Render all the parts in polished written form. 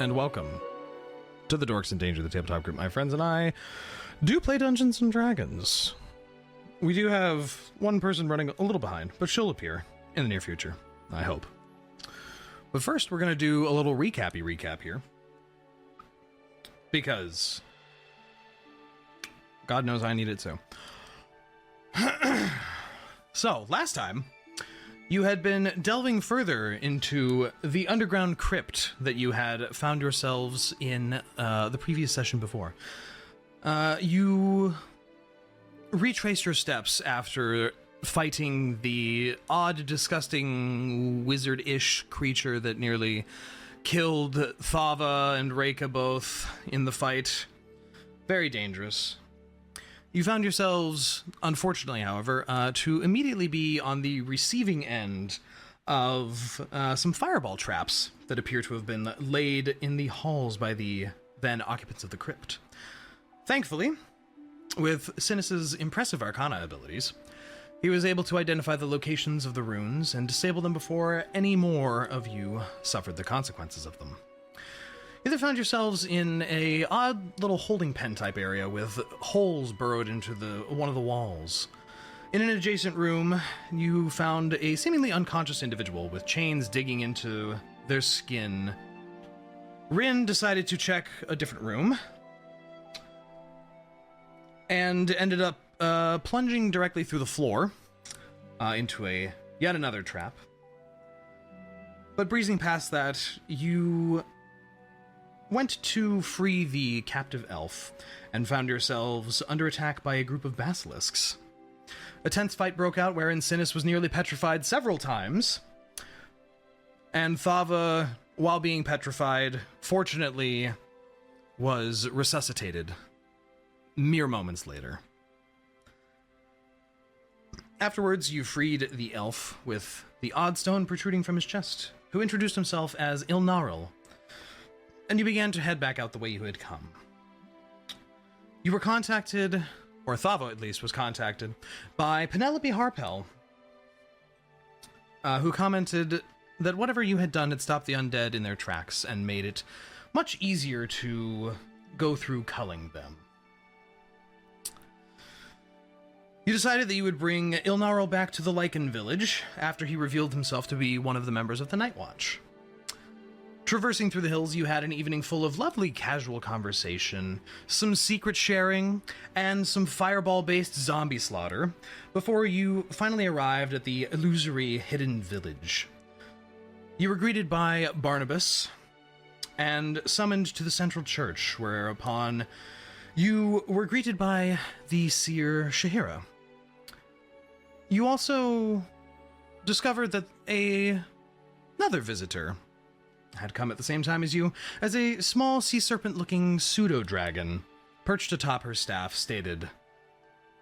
and welcome to the Dorks in Danger, the tabletop group. My friends and I do play Dungeons and Dragons. We do have one person running a little behind, but she'll appear in the near future, I hope. But first, we're going to do a little recap here. Because God knows I need it too. So, last time, you had been delving further into the underground crypt that you had found yourselves in the previous session before. You retraced your steps after fighting the odd, disgusting, wizard-ish creature that nearly killed Thava and Reyka both in the fight. Very dangerous. You found yourselves, unfortunately, however, to immediately be on the receiving end of some fireball traps that appear to have been laid in the halls by the then occupants of the crypt. Thankfully, with Synas' impressive arcana abilities, he was able to identify the locations of the runes and disable them before any more of you suffered the consequences of them. You then found yourselves in a odd little holding pen type area with holes burrowed into one of the walls. In an adjacent room, you found a seemingly unconscious individual with chains digging into their skin. Rinn decided to check a different room and ended up plunging directly through the floor into yet another trap. But breezing past that, you went to free the captive elf and found yourselves under attack by a group of basilisks. A tense fight broke out wherein Synas was nearly petrified several times, and Thava, while being petrified, fortunately was resuscitated mere moments later. Afterwards, you freed the elf with the odd stone protruding from his chest, who introduced himself as Ilnaril, and you began to head back out the way you had come. You were contacted, or Thava at least was contacted, by Penelope Harpel, who commented that whatever you had done had stopped the undead in their tracks and made it much easier to go through culling them. You decided that you would bring Ilnaril back to the Lycan village after he revealed himself to be one of the members of the Night Watch. Traversing through the hills, you had an evening full of lovely casual conversation, some secret sharing, and some fireball-based zombie slaughter, before you finally arrived at the illusory hidden village. You were greeted by Barnabas, and summoned to the central church, whereupon you were greeted by the seer Shahira. You also discovered that another visitor had come at the same time as you, as a small sea serpent-looking pseudo-dragon, perched atop her staff, stated,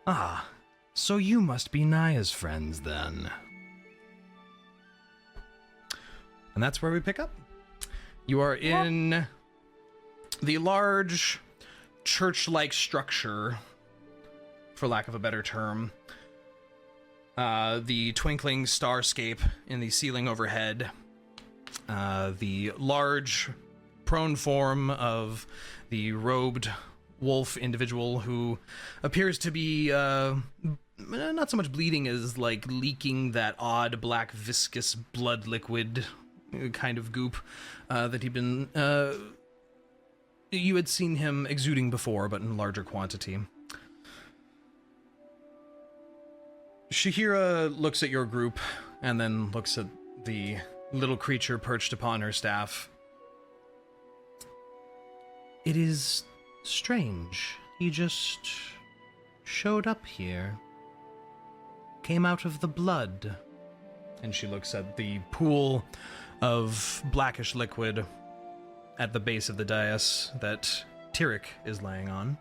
"Ah, so you must be Niah's friends, then." And that's where we pick up. You are in the large church-like structure, for lack of a better term. The twinkling starscape in the ceiling overhead. The large prone form of the robed wolf individual who appears to be not so much bleeding as like leaking that odd black viscous blood liquid kind of goop that he'd been you had seen him exuding before, but in larger quantity. Shahira looks at your group and then looks at the little creature perched upon her staff. "It is strange. He just showed up here. Came out of the blood." And she looks at the pool of blackish liquid at the base of the dais that Tyrek is laying on.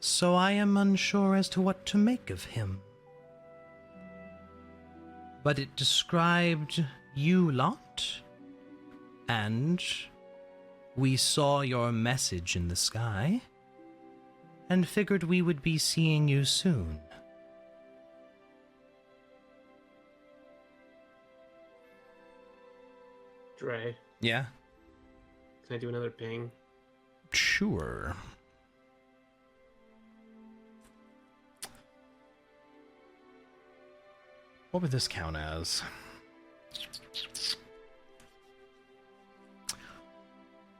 "So I am unsure as to what to make of him. But it described you lot, and we saw your message in the sky, and figured we would be seeing you soon." Dre, Yeah? can I do another ping? Sure. What would this count as?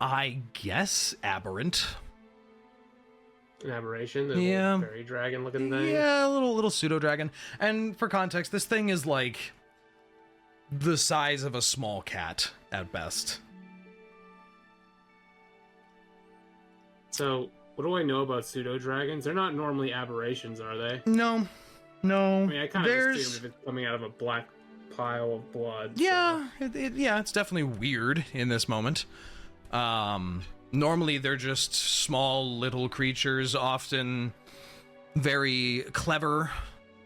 I guess aberrant. An aberration? The Yeah. little fairy dragon looking thing? Yeah, a little pseudo dragon. And for context, this thing is like the size of a small cat at best. So, what do I know about pseudo dragons? They're not normally aberrations, are they? No. I mean, I kind of assumed if it's coming out of a black pile of blood. Yeah, so. It's definitely weird in this moment. Normally they're just small little creatures, often very clever,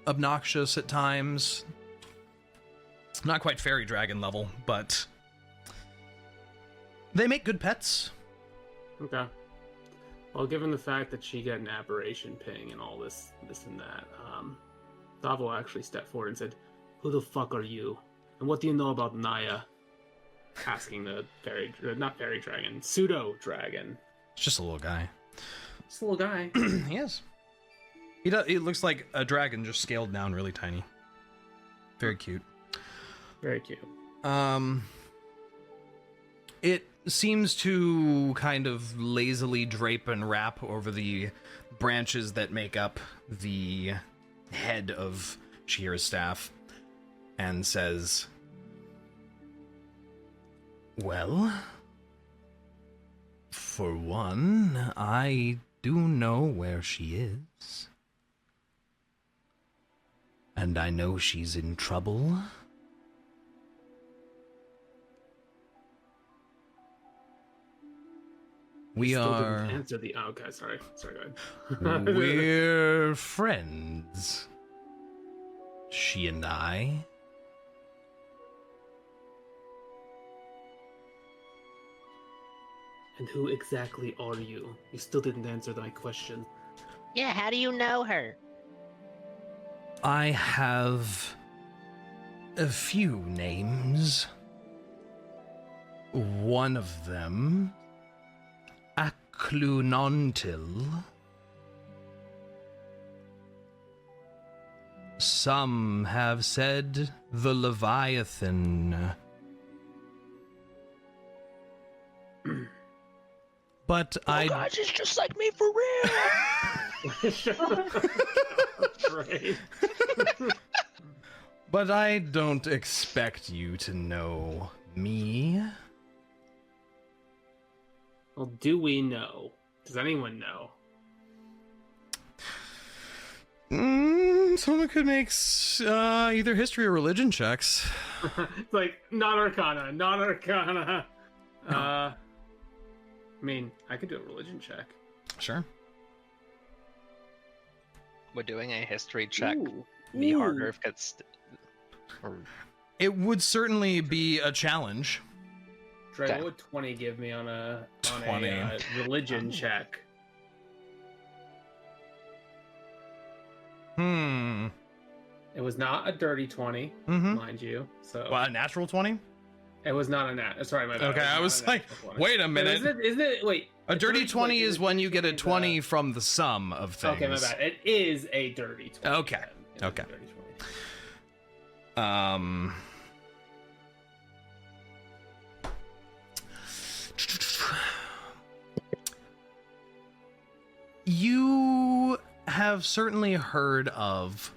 obnoxious at times. Not quite fairy dragon level, but they make good pets. Okay. Well, given the fact that she got an aberration ping and all this and that, Thava will actually stepped forward and said, "Who the fuck are you? And what do you know about Niah?" Asking the not fairy dragon, pseudo dragon. It's just a little guy. It's a little guy. He is. He looks like a dragon just scaled down really tiny. Very cute. Very cute. It seems to kind of lazily drape and wrap over the branches that make up the head of Shihira's staff and says, "Well, for one, I do know where she is. And I know she's in trouble. We Still are... didn't answer the... Oh, okay, sorry. Sorry, go ahead. We're friends. She and I. And who exactly are you? You still didn't answer my question. Yeah, how do you know her? I have a few names. One of them, Aklunontil. Some have said the Leviathan. But Oh gosh, it's just like me for real! Right. But I don't expect you to know me. Well, do we know? Does anyone know? Someone could make either history or religion checks. It's like, not Arcana, not Arcana. I mean, I could do a religion check. Sure. Would doing a history check Ooh. be Ooh. harder if it's... Or... It would certainly be a challenge. Dre, Okay. what would 20 give me on a 20. Religion check? It was not a dirty 20, Mm-hmm. mind you. So Well, a natural 20? it was not a nat. Sorry, my bad. Okay, I was like, wait a minute. Isn't it? Wait. A dirty 20 like, is when you get a 20 is, from the sum of things. Okay, my bad. It is a dirty 20. Okay, then. It is a okay. dirty 20. You have certainly heard of,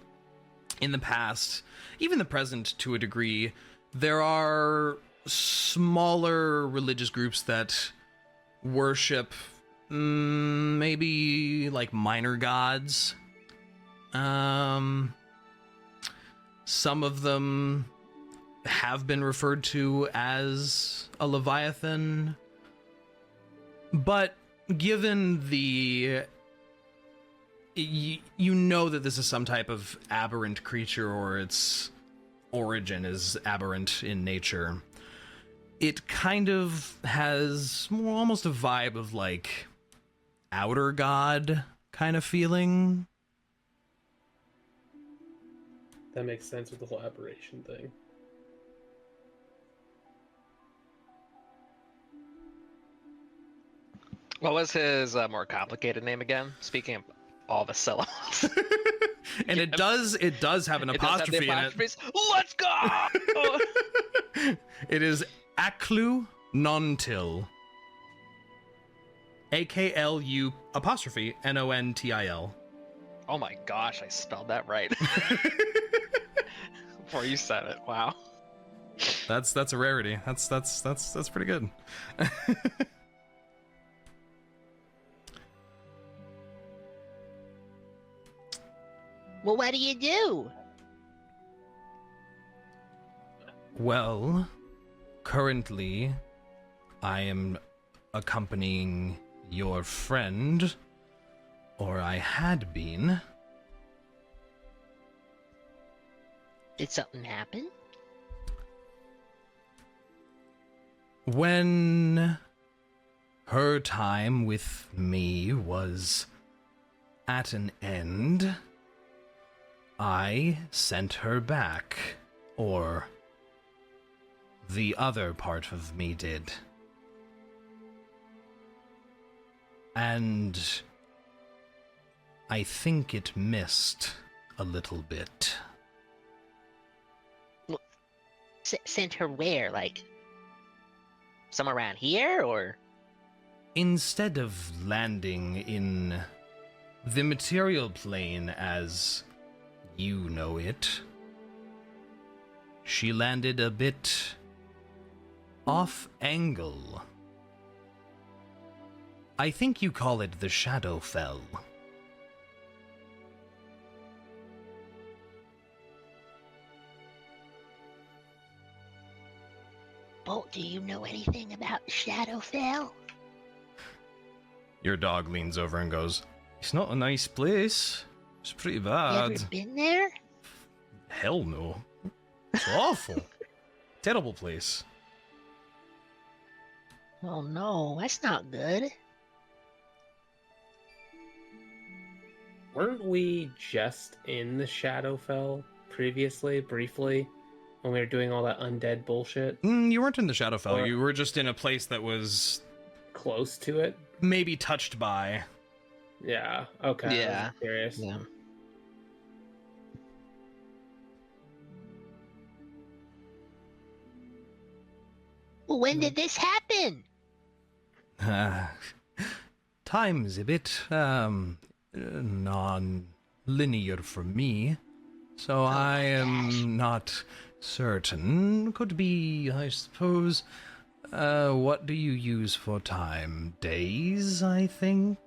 in the past, even the present to a degree, there are smaller religious groups that worship maybe like minor gods. Some of them have been referred to as a Leviathan, but given the you know that this is some type of aberrant creature, or its origin is aberrant in nature. It kind of has more almost a vibe of like outer god kind of feeling. That makes sense with the whole aberration thing. What was his more complicated name again? Speaking of all the syllables. And it does have an It does have the apostrophe in it. apostrophes. Let's go! It is Aklu Nontil. AKLU apostrophe NONTIL. Oh my gosh, I spelled that right. Before you said it. Wow. That's a rarity. That's pretty good. Well, what do you do? Well, currently I am accompanying your friend, or I had been. Did something happen? When her time with me was at an end, I sent her back, or the other part of me did. And I think it missed a little bit. Sent her where? Like, somewhere around here, or? Instead of landing in the material plane as you know it, she landed a bit off angle. I think you call it the Shadowfell. Bolt, do you know anything about Shadowfell? Your dog leans over and goes, "It's not a nice place. It's pretty You bad." ever been there? Hell no. It's awful. Terrible place. Oh no, that's not good. Weren't we just in the Shadowfell previously, briefly, when we were doing all that undead bullshit? You weren't in the Shadowfell. Or- You were just in a place that was Close to it? maybe touched by. Yeah, okay. Yeah. I was curious. Yeah. Well, when did this happen? Time's a bit, non-linear for me, so I am not certain. Could be, I suppose, what do you use for time? Days, I think?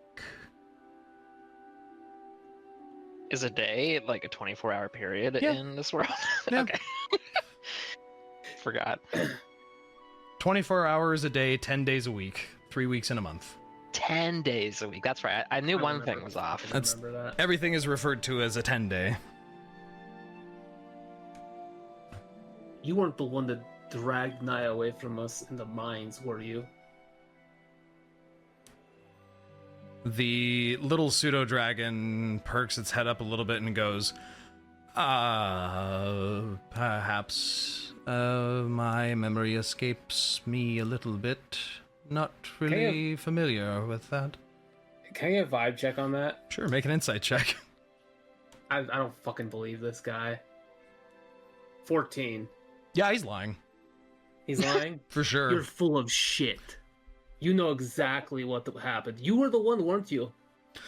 Is a day like a 24-hour period Yeah. in this world? Yeah. Okay. Forgot. 24 hours a day, 10 days a week, 3 weeks in a month. 10 days a week. That's right. I knew I one remember. thing was off. I That's- remember that. Everything is referred to as a 10-day. You weren't the one that dragged Niah away from us in the mines, were you? The little pseudo-dragon perks its head up a little bit and goes, perhaps my memory escapes me a little bit. Not really familiar with that. Can I get a vibe check on that? Sure, make an insight check. I don't fucking believe this guy. 14. Yeah, he's lying. He's lying? For sure. You're full of shit. You know exactly what happened. You were the one, weren't you?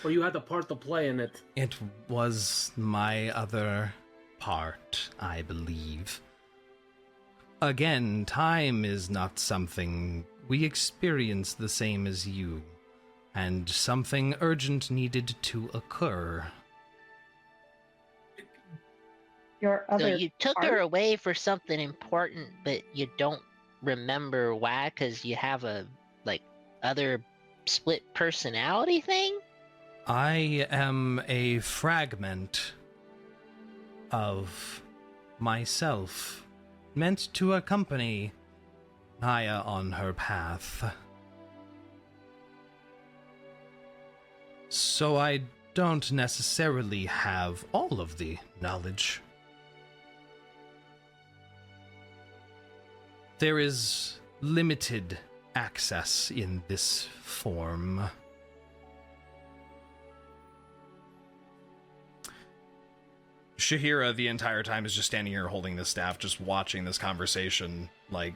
Or you had the part to play in it. It was my other part, I believe. Again, time is not something we experience the same as you, and something urgent needed to occur. Your So other you took part? her away for something important, but you don't remember why? Because you have a other split personality thing? I am a fragment of myself, meant to accompany Niah on her path. So I don't necessarily have all of the knowledge. There is limited access in this form. Shahira, the entire time, is just standing here holding the staff, just watching this conversation, like,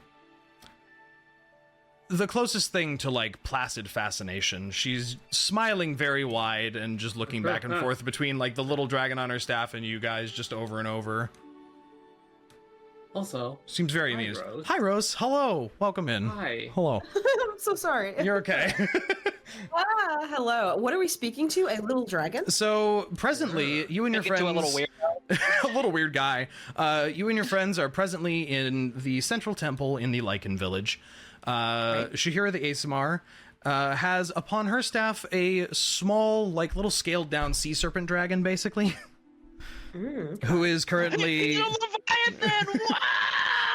the closest thing to, like, placid fascination. She's smiling very wide and just looking back and forth between, like, the little dragon on her staff and you guys just over and over. Also, seems very hi, amused. Rose. Hi, Rose. Hello. Welcome in. Hi. Hello. I'm so sorry. You're okay. Hello. What are we speaking to? A little dragon? So, presently, you and your friends... a little weird. a little weird guy. You and your friends are presently in the central temple in the Lycan village. Shahira the Asimar has upon her staff a small, like, little scaled down sea serpent dragon, basically. Who is currently...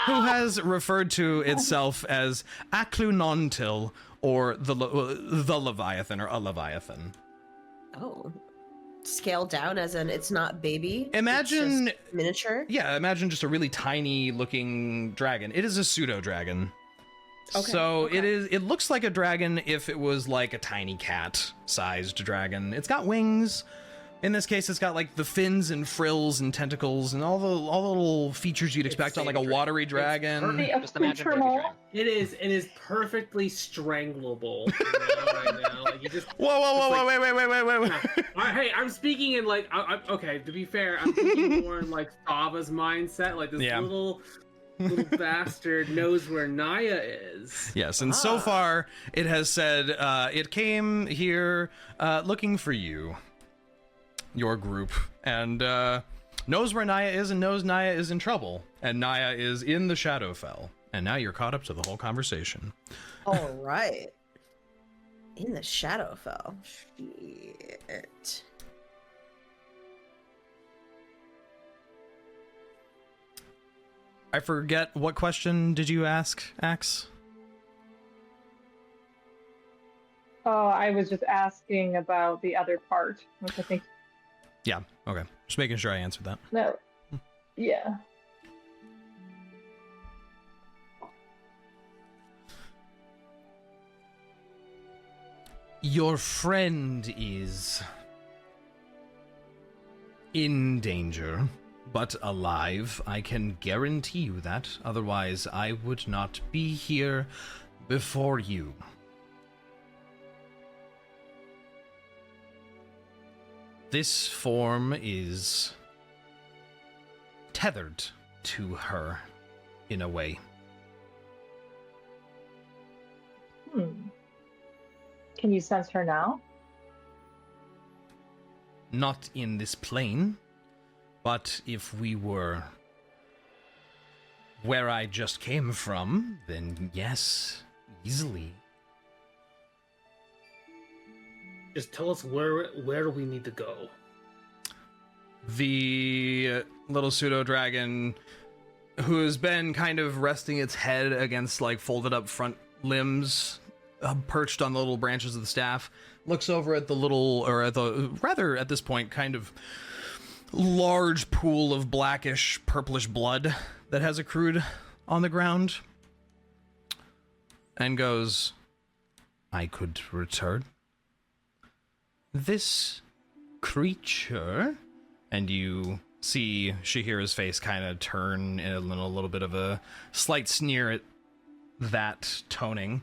who has referred to itself as Aklunontil, or the Leviathan, or a Leviathan. Oh. Scaled down as in it's not baby? Imagine... It's just miniature? Yeah, imagine just a really tiny looking dragon. It is a pseudo-dragon. Okay, So it looks like a dragon if it was like a tiny cat-sized dragon. It's got wings. In this case, it's got like the fins and frills and tentacles and all the little features you'd expect on like a watery dragon. Just imagine baby dragon. It is perfectly strangleable right now. Like you just Whoa, wait. Hey, I'm speaking in like okay. To be fair, I'm thinking more in like Thava's mindset. Like this little bastard knows where Niah is. Yes, and so far it has said it came here looking for you, your group, and knows where Niah is and knows Niah is in trouble, and Niah is in the Shadowfell. And now you're caught up to the whole conversation. All right. In the Shadowfell. Shit. I forget, what question did you ask, Axe? Oh, I was just asking about the other part, which I think... Yeah, okay. Just making sure I answered that. No. Yeah. Your friend is in danger, but alive. I can guarantee you that. Otherwise, I would not be here before you. This form is tethered to her in a way. Can you sense her now? Not in this plane, but if we were where I just came from, then yes, easily. Just tell us where we need to go. The little pseudo-dragon, who has been kind of resting its head against, like, folded up front limbs, perched on the little branches of the staff, looks over at the little, or at the, rather at this point, kind of large pool of blackish, purplish blood that has accrued on the ground, and goes, I could return. This creature, and you see Shahira's face kind of turn in a little bit of a slight sneer at that toning,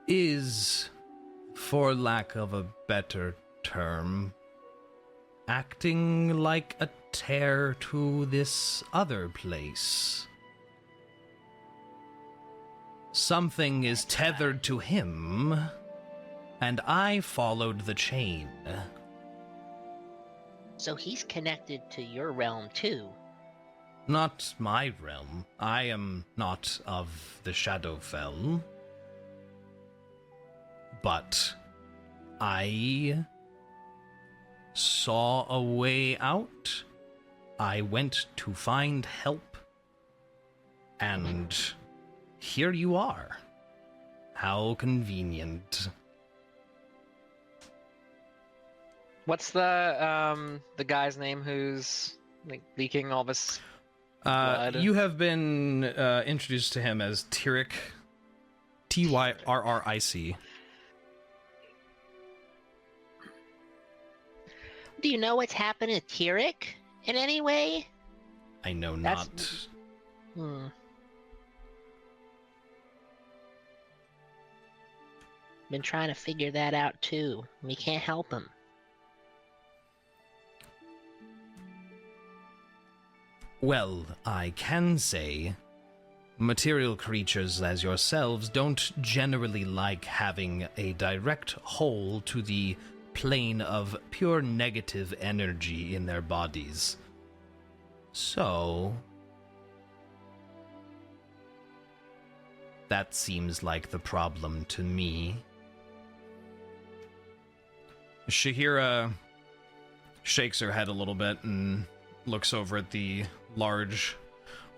is, for lack of a better term, acting like a tear to this other place. Something is tethered to him, and I followed the chain. So he's connected to your realm too. Not my realm. I am not of the Shadowfell. But I saw a way out. I went to find help. And here you are. How convenient. What's the guy's name who's like leaking all this? Blood. You have been introduced to him as Tyrric, Tyrric. Do you know what's happened to Tyrric in any way? I know That's- not. Hmm. Been trying to figure that out too. We can't help him. Well, I can say material creatures as yourselves don't generally like having a direct hole to the plane of pure negative energy in their bodies. So, that seems like the problem to me. Shahira shakes her head a little bit and looks over at the large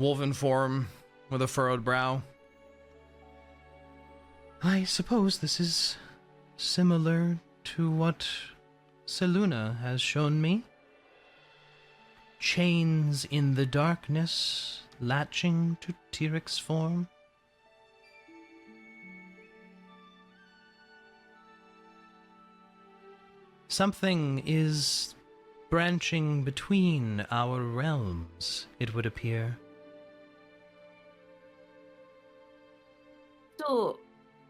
wolven form with a furrowed brow. I suppose this is similar to what Seluna has shown me. Chains in the darkness latching to Tyrric's form. Something is branching between our realms, it would appear. So,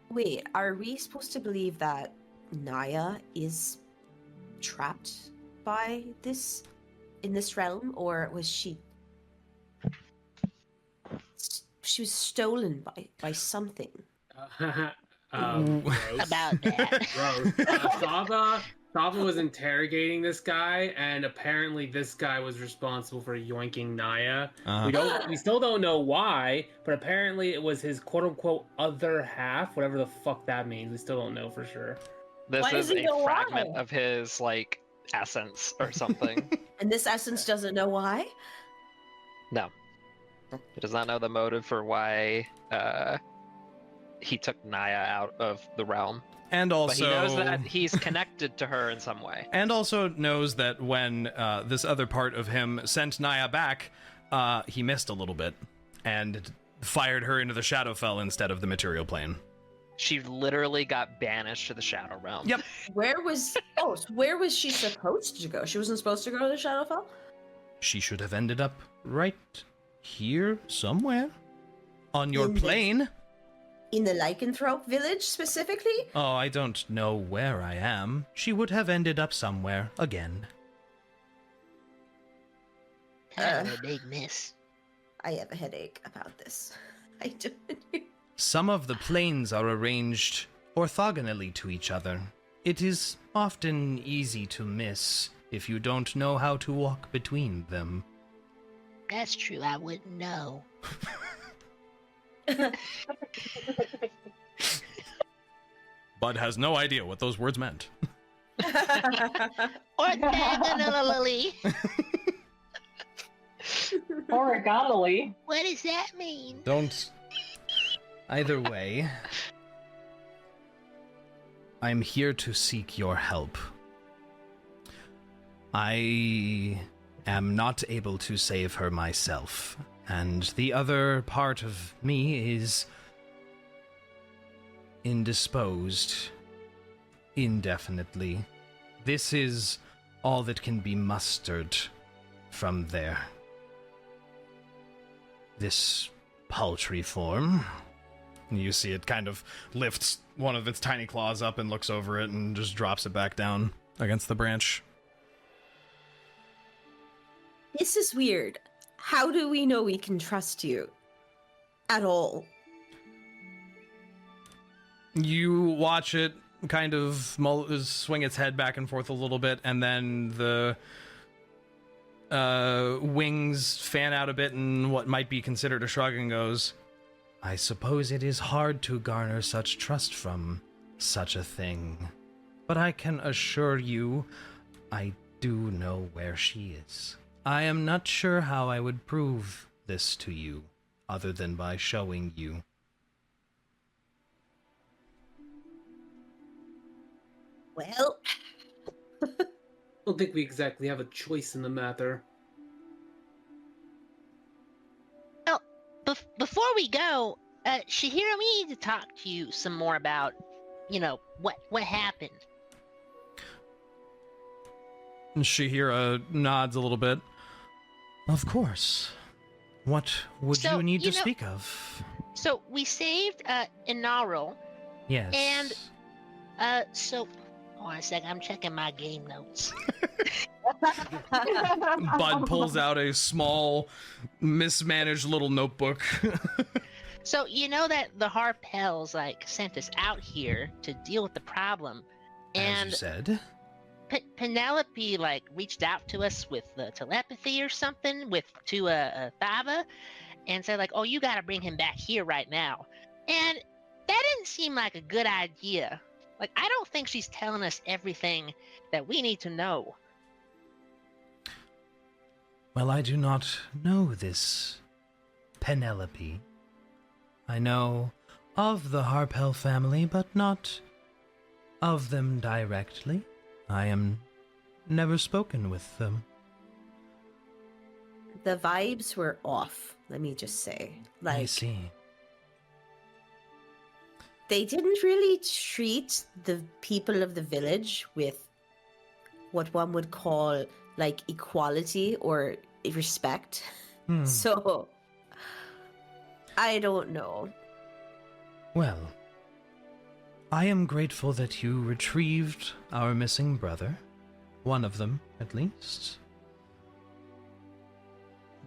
wait, are we supposed to believe that Niah is trapped by this in this realm, or was she was stolen by something? Ooh. Rhos. About that. Rhos. Thava was interrogating this guy, and apparently this guy was responsible for yoinking Niah. We still don't know why, but apparently it was his quote unquote other half, whatever the fuck that means. We still don't know for sure. This Why is does he a know fragment why? of his like essence or something. And this essence doesn't know why? No, he does not know the motive for why he took Niah out of the realm. And also, But he knows that he's connected to her in some way. And also knows that when this other part of him sent Niah back, he missed a little bit and fired her into the Shadowfell instead of the material plane. She literally got banished to the Shadow Realm. Yep. Where was she supposed to go? She wasn't supposed to go to the Shadowfell? She should have ended up right here somewhere. On your In the- plane. In the Lycanthrope village specifically? Oh, I don't know where I am. She would have ended up somewhere again. Kind of a big miss. I have a headache about this. I don't. Some of the planes are arranged orthogonally to each other. It is often easy to miss if you don't know how to walk between them. That's true, I wouldn't know. Bud has no idea what those words meant. Orthogonally. Horizontally. What does that mean? Don't. Either way, I'm here to seek your help. I am not able to save her myself, and the other part of me is indisposed indefinitely. This is all that can be mustered from there. This paltry form. You see it kind of lifts one of its tiny claws up and looks over it and just drops it back down against the branch. This is weird. How do we know we can trust you? At all? You watch it kind of swing its head back and forth a little bit, and then the wings fan out a bit in what might be considered a shrug and goes, I suppose it is hard to garner such trust from such a thing. But I can assure you, I do know where she is. I am not sure how I would prove this to you, other than by showing you. Well, I don't think we exactly have a choice in the matter. we go, Shihiro, we need to talk to you some more about, what happened. Shihira nods a little bit. Of course. What would you need to speak of? So we saved Inaural, Yes. and hold on a second, I'm checking my game notes. Bud pulls out a small, mismanaged little notebook. So you know that the Harpels sent us out here to deal with the problem, and As you said. Penelope reached out to us with telepathy or something to Thava, and said oh, you got to bring him back here right now. And that didn't seem like a good idea. I don't think she's telling us everything that we need to know. Well, I do not know this Penelope. I know of the Harpel family, but not of them directly. I am never spoken with them. The vibes were off, let me just say. I see. They didn't really treat the people of the village with what one would call equality or respect. So I don't know. Well, I am grateful that you retrieved our missing brother. One of them, at least.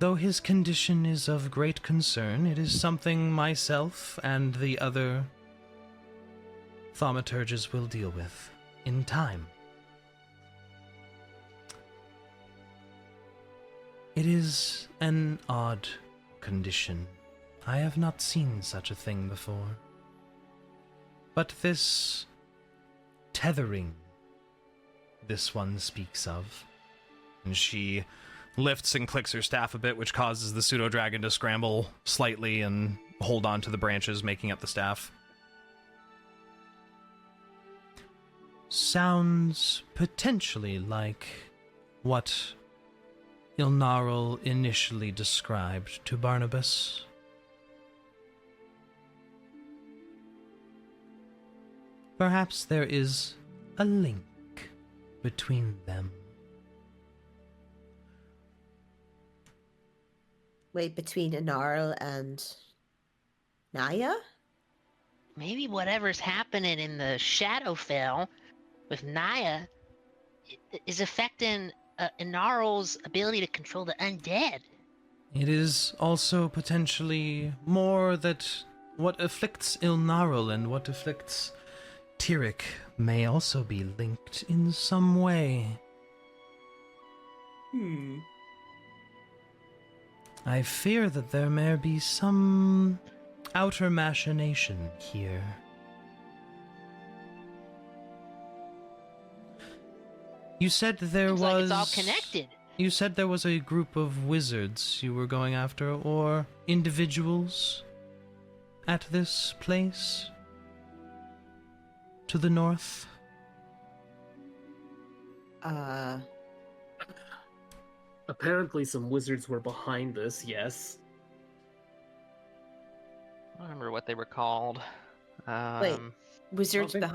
Though his condition is of great concern, it is something myself and the other thaumaturges will deal with in time. It is an odd condition. I have not seen such a thing before. But this tethering, this one speaks of. And she lifts and clicks her staff a bit, which causes the pseudo-dragon to scramble slightly and hold on to the branches, making up the staff. Sounds potentially like what Ilnaril initially described to Barnabas. Perhaps there is a link between them. Wait, between Inarl and Niah? Maybe whatever's happening in the Shadowfell with Niah is affecting Inarl's ability to control the undead. It is also potentially more that what afflicts Ilnaril and what afflicts Tyrek may also be linked in some way. I fear that there may be some outer machination here. You said there Seems was... like it's all connected. You said there was a group of wizards you were going after, or individuals at this place to the north? Apparently some wizards were behind this, yes. I don't remember what they were called. Wait, wizards think we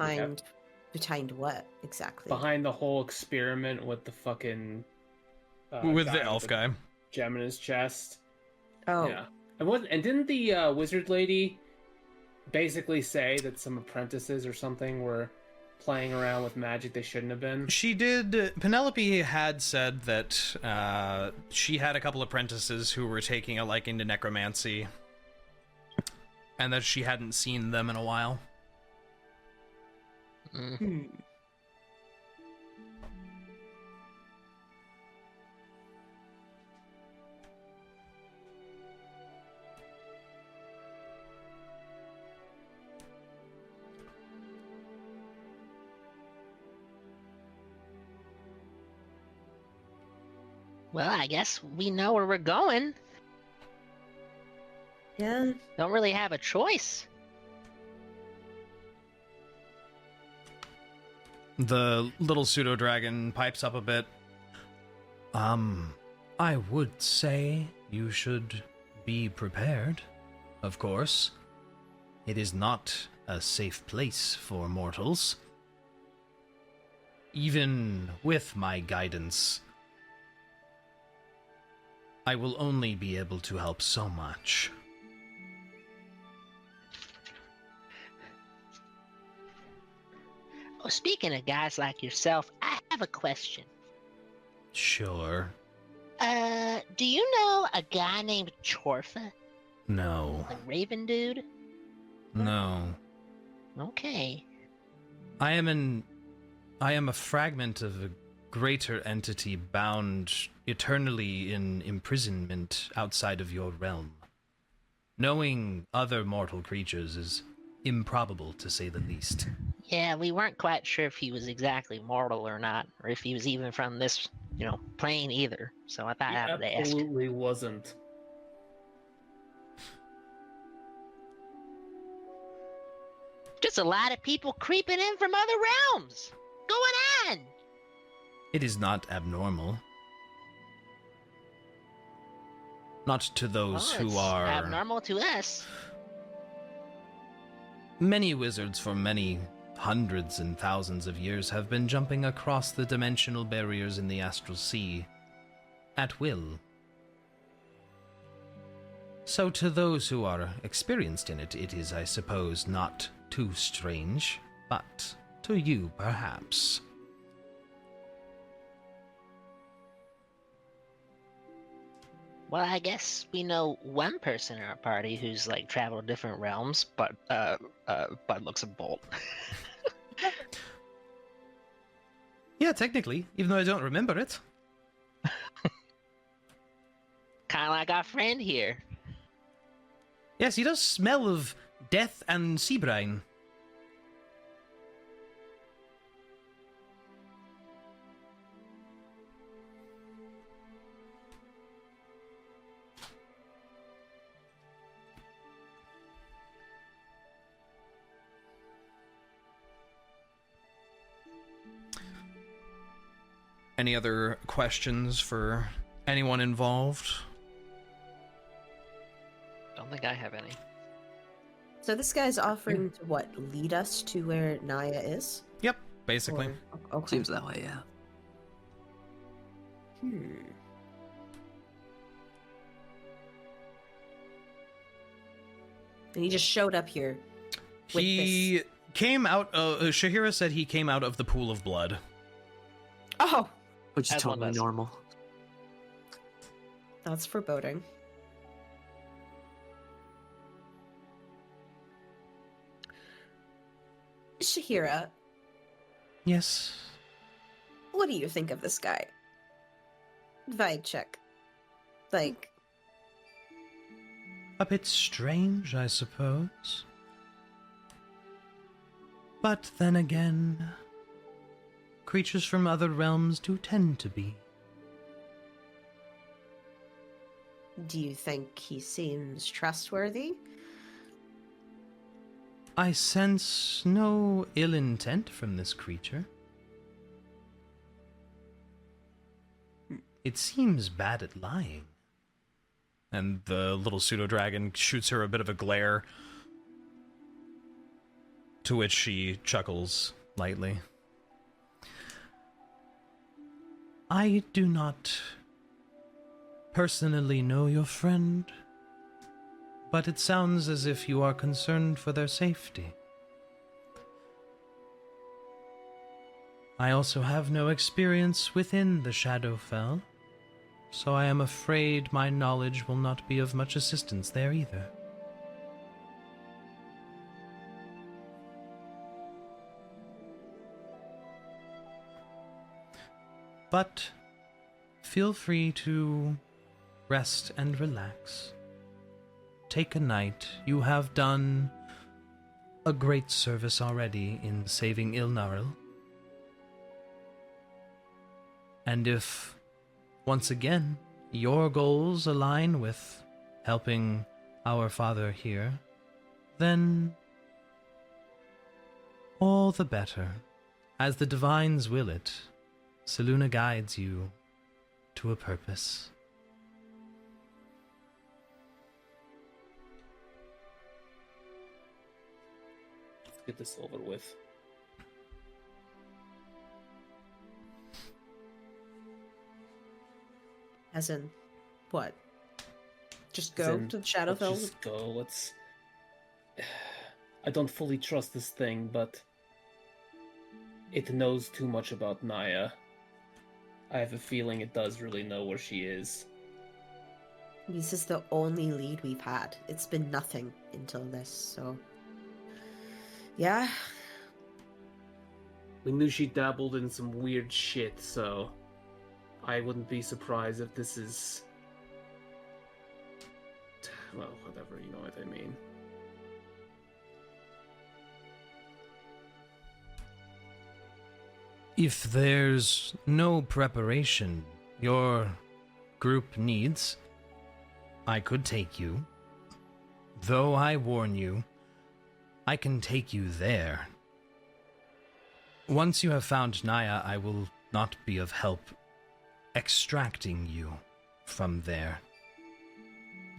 behind what exactly? Behind the whole experiment with the fucking... With guy the elf guy. gem in his chest. Oh, Yeah. And didn't the wizard lady basically say that some apprentices or something were playing around with magic they shouldn't have been? She did. Penelope had said that she had a couple apprentices who were taking a liking to necromancy, and that she hadn't seen them in a while. Well, I guess we know where we're going. yeah. Don't really have a choice. The little pseudo-dragon pipes up a bit. I would say you should be prepared. of course. It is not a safe place for mortals. Even with my guidance, I will only be able to help so much. Oh, speaking of guys like yourself, I have a question. Sure. Do you know a guy named Chorfa? No. Like Raven dude? No. Okay. I am a fragment of a greater entity bound eternally in imprisonment outside of your realm. Knowing other mortal creatures is improbable, to say the least. Yeah, we weren't quite sure if he was exactly mortal or not, or if he was even from this, plane either. So I thought He I would ask. absolutely wasn't. Just a lot of people creeping in from other realms. Going on. It is not abnormal. Not to those Well, who it's are... abnormal to us. Many wizards for many hundreds and thousands of years have been jumping across the dimensional barriers in the astral sea at will. So to those who are experienced in it, it is, I suppose, not too strange, but to you, perhaps. Well, I guess we know one person in our party who's traveled different realms, but looks a bolt. Yeah, technically, even though I don't remember it. Kind of like our friend here. Yes, he does smell of death and sea brine. Any other questions for anyone involved? Don't think I have any. So this guy's offering to what? Lead us to where Niah is? Yep, basically. Okay. Seems that way, yeah. And he just showed up here. with He came out Shahira said he came out of the pool of blood. Oh, Which is As one totally does. normal. that's foreboding. Shahira, Yes. what do you think of this guy? Vibe check. Like, A bit strange, I suppose. But then again, creatures from other realms do tend to be. do you think he seems trustworthy? I sense no ill intent from this creature. It seems bad at lying. And the little pseudo-dragon shoots her a bit of a glare, to which she chuckles lightly. I do not personally know your friend, but it sounds as if you are concerned for their safety. I also have no experience within the Shadowfell, so I am afraid my knowledge will not be of much assistance there either. But feel free to rest and relax. Take a night. You have done a great service already in saving Ilnaril. And if, once again, your goals align with helping our father here, then all the better. As the divines will it, Selûne guides you to a purpose. get this over with. As in, what? Just As go in, to the let's Shadowfell? just go. Let's. I don't fully trust this thing, but it knows too much about Niah. I have a feeling it does really know where she is. This is the only lead we've had. It's been nothing until this, so... Yeah. We knew she dabbled in some weird shit, so I wouldn't be surprised if this is... Well, whatever, you know what I mean. If there's no preparation your group needs, I could take you. Though I warn you, I can take you there. Once you have found Niah, I will not be of help extracting you from there.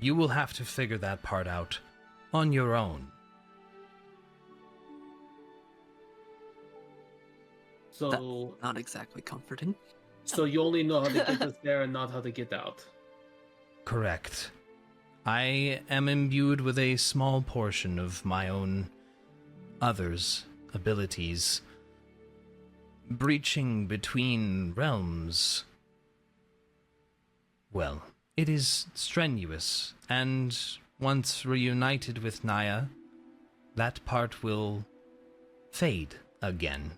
You will have to figure that part out on your own. So, Not exactly comforting. so you only know how to get us there and not how to get out. Correct. I am imbued with a small portion of my own others' abilities. Breaching between realms. Well, it is strenuous, and once reunited with Niah, that part will fade again.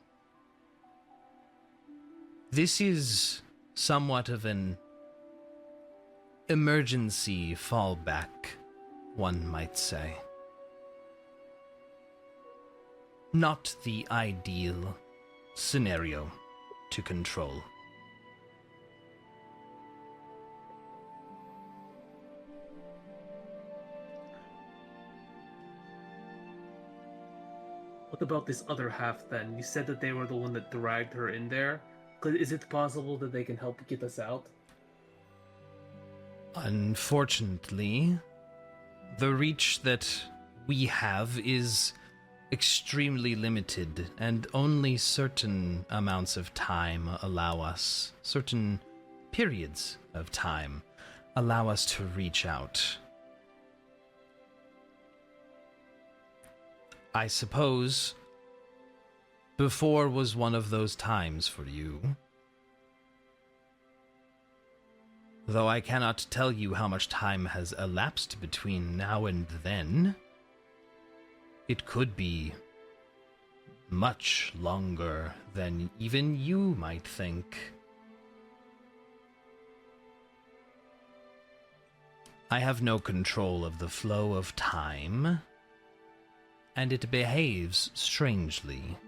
This is somewhat of an emergency fallback, one might say. Not the ideal scenario to control. What about this other half then? You said that they were the one that dragged her in there. Is it possible that they can help get us out? Unfortunately, the reach that we have is extremely limited, and only certain amounts of time allow us, certain periods of time allow us to reach out. I suppose before was one of those times for you. Though I cannot tell you how much time has elapsed between now and then. It could be much longer than even you might think. I have no control of the flow of time, and it behaves strangely.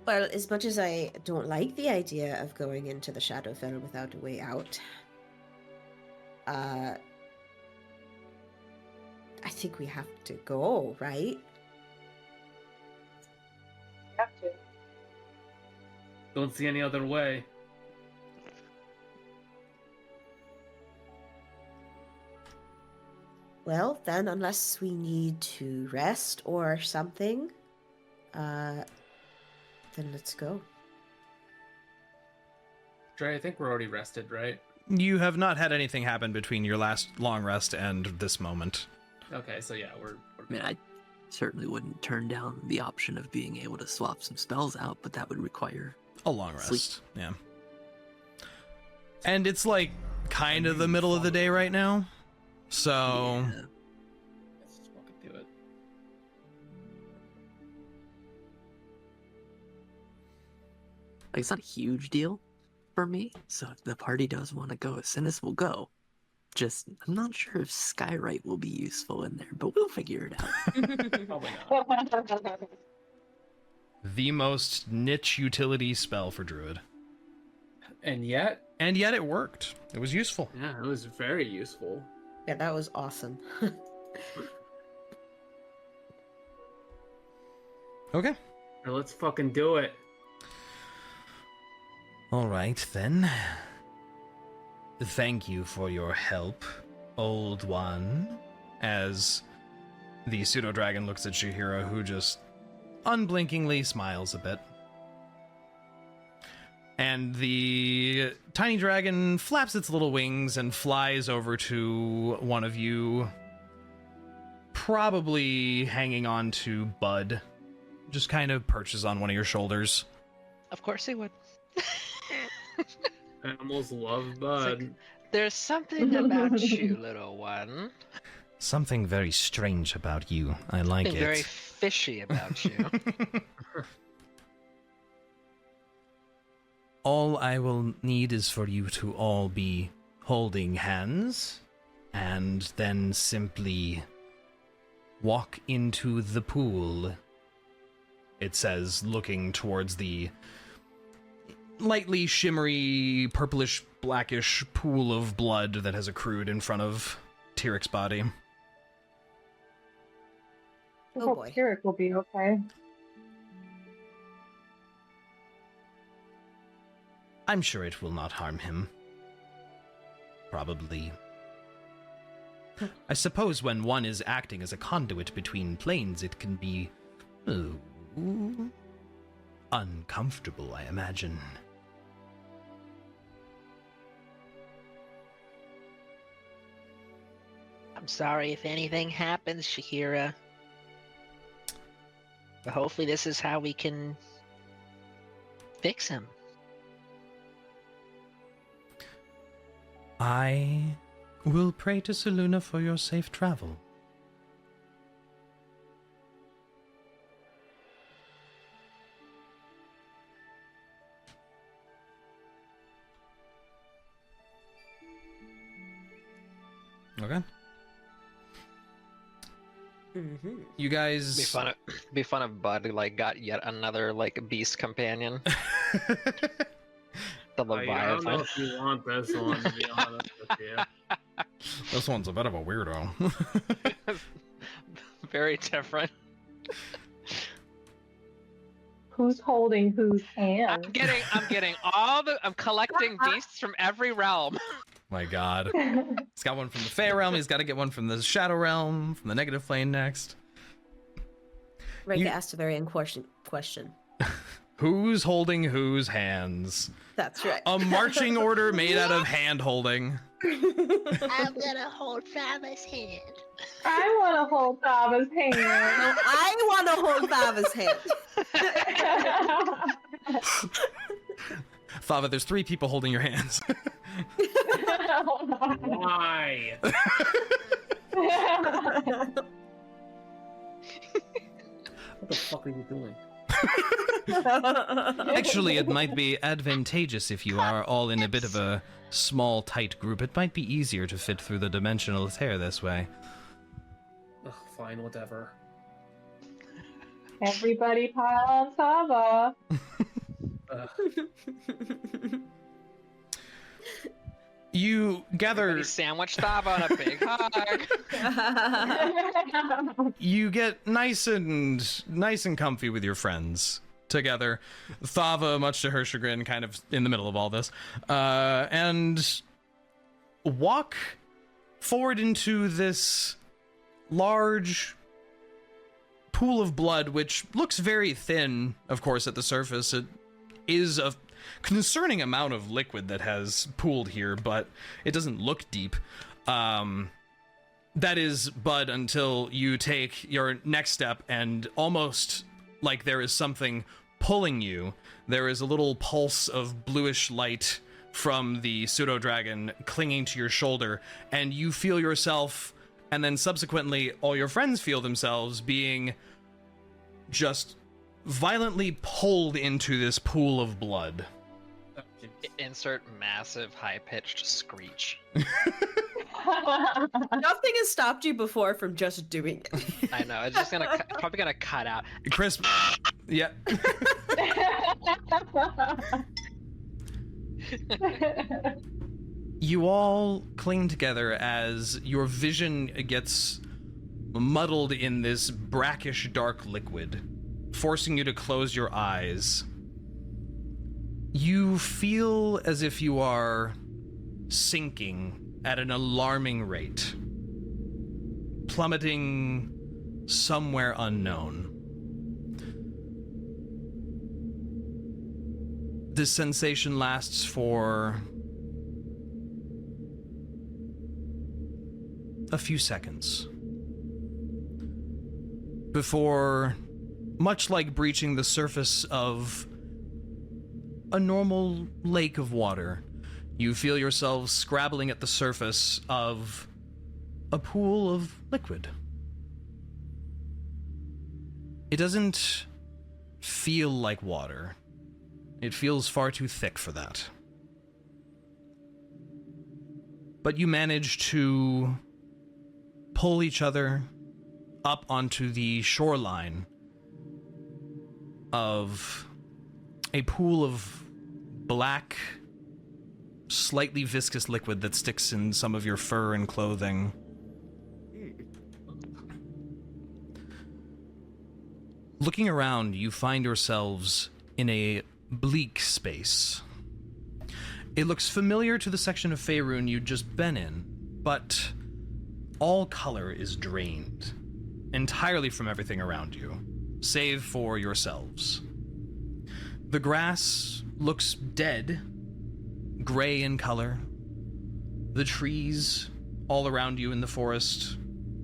Well, as much as I don't like the idea of going into the Shadowfell without a way out, I think we have to go, right? Have to. Don't see any other way. Well, then, unless we need to rest or something, then let's go. Dre, I think we're already rested, right? You have not had anything happen between your last long rest and this moment. Okay, so yeah, we're I mean, I certainly wouldn't turn down the option of being able to swap some spells out, but that would require A long rest, sleep. yeah. And it's like kind of the middle of the day right now, so Yeah. Let's just walk into it. Like, it's not a huge deal for me, so if the party does want to go, Synas will go. Just, I'm not sure if Skyrite will be useful in there, but we'll figure it out. Probably not. the most niche utility spell for Druid. And yet, It worked. It was useful. yeah, it was very useful. Yeah, that was awesome. Okay. Now let's fucking do it. All right, then. Thank you for your help, old one. As the pseudo-dragon looks at Shihira, who just unblinkingly smiles a bit. And the tiny dragon flaps its little wings and flies over to one of you, probably hanging on to Bud. Just kind of perches on one of your shoulders. Of course he would. Animals love Bud. There's something about you, little one. Something very strange about you. I like Something it. very fishy about you. All I will need is for you to all be holding hands, and then simply walk into the pool. It says, looking towards the lightly shimmery, purplish, blackish pool of blood that has accrued in front of Tyrik's body. I Oh, hope boy. Tyrek will be okay. I'm sure it will not harm him. Probably. I suppose when one is acting as a conduit between planes, it can be uncomfortable, I imagine. I'm sorry if anything happens, Shakira. But hopefully this is how we can fix him. I will pray to Seluna for your safe travel. Okay. Mm-hmm. You guys... Be fun if Bud like got yet another like beast companion. The I don't know Leviathan. if you want this one, to be honest with you. This one's a bit of a weirdo. Very different. Who's holding whose hand? I'm collecting beasts from every realm. My god. He's got one from the Fey realm, he's got to get one from the Shadow realm, from the Negative Plane next. Reyka You- asked a very important question. Who's holding whose hands? That's right. A marching order made out of hand holding. I'm gonna hold Thava's hand. I want to hold Thava's hand. No, I want to hold Thava's hand. Thava, there's 3 people holding your hands. Why? What the fuck are you doing? Actually, it might be advantageous if you are all in a bit of a small, tight group. It might be easier to fit through the dimensional tear this way. Ugh, fine, whatever. Everybody pile on Thava. You gather... Everybody sandwich Thava on a big hug. You get nice and comfy with your friends together. Thava, much to her chagrin, kind of in the middle of all this, and walk forward into this large pool of blood, which looks very thin, of course, at the surface. It is a concerning amount of liquid that has pooled here, but it doesn't look deep. That is Bud until you take your next step, and almost like there is something pulling you, there is a little pulse of bluish light from the pseudo-dragon clinging to your shoulder, and you feel yourself, and then subsequently all your friends feel themselves being just violently pulled into this pool of blood. Insert massive high-pitched screech. Nothing has stopped you before from just doing it. I know, it's just probably gonna cut out. Chris, yeah. You all cling together as your vision gets muddled in this brackish dark liquid forcing you to close your eyes, you feel as if you are sinking at an alarming rate, plummeting somewhere unknown. This sensation lasts for a few seconds before, much like breaching the surface of a normal lake of water, you feel yourselves scrabbling at the surface of a pool of liquid. It doesn't feel like water. It feels far too thick for that. But you manage to pull each other up onto the shoreline of a pool of black, slightly viscous liquid that sticks in some of your fur and clothing. Looking around, you find yourselves in a bleak space. It looks familiar to the section of Faerun you'd just been in, but all color is drained entirely from everything around you, save for yourselves. The grass looks dead, gray in color. The trees all around you in the forest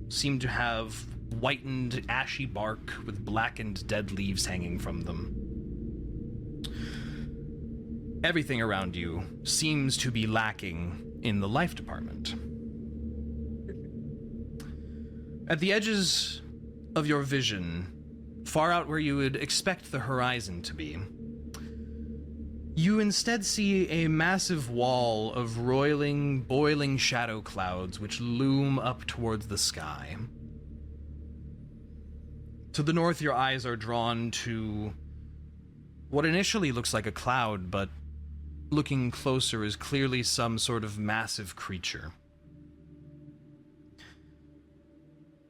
seem to have whitened, ashy bark with blackened, dead leaves hanging from them. Everything around you seems to be lacking in the life department. At the edges of your vision, far out where you would expect the horizon to be, you instead see a massive wall of roiling, boiling shadow clouds which loom up towards the sky. To the north, your eyes are drawn to what initially looks like a cloud, but looking closer is clearly some sort of massive creature.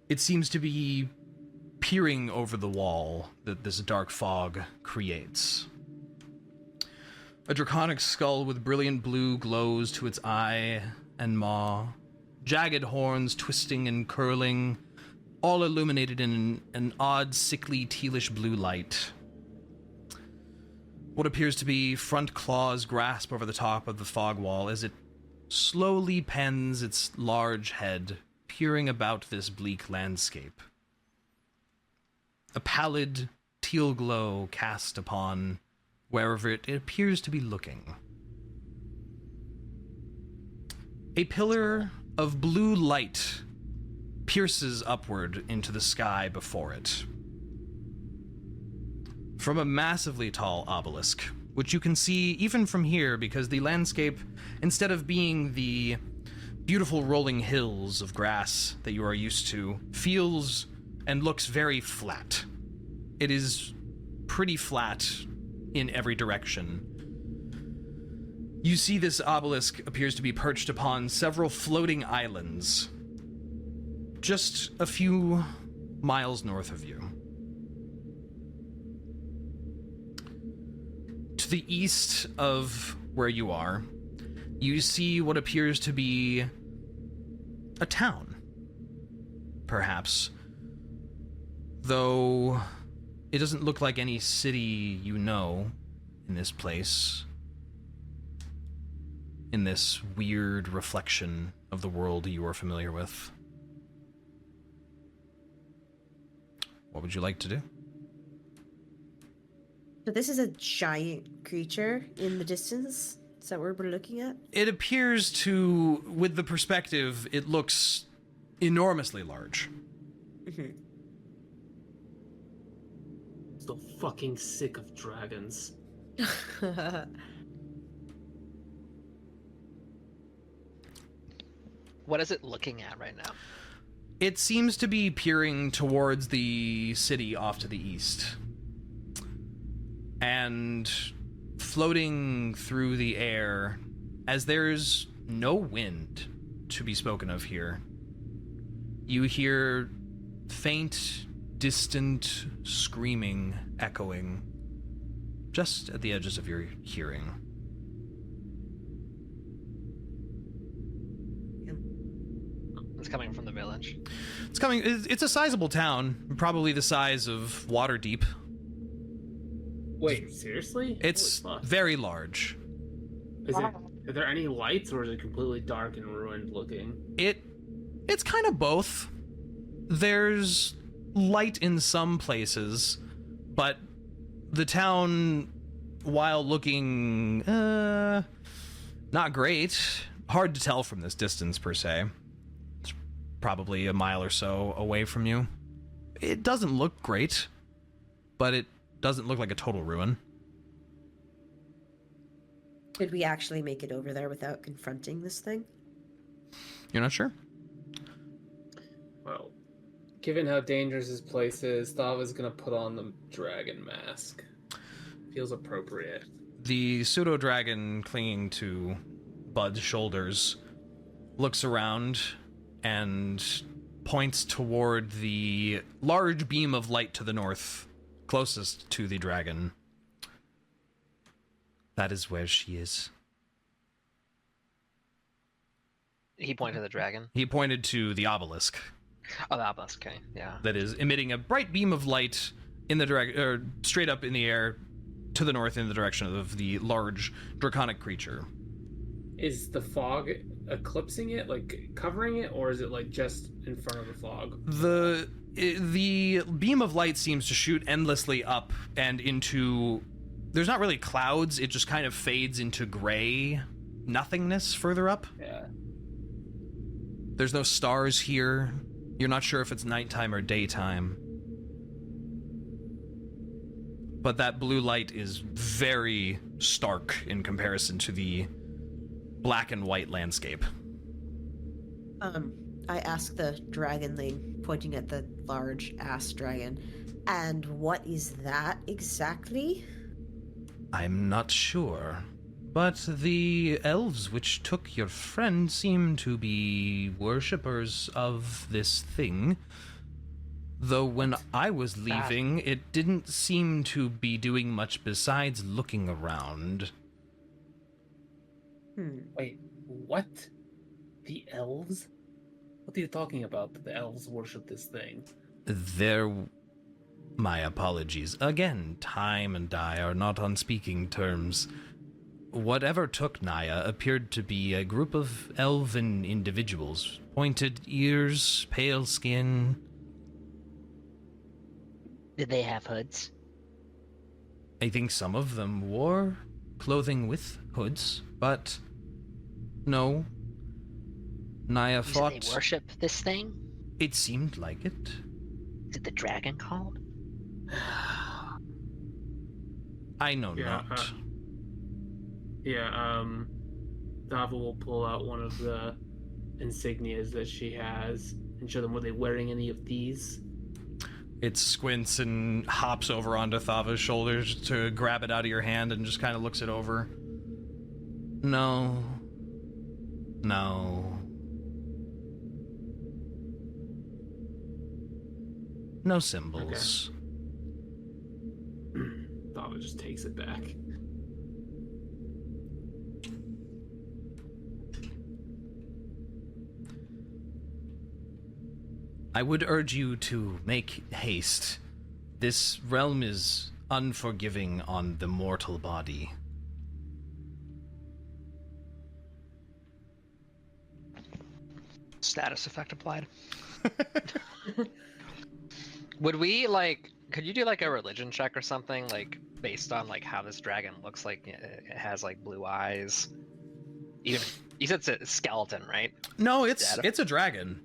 It seems to be peering over the wall that this dark fog creates. A draconic skull with brilliant blue glows to its eye and maw, jagged horns twisting and curling, all illuminated in an odd, sickly, tealish blue light. What appears to be front claws grasp over the top of the fog wall as it slowly pens its large head, peering about this bleak landscape. A pallid, teal glow cast upon wherever it appears to be looking. A pillar of blue light pierces upward into the sky before it. From a massively tall obelisk, which you can see even from here because the landscape, instead of being the beautiful rolling hills of grass that you are used to, feels and looks very flat. It is pretty flat in every direction. You see this obelisk appears to be perched upon several floating islands, just a few miles north of you. To the east of where you are, you see what appears to be a town, perhaps, though it doesn't look like any city you know in this place, in this weird reflection of the world you are familiar with. What would you like to do? So this is a giant creature in the distance? Is that what we're looking at? It appears to, with the perspective, it looks enormously large. Mm-hmm. So fucking sick of dragons. What is it looking at right now? It seems to be peering towards the city off to the east. And floating through the air, as there's no wind to be spoken of here, you hear faint distant screaming echoing just at the edges of your hearing. It's coming from the village. It's a sizable town, probably the size of Waterdeep. Wait, seriously? It's Holy fuck. very large. Are there any lights, or is it completely dark and ruined looking? It's kind of both. There's light in some places, but the town, while looking not great, hard to tell from this distance per se. It's probably a mile or so away from you. It doesn't look great, but it doesn't look like a total ruin. Did we actually make it over there without confronting this thing? You're not sure? Well, given how dangerous this place is, Thava's gonna put on the dragon mask. Feels appropriate. The pseudo-dragon clinging to Bud's shoulders looks around and points toward the large beam of light to the north, closest to the dragon. That is where she is. He pointed to the dragon. He pointed to the obelisk Oh, the obelisk. Okay, yeah. that is emitting a bright beam of light in the straight up in the air to the north in the direction of the large draconic creature. Is the fog eclipsing it, like covering it, or is it like just in front of the fog? The beam of light seems to shoot endlessly up and into... There's not really clouds, it just kind of fades into gray nothingness further up. Yeah. There's no stars here. You're not sure if it's nighttime or daytime. But that blue light is very stark in comparison to the black and white landscape. I asked the dragonling, pointing at the large ass dragon, and what is that exactly? I'm not sure. But the elves which took your friend seem to be worshippers of this thing. Though when I was leaving, it didn't seem to be doing much besides looking around. Wait, what? The elves? What are you talking about? The elves worship this thing. My apologies. Again, time and I are not on speaking terms. Whatever took Niah appeared to be a group of elven individuals. Pointed ears, pale skin. Did they have hoods? I think some of them wore clothing with hoods, but no. Niah You said thought they worship this thing? it seemed like it. Is it the dragon called? I know not. Thava will pull out one of the insignias that she has and show them, were they wearing any of these? It squints and hops over onto Thava's shoulders to grab it out of your hand and just kind of looks it over. No. No. No symbols. Thava just takes it back. I would urge you to make haste. This realm is unforgiving on the mortal body. Status effect applied. Would we could you do like a religion check or something, like based on like how this dragon looks like? It has like blue eyes. Even you said it's a skeleton, right? No, it's a dragon.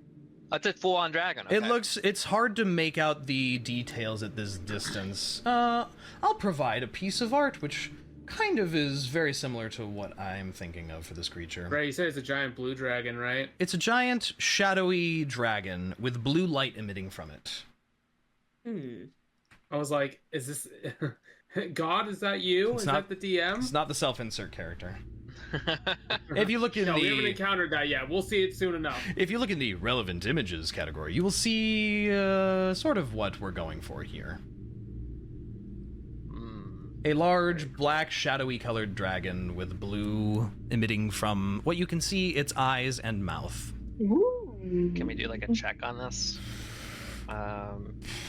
Oh, it's a full-on dragon. Okay. It's hard to make out the details at this distance. I'll provide a piece of art which kind of is very similar to what I'm thinking of for this creature. Right, you said it's a giant blue dragon, right? It's a giant, shadowy dragon with blue light emitting from it. I was like, is this... God, is that you? Is that the DM? It's not the self-insert character. If you look in No, we haven't the encountered that yet. We'll see it soon enough. if you look in the relevant images category, you will see sort of what we're going for here. A large, black, shadowy colored dragon with blue emitting from what you can see its eyes and mouth. Ooh. Can we do like a check on this?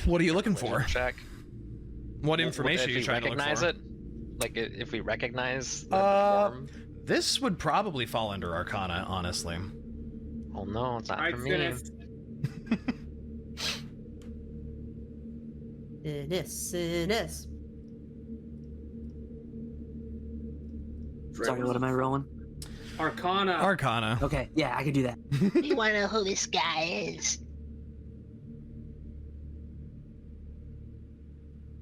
What are you looking for? Religion check. What information are If you we trying to look recognize for? it? Like if we recognize the form? This would probably fall under Arcana, honestly. Oh no, it's not Alright, for me. Synas. Synas. Sorry, what am I rolling? Arcana. Arcana. Okay, yeah, I can do that. We want to know who this guy is.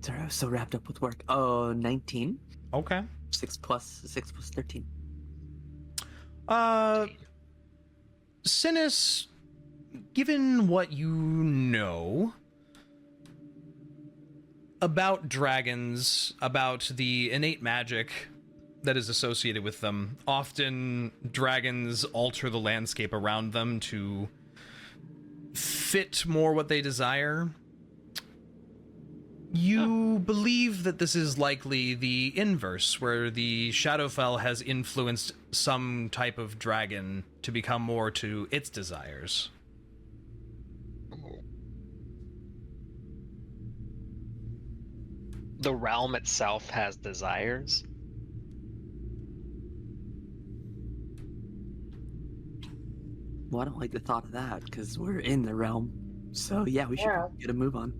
Sorry, I was so wrapped up with work. Oh, 19. Okay. 6 plus 13. Synas, given what you know about dragons, about the innate magic that is associated with them, often dragons alter the landscape around them to fit more what they desire. You believe that this is likely the inverse, where the Shadowfell has influenced some type of dragon to become more to its desires. The realm itself has desires. Well, I don't like the thought of that because we're in the realm. So yeah, we should Yeah. get a move on.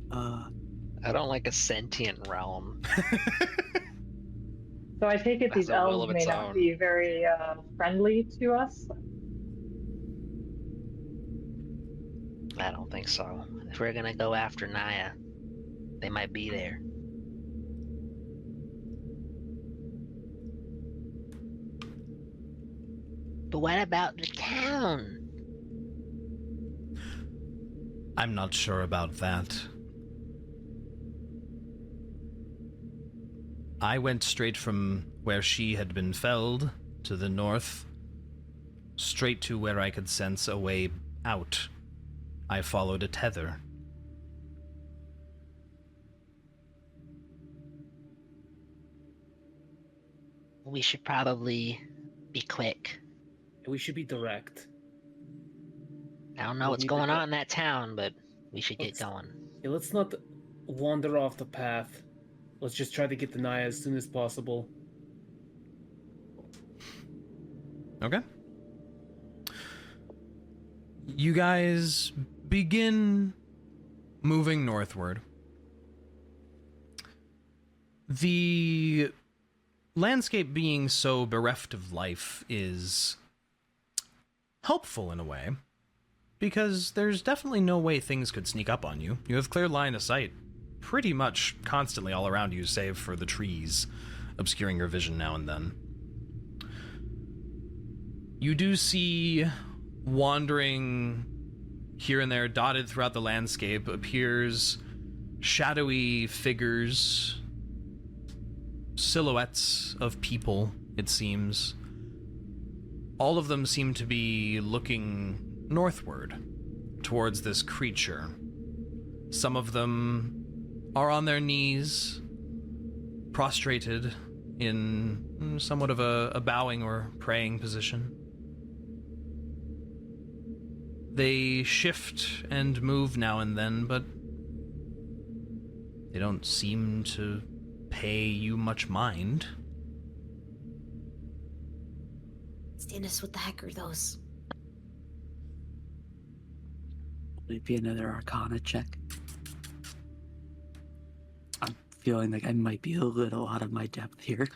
I don't like a sentient realm. So I take it Has these a will elves of may its not own. be very friendly to us. I don't think so. If we're gonna go after Niah, they might be there. But what about the town? I'm not sure about that. I went straight from where she had been felled to the north, straight to where I could sense a way out. I followed a tether. We should probably be quick. We should be direct. I don't know We what's need to going go- on in that town, but we should get Let's- going. Yeah, let's not wander off the path. Let's just try to get to Niah as soon as possible. Okay. You guys begin moving northward. The landscape being so bereft of life is helpful in a way, because there's definitely no way things could sneak up on you. You have clear line of sight pretty much constantly all around you, save for the trees obscuring your vision now and then. You do see wandering here and there, dotted throughout the landscape, appears shadowy figures, silhouettes of people, it seems. All of them seem to be looking northward towards this creature. Some of them are on their knees, prostrated in somewhat of a bowing or praying position. They shift and move now and then, but they don't seem to pay you much mind. Synas, what the heck are those? Would it be another Arcana check? I'm feeling like I might be a little out of my depth here.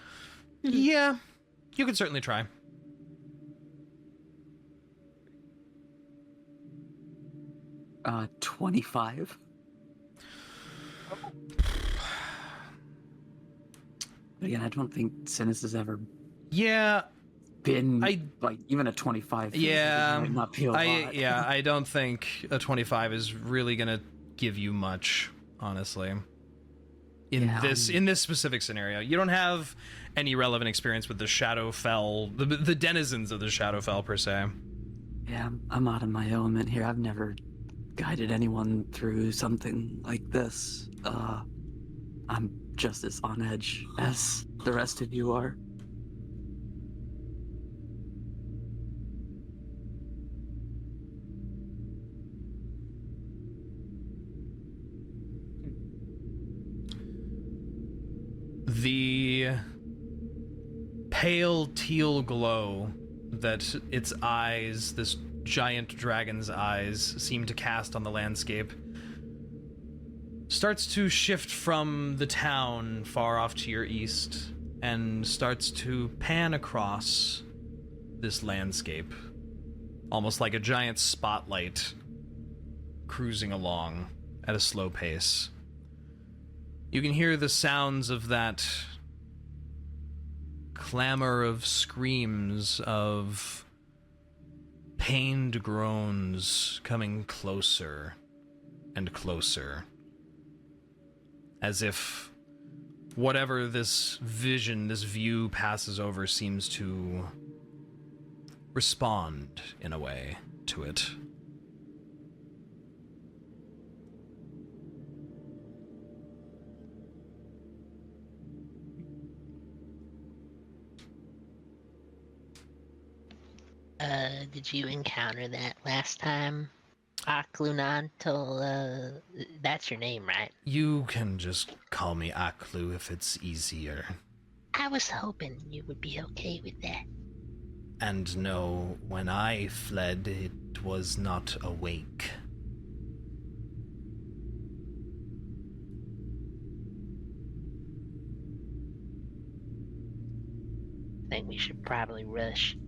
Yeah, you could certainly try. 25. Again, I don't think Synas has ever Yeah, been I- like even a 25. feels like it yeah, might not be a lot. I don't think a 25 is really gonna give you much, honestly. in Yeah, this specific scenario. You don't have any relevant experience with the Shadowfell, the denizens of the Shadowfell per se. Yeah, I'm out of my element here. I've never guided anyone through something like this. I'm just as on edge as the rest of you are. The pale teal glow that its eyes, this giant dragon's eyes, seem to cast on the landscape starts to shift from the town far off to your east and starts to pan across this landscape, almost like a giant spotlight cruising along at a slow pace. You can hear the sounds of that clamor of screams, of pained groans coming closer and closer, as if whatever this vision, this view passes over seems to respond in a way to it. Did you encounter that last time? Aklunantal, that's your name, right? You can just call me Aklu if it's easier. I was hoping you would be okay with that. And no, when I fled, it was not awake. I think we should probably rush.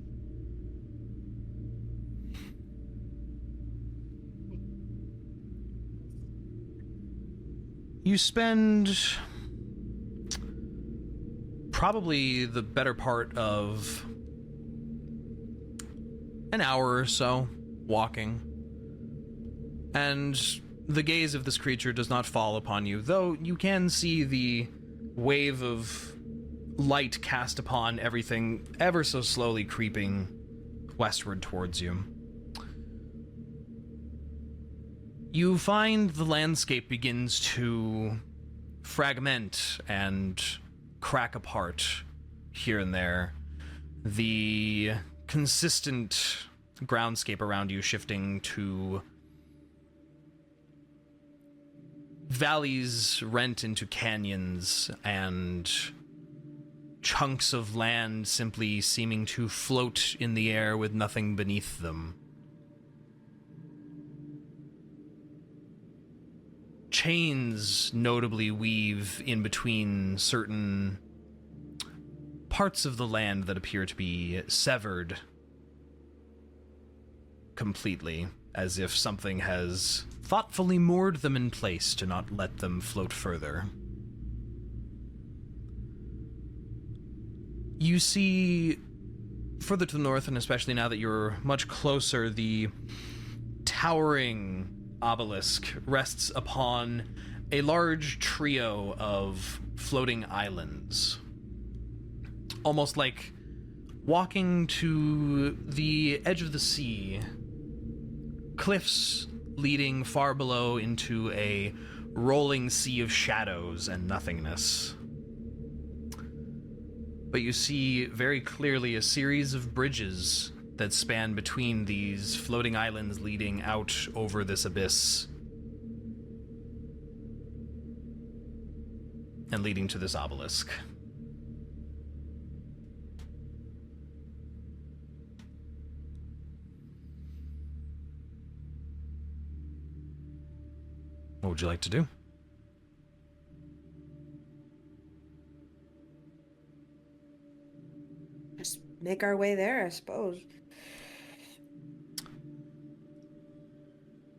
You spend probably the better part of an hour or so walking, and the gaze of this creature does not fall upon you, though you can see the wave of light cast upon everything ever so slowly creeping westward towards you. You find the landscape begins to fragment and crack apart here and there. The consistent groundscape around you shifting to valleys rent into canyons and chunks of land simply seeming to float in the air with nothing beneath them. Chains notably weave in between certain parts of the land that appear to be severed completely, as if something has thoughtfully moored them in place to not let them float further. You see, further to the north, and especially now that you're much closer, the towering obelisk rests upon a large trio of floating islands, almost like walking to the edge of the sea, cliffs leading far below into a rolling sea of shadows and nothingness. But you see very clearly a series of bridges that span between these floating islands leading out over this abyss and leading to this obelisk. What would you like to do? Just make our way there, I suppose.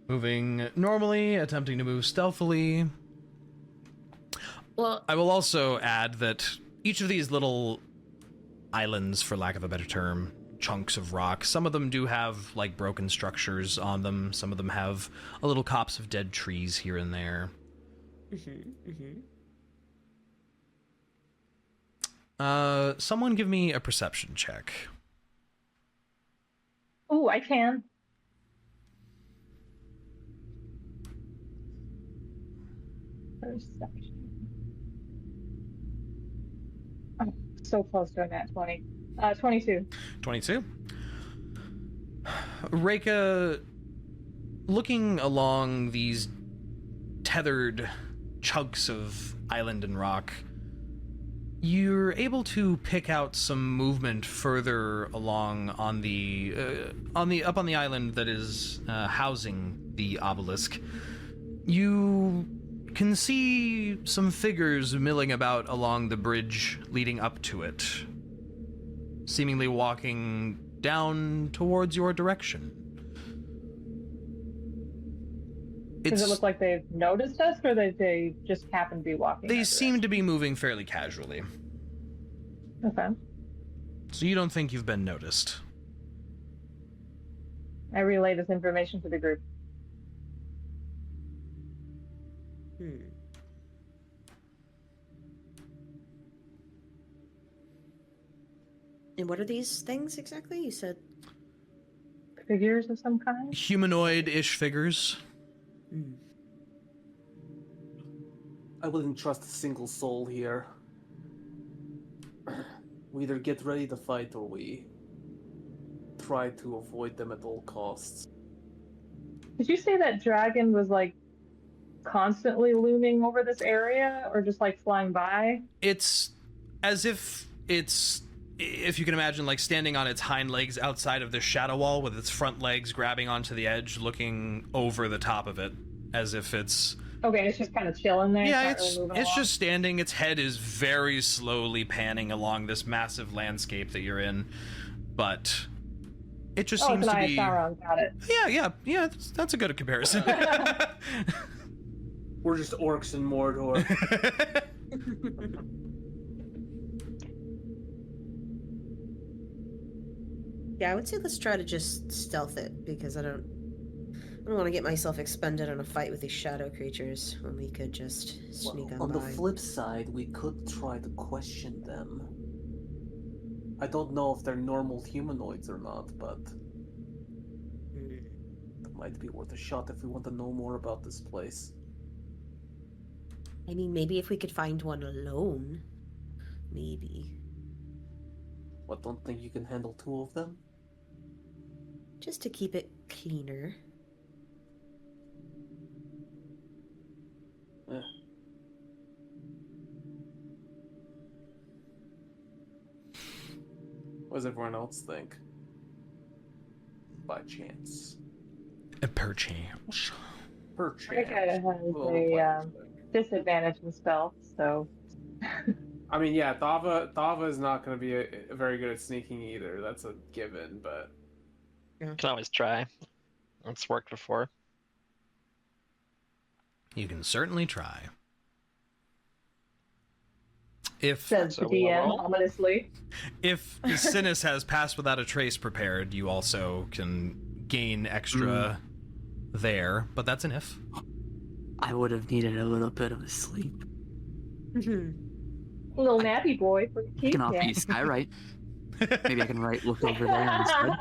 Moving normally, attempting to move stealthily. Well, I will also add that each of these little islands, for lack of a better term, chunks of rock, some of them do have like broken structures on them. Some of them have a little copse of dead trees here and there. Someone give me a perception check. Oh, I can. Perception. Oh, so close to a nat 20. 22. 22. Reyka, looking along these tethered chunks of island and rock, you're able to pick out some movement further along on the island that is housing the obelisk. You can see some figures milling about along the bridge leading up to it, seemingly walking down towards your direction. Does it look like they've noticed us, or that they just happen to be walking? They seem to be moving fairly casually. Okay. So you don't think you've been noticed? I relay this information to the group. And what are these things exactly? You said Figures of some kind? Humanoid-ish figures. I wouldn't trust a single soul here. We either get ready to fight or we try to avoid them at all costs. Did you say that dragon was like constantly looming over this area, or just like flying by? It's as if if you can imagine, like standing on its hind legs outside of the shadow wall with its front legs grabbing onto the edge, looking over the top of it, as if it's... Okay, it's just kind of chilling there. Yeah, not really moving it's along? just standing. Its head is very slowly panning along this massive landscape that you're in, but it just seems it's to Niah be... Sauron, got it. Yeah, that's a good comparison. We're just orcs in Mordor. Yeah, I would say let's try to just stealth it, because I don't want to get myself expended on a fight with these shadow creatures when we could just sneak On the by. flip side, we could try to question them. I don't know if they're normal humanoids or not, but it might be worth a shot if we want to know more about this place. I mean, maybe if we could find one alone. Maybe. What, don't think you can handle two of them? Just to keep it cleaner. Eh. What does everyone else think? By chance. Perchance. Per chance. Reyka has a disadvantage in stealth, so. I mean, yeah, Thava is not going to be very good at sneaking either. That's a given, but... Can always try. It's worked before. You can certainly try. If Says the So we DM roll? ominously. if Synas has passed without a trace prepared, you also can gain extra there, but that's an if. I would have needed a little bit of a sleep. Little nappy boy for the I keep. can offer Yeah. you skywrite. Maybe I can look over there instead.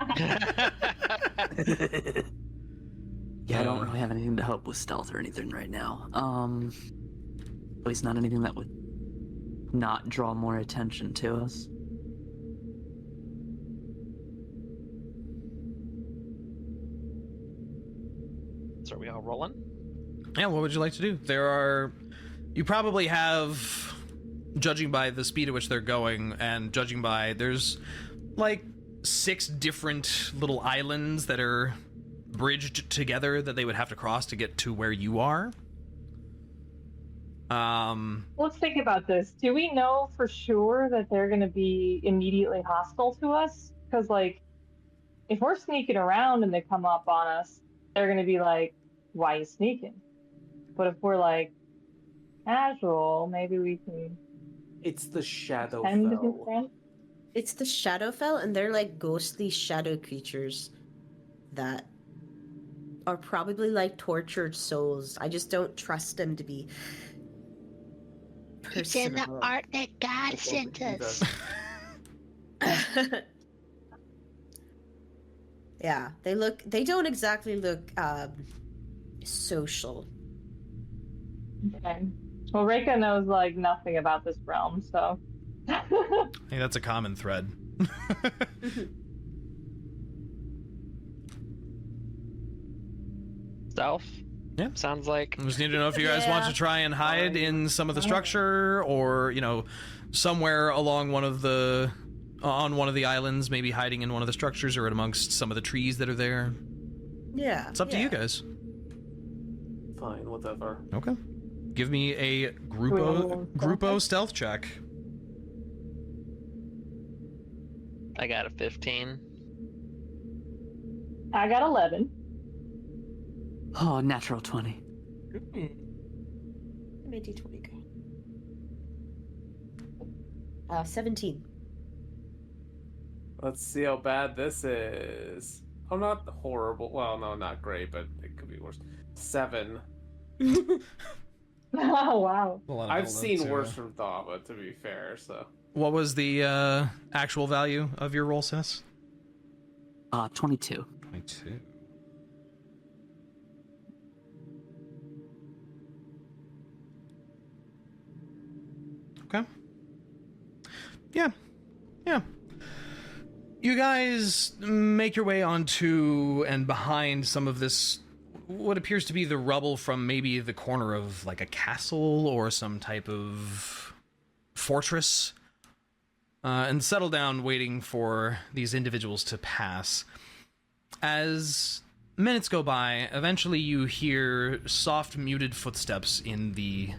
Yeah, I don't really have anything to help with stealth or anything right now. At least not anything that would not draw more attention to us. So are we all rolling? Yeah, what would you like to do? You probably have, judging by the speed at which they're going, and judging by, there's like 6 different little islands that are bridged together that they would have to cross to get to where you are. Let's think about this. Do we know for sure that they're going to be immediately hostile to us? Because, like, if we're sneaking around and they come up on us, they're going to be like, why are you sneaking? But if we're, like, casual, maybe we can It's the tend to be Shadowfell. friends. It's the Shadowfell, and they're like ghostly shadow creatures that are probably like tortured souls. I just don't trust them to be It's in the personal. art that God That's sent all that us. Yeah, they don't exactly look social. Okay. Well, Reyka knows like nothing about this realm, so. I think that's a common thread. Stealth? Yeah. Sounds like. I just need to know if you guys want to try and hide in some of the structure, or somewhere along on one of the islands, maybe hiding in one of the structures or amongst some of the trees that are there. Yeah. It's up to you guys. Fine, whatever. Okay. Give me a Grupo stealth check. I got a 15. I got 11. Oh, natural 20. Made D20 go. 17. Let's see how bad this is. Oh, not horrible. Well, no, not great, but it could be worse. 7. Oh, wow. I've seen worse from Thava, to be fair, so. What was the actual value of your roll, Synas? 22. 22. Okay. Yeah. You guys make your way onto and behind some of this, what appears to be the rubble from maybe the corner of like a castle or some type of fortress, and settle down waiting for these individuals to pass. As minutes go by, eventually you hear soft, muted footsteps in the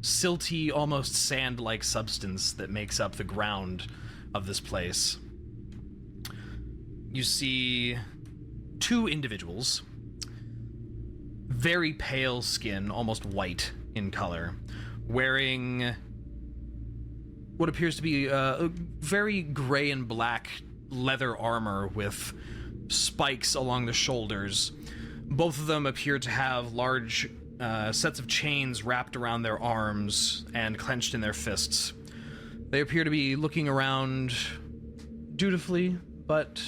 silty, almost sand-like substance that makes up the ground of this place. You see 2 individuals, very pale skin, almost white in color, wearing what appears to be a very gray and black leather armor with spikes along the shoulders. Both of them appear to have large sets of chains wrapped around their arms and clenched in their fists. They appear to be looking around dutifully, but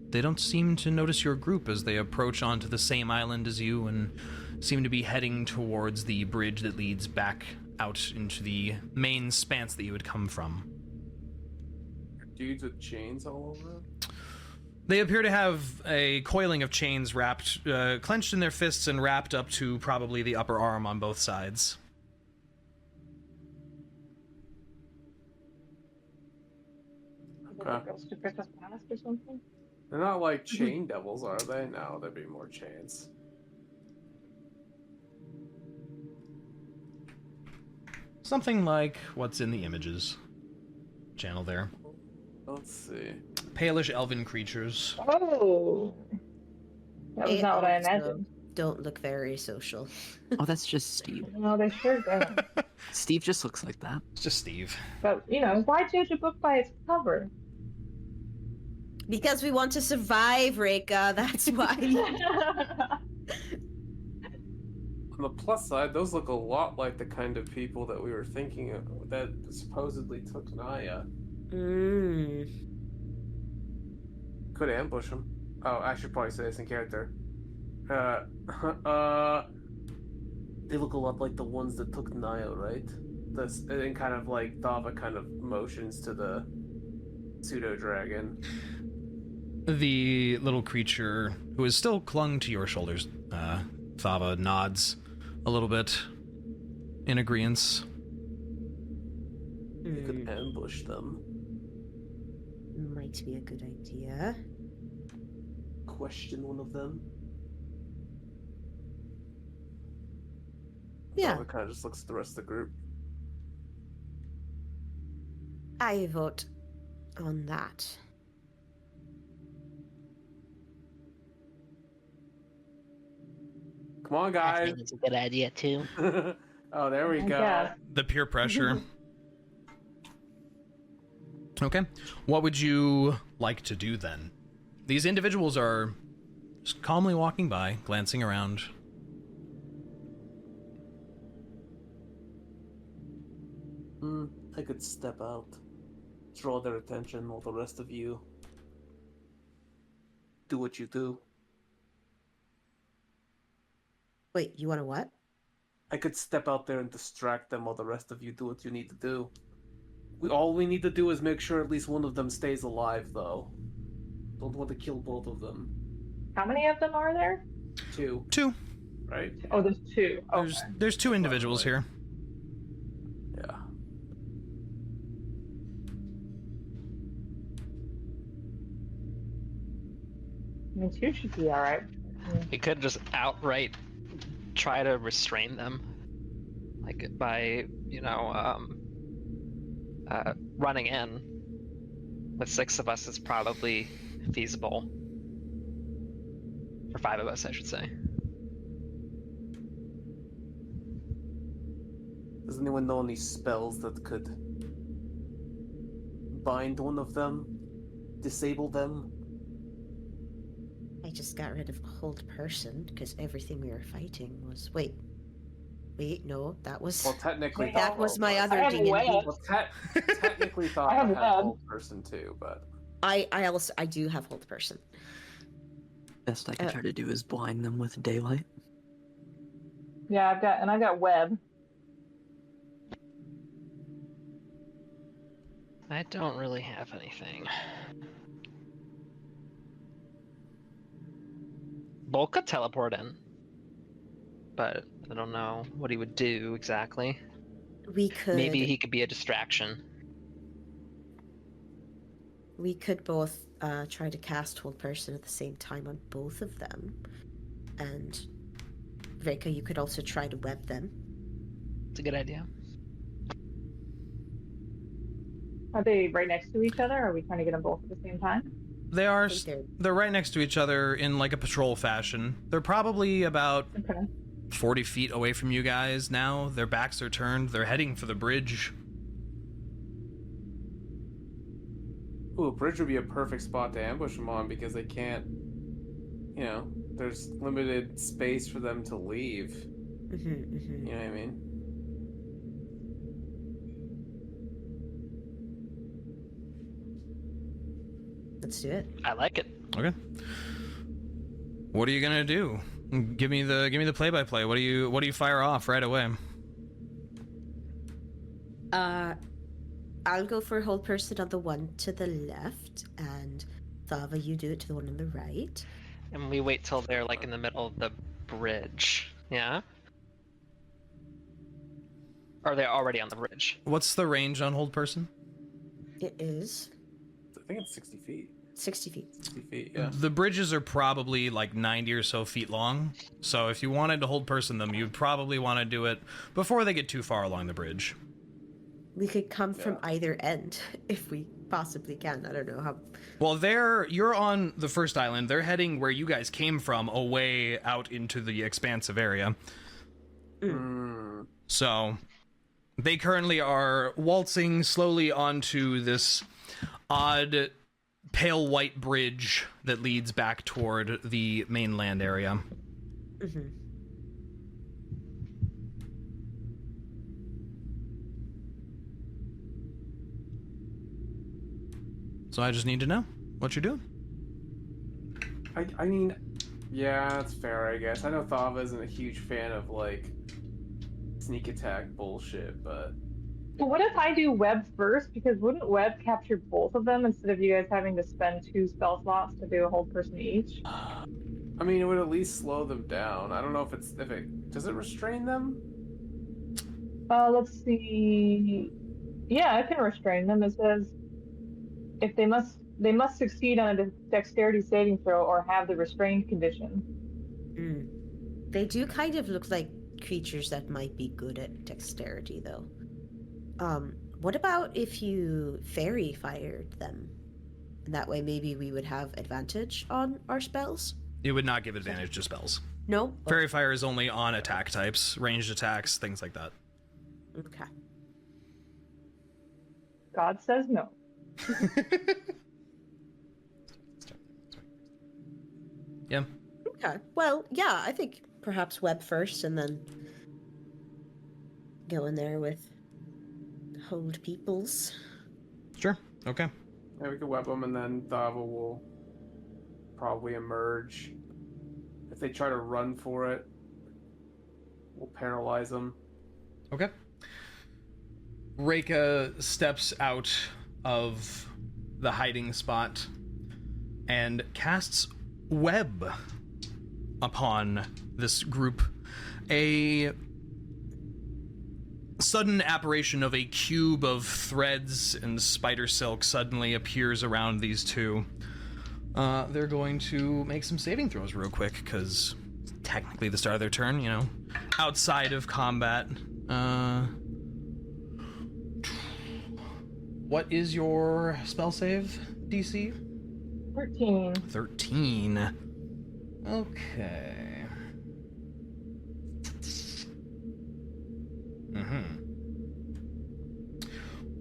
they don't seem to notice your group as they approach onto the same island as you and seem to be heading towards the bridge that leads back out into the main span that you had come from. Dudes with chains all over them? They appear to have a coiling of chains wrapped, clenched in their fists and wrapped up to probably the upper arm on both sides. Okay. Goes to pick us past or something? They're not like chain devils, are they? No, there'd be more chains. Something like what's in the images channel there. Let's see. Palish elven creatures. Oh! That was They not what I also imagined. Don't look very social. Oh, that's just Steve. No, they sure don't. Steve just looks like that. It's just Steve. But, why judge a book by its cover? Because we want to survive, Reyka. That's why. On the plus side, those look a lot like the kind of people that we were thinking of that supposedly took Niah. Could ambush him. Oh, I should probably say this in character. They look a lot like the ones that took Niah, right? And kind of like Thava kind of motions to the pseudo dragon. The little creature who is still clung to your shoulders, Thava, nods a little bit in agreeance. You could ambush them. Might be a good idea. Question one of them. Yeah. Thava kind of just looks at the rest of the group. I vote on that. Come on, I guys. think it's a good idea too. Oh, there we go. Yeah. The peer pressure. Okay. What would you like to do then? These individuals are just calmly walking by, glancing around. I could step out, draw their attention, while the rest of you do what you do. Wait, you want to what? I could step out there and distract them while the rest of you do what you need to do. All we need to do is make sure at least one of them stays alive, though. Don't want to kill both of them. How many of them are there? 2, Two. right? Oh, there's 2. Okay. There's 2 individuals here. Yeah. I mean, 2 should be alright. We could just outright try to restrain them, like by running in. With 6 of us is probably feasible. Or 5 of us, I should say. Does anyone know any spells that could bind one of them? Disable them? I just got rid of hold person because everything we were fighting was. Wait, no, that was. Well, technically, that was my I other have D&D. web. Well, technically, Thava I have has web. hold person too, but I do have hold person. Best I can try to do is blind them with daylight. Yeah, I've got web. I don't really have anything. Bulk could teleport in, but I don't know what he would do exactly. We could. Maybe he could be a distraction. We could both try to cast hold person at the same time on both of them, and Reyka, you could also try to web them. It's a good idea. Are they right next to each other, or are we trying to get them both at the same time? They are. I think They're right next to each other in like a patrol fashion. They're probably about Okay. 40 feet away from you guys now. Their backs are turned. They're heading for the bridge. ooh, a bridge would be a perfect spot to ambush them on because they can't. There's limited space for them to leave. You know what I mean? Let's do it. I like it. Okay. What are you gonna do? Give me the play-by-play. What do you fire off right away? I'll go for hold person on the one to the left, and Thava, you do it to the one on the right. And we wait till they're like in the middle of the bridge. Yeah? Or are they already on the bridge? What's the range on hold person? It is I think it's 60 feet. 60 feet. 60 feet, yeah. The bridges are probably like 90 or so feet long. So if you wanted to hold person them, you'd probably want to do it before they get too far along the bridge. We could come from either end if we possibly can. I don't know how. Well, you're on the first island. They're heading where you guys came from, away out into the expansive area. So they currently are waltzing slowly onto this odd pale white bridge that leads back toward the mainland area. So I just need to know what you're doing. I mean, yeah, that's fair, I guess. I know Thava isn't a huge fan of, like, sneak attack bullshit, but... Well, what if I do web first? Because wouldn't web capture both of them instead of you guys having to spend 2 spell slots to do a whole person each? I mean, it would at least slow them down. I don't know if it... Does it restrain them? Let's see. Yeah, I can restrain them. It says if they must succeed on a dexterity saving throw or have the restrained condition. They do kind of look like creatures that might be good at dexterity, though. What about if you fairy fired them? And that way maybe we would have advantage on our spells? It would not give advantage to spells. No? Fairy Fire is only on attack types, ranged attacks, things like that. Okay. God says no. Yeah. Okay. Well, yeah, I think perhaps web first and then go in there with hold peoples. Sure. Okay. Yeah, we could web them, and then Thava will probably emerge. If they try to run for it, we'll paralyze them. Okay. Reyka steps out of the hiding spot and casts web upon this group. A sudden apparition of a cube of threads and spider silk suddenly appears around these two. They're going to make some saving throws real quick, because technically the start of their turn, you know, outside of combat. What is your spell save DC? 13. 13. Okay.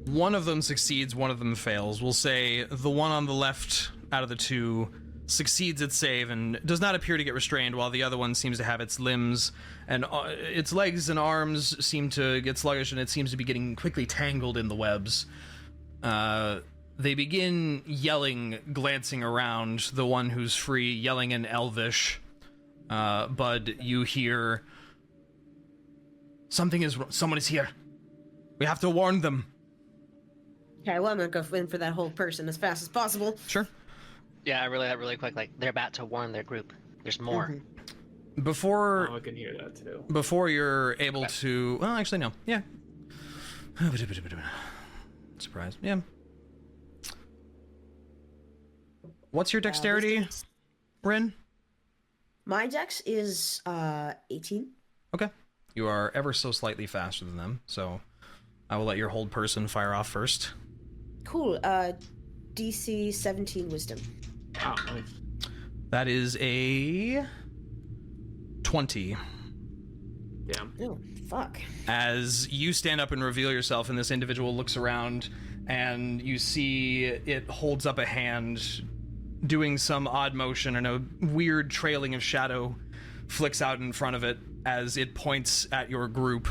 One of them succeeds, one of them fails. We'll say the one on the left out of the two succeeds its save and does not appear to get restrained, while the other one seems to have its limbs and its legs and arms seem to get sluggish, and it seems to be getting quickly tangled in the webs. They begin yelling, glancing around, the one who's free, yelling in Elvish. Bud, you hear, someone is here. We have to warn them. Okay, well, I'm gonna go in for that whole person as fast as possible. Sure. Yeah, I really that really quick. Like, they're about to warn their group. There's more. Mm-hmm. Before I can hear that too. Before you're able to... Well, actually, no. Yeah. Surprise. Yeah. What's your dexterity, Rinn? My dex is 18. Okay. You are ever so slightly faster than them, so I will let your hold person fire off first. Cool. DC 17 wisdom. Wow, nice. That is a 20. Damn. Oh, fuck. As you stand up and reveal yourself, and this individual looks around, and you see it holds up a hand, doing some odd motion, and a weird trailing of shadow flicks out in front of it as it points at your group.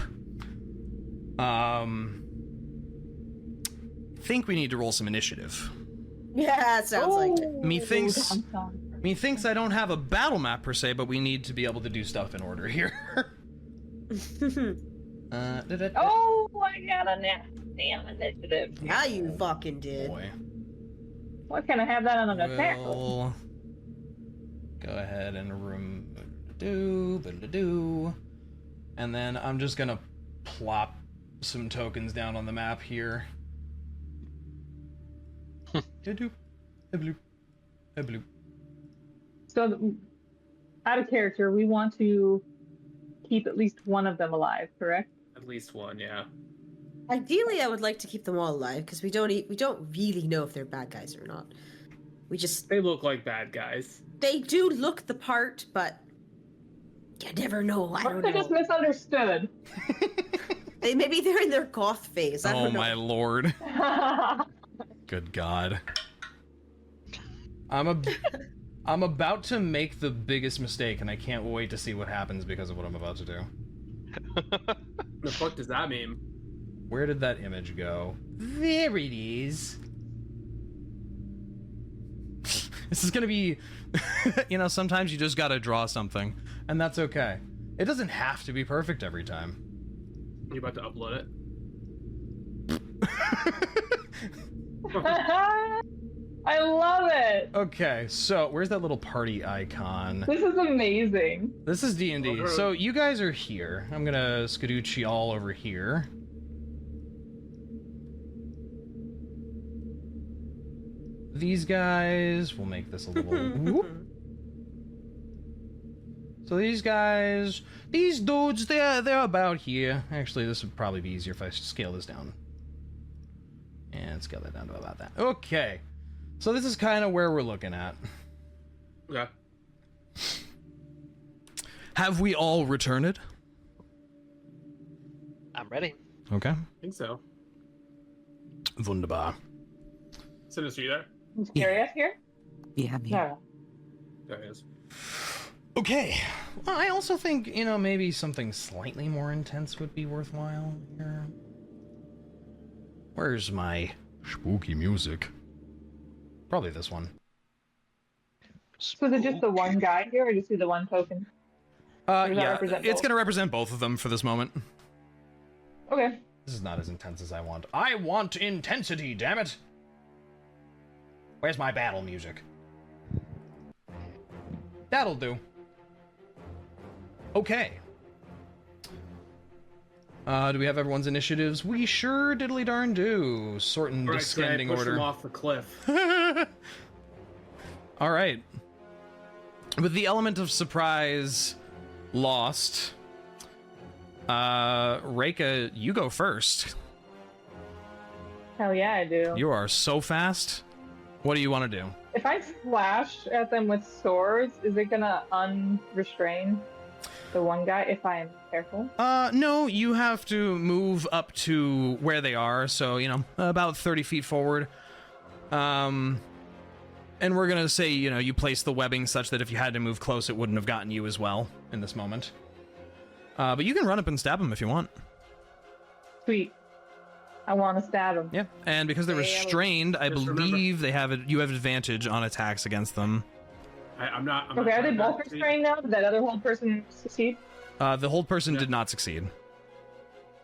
Think we need to roll some initiative. Yeah, sounds like it. Methinks I don't have a battle map per se, but we need to be able to do stuff in order here. Oh, I got a damn initiative. Yeah, you fucking did. Boy. Why can't I have that on an attack? We'll go ahead and do, and then I'm just gonna plop some tokens down on the map here. So, out of character, we want to keep at least one of them alive, correct? At least one, yeah. Ideally, I would like to keep them all alive because we don't really know if they're bad guys or not. They look like bad guys. They do look the part, but you never know. I don't They know. just misunderstood. Maybe they're in their goth phase. I Oh don't know. my lord. Good God. I'm about to make the biggest mistake, and I can't wait to see what happens because of what I'm about to do. The fuck does that mean? Where did that image go? There it is. This is gonna be, you know, sometimes you just gotta draw something, and that's okay. It doesn't have to be perfect every time. You about to upload it? I love it. Okay, so where's that little party icon? This is amazing. This is D&D. Okay. So you guys are here. I'm gonna skadoochie all over here. These guys, we'll make this a little whoop. So these guys, these dudes, they're about here. Actually, this would probably be easier if I scale this down. And scale that down to about that. Okay. So this is kind of where we're looking at. Okay. Have we all returned? I'm ready. Okay. I think so. Wunderbar. Synas, are you there? Is Deriaz here? Yeah, I'm here. No. There he is. Okay. Well, I also think, you know, maybe something slightly more intense would be worthwhile here. Where's my spooky music? Probably this one. So is it just the one guy here, or just see the one token? Or does that Yeah, represent it's both? going to represent both of them for this moment. Okay. This is not as intense as I want. I want intensity, damn it! Where's my battle music? That'll do. Okay. Do we have everyone's initiatives? We sure diddly darn do. Sort in Right, descending push order. him off the cliff. All right. With the element of surprise lost, Reyka, you go first. Hell yeah, I do. You are so fast. What do you want to do? If I slash at them with swords, is it gonna unrestrain the one guy if I am careful? No, you have to move up to where they are, so, you know, about 30 feet forward. And we're gonna say, you know, you place the webbing such that if you had to move close, it wouldn't have gotten you as well in this moment. But you can run up and stab him if you want. Sweet. I want to stab him. Yeah, and because they're restrained, I Just believe you have advantage on attacks against them. I'm not. Okay, are they trying both not to be- restrained now? Did that other hold person succeed? The hold person did not succeed.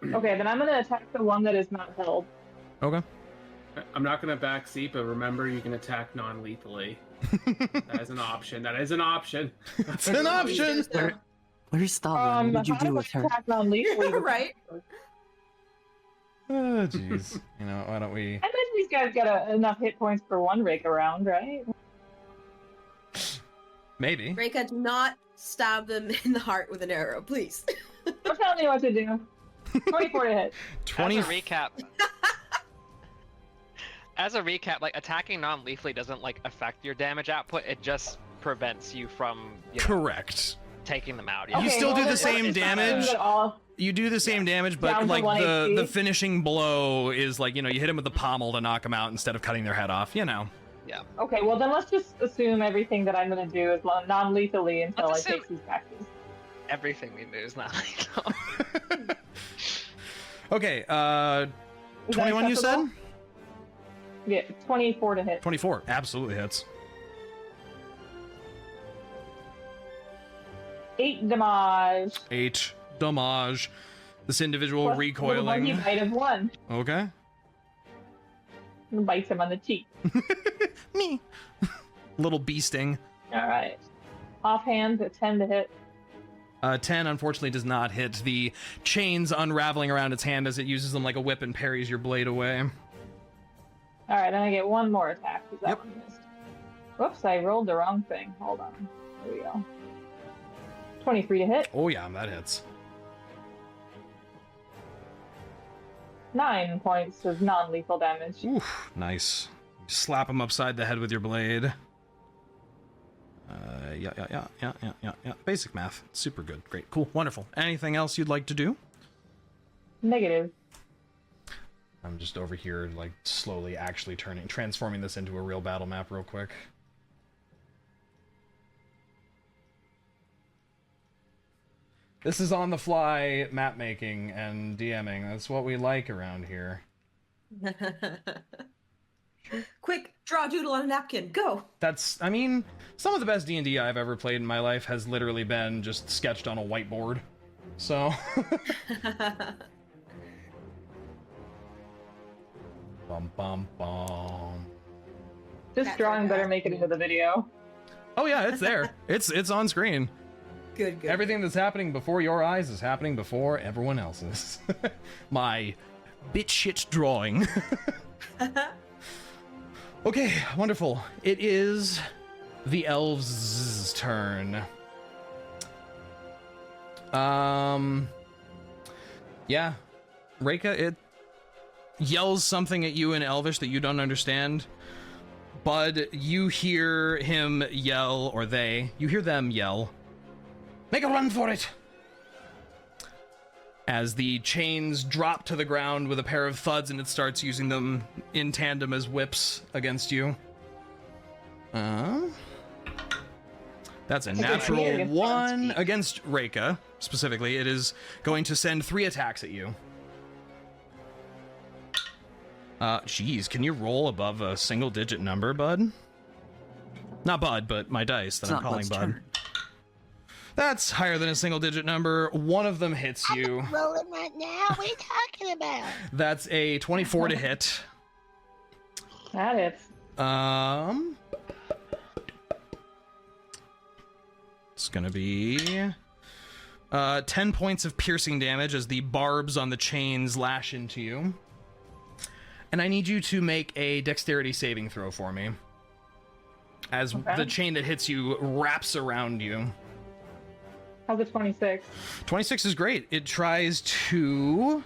Okay, then I'm gonna attack the one that is not held. Okay. I'm not gonna backseat, but remember you can attack non-lethally. That is an option. That is an option. It's an option! Where's Thava? What did you how do do with I her? attack non-lethally? Right? Oh, jeez. You know, why don't we... I bet these guys got enough hit points for one rake around, right? Maybe. Reyka, do not stab them in the heart with an arrow, please. Don't tell me what to do. 24 to hit. 20... As a recap. As a recap, like attacking non-lethally doesn't like affect your damage output. It just prevents you from Correct. taking them out. You still do the let's same assume damage. that all- You do the same damage, but Down to like 1 the HP. finishing blow is like, you know, you hit him with the pommel to knock him out instead of cutting their head off, you know. Okay, well then let's just assume everything that I'm gonna do is non-lethally until Let's I take assume- these patches. Everything we do is not lethal. Okay, Is that 21 you said? acceptable? Yeah, 24 to hit. 24, absolutely hits. 8 damage. 8 damage. This individual Plus recoiling. The bite of 1. Okay. And bites him on the cheek. Me. Little bee sting. Alright. Offhand, a 10 to hit. 10 unfortunately does not hit. The chains unraveling around its hand as it uses them like a whip and parries your blade away. Alright, then I get one more attack because that Yep. one missed. Whoops, I rolled the wrong thing. Hold on. There we go. 23 to hit. Oh yeah, that hits. 9 points of non-lethal damage. Oof, nice. Slap him upside the head with your blade. Yeah. Basic math. Super good. Great. Cool. Wonderful. Anything else you'd like to do? Negative. I'm just over here, like, slowly actually transforming this into a real battle map real quick. This is on the fly map making and DMing. That's what we like around here. Quick, draw a doodle on a napkin. Go. That's, I mean, some of the best D&D I've ever played in my life has literally been just sketched on a whiteboard. So... Bum bum bum. This That's drawing okay. better make it into the video. Oh yeah, it's there. It's on screen. Good. Everything that's happening before your eyes is happening before everyone else's. My bitshit drawing. Okay, wonderful. It is the elves' turn. Yeah. Reyka, it yells something at you in Elvish that you don't understand. Bud, you hear him yell, or you hear them yell, "Make a run for it!" As the chains drop to the ground with a pair of thuds and it starts using them in tandem as whips against you. That's a natural against 1 against Reyka, specifically. It is going to send 3 attacks at you. Geez, can you roll above a single-digit number, bud? Not bud, but my dice that It's I'm not calling Bud's bud. turn. That's higher than a single-digit number. One of them hits you. I'm rolling right now. What are you talking about? That's a 24 to hit. That is. It's gonna be 10 points of piercing damage as the barbs on the chains lash into you. And I need you to make a dexterity saving throw for me. As the chain that hits you wraps around you. How's it 26? 26 is great. It tries to...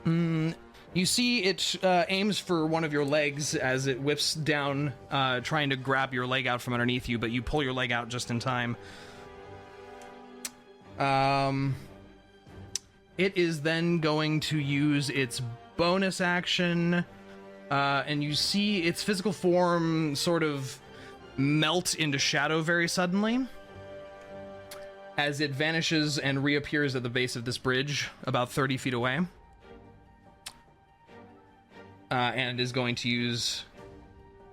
you see it aims for one of your legs as it whips down, trying to grab your leg out from underneath you, but you pull your leg out just in time. It is then going to use its bonus action, and you see its physical form sort of melt into shadow very suddenly as it vanishes and reappears at the base of this bridge about 30 feet away. And is going to use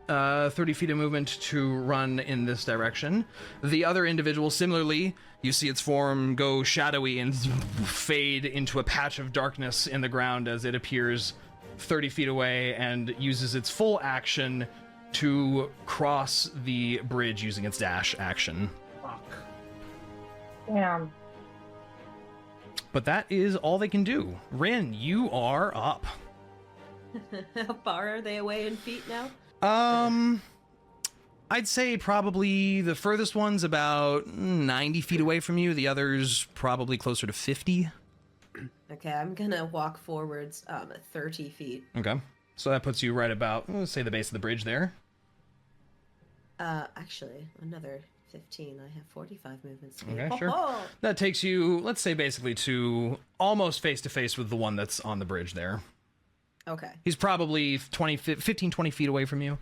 30 feet of movement to run in this direction. The other individual, similarly, you see its form go shadowy and fade into a patch of darkness in the ground as it appears 30 feet away and uses its full action to cross the bridge using its dash action. Fuck. Damn. But that is all they can do. Rinn, you are up. How far are they away in feet now? I'd say probably the furthest one's about 90 feet away from you. The other's probably closer to 50. Okay, I'm gonna walk forwards 30 feet. Okay. So that puts you right about, let's say, the base of the bridge there. Actually, another 15. I have 45 movement speed. Okay, sure. Ho-ho! That takes you, let's say, basically to almost face-to-face with the one that's on the bridge there. Okay. He's probably 15, 20 feet away from you.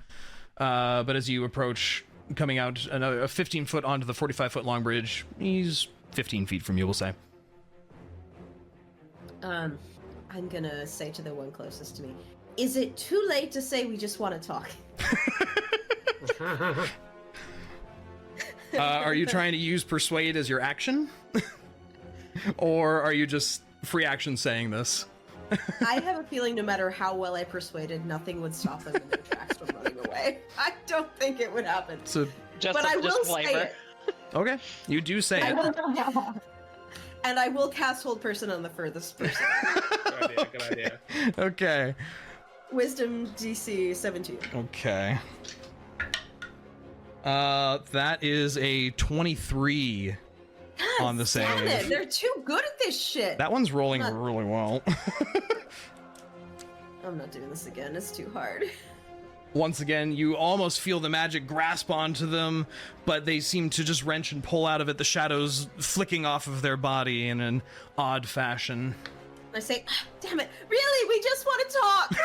But as you approach, coming out another 15 foot onto the 45-foot long bridge, he's 15 feet from you, we'll say. I'm gonna say to the one closest to me, is it too late to say we just want to talk? Are you trying to use persuade as your action? Or are you just free action saying this? I have a feeling no matter how well I persuaded, nothing would stop them in their tracks from running away. I don't think it would happen. So, Just But a I will disclaimer. say it. okay, you do say I it. will, and I will cast Hold Person on the furthest person. Good idea, good idea. Okay. Wisdom DC 17. Okay. That is a 23 on the save. Damn it, they're too good at this shit. That one's rolling Not- really well. I'm not doing this again. It's too hard. Once again, you almost feel the magic grasp onto them, but they seem to just wrench and pull out of it, the shadows flicking off of their body in an odd fashion. I say, "Ah, damn it, really? We just want to talk.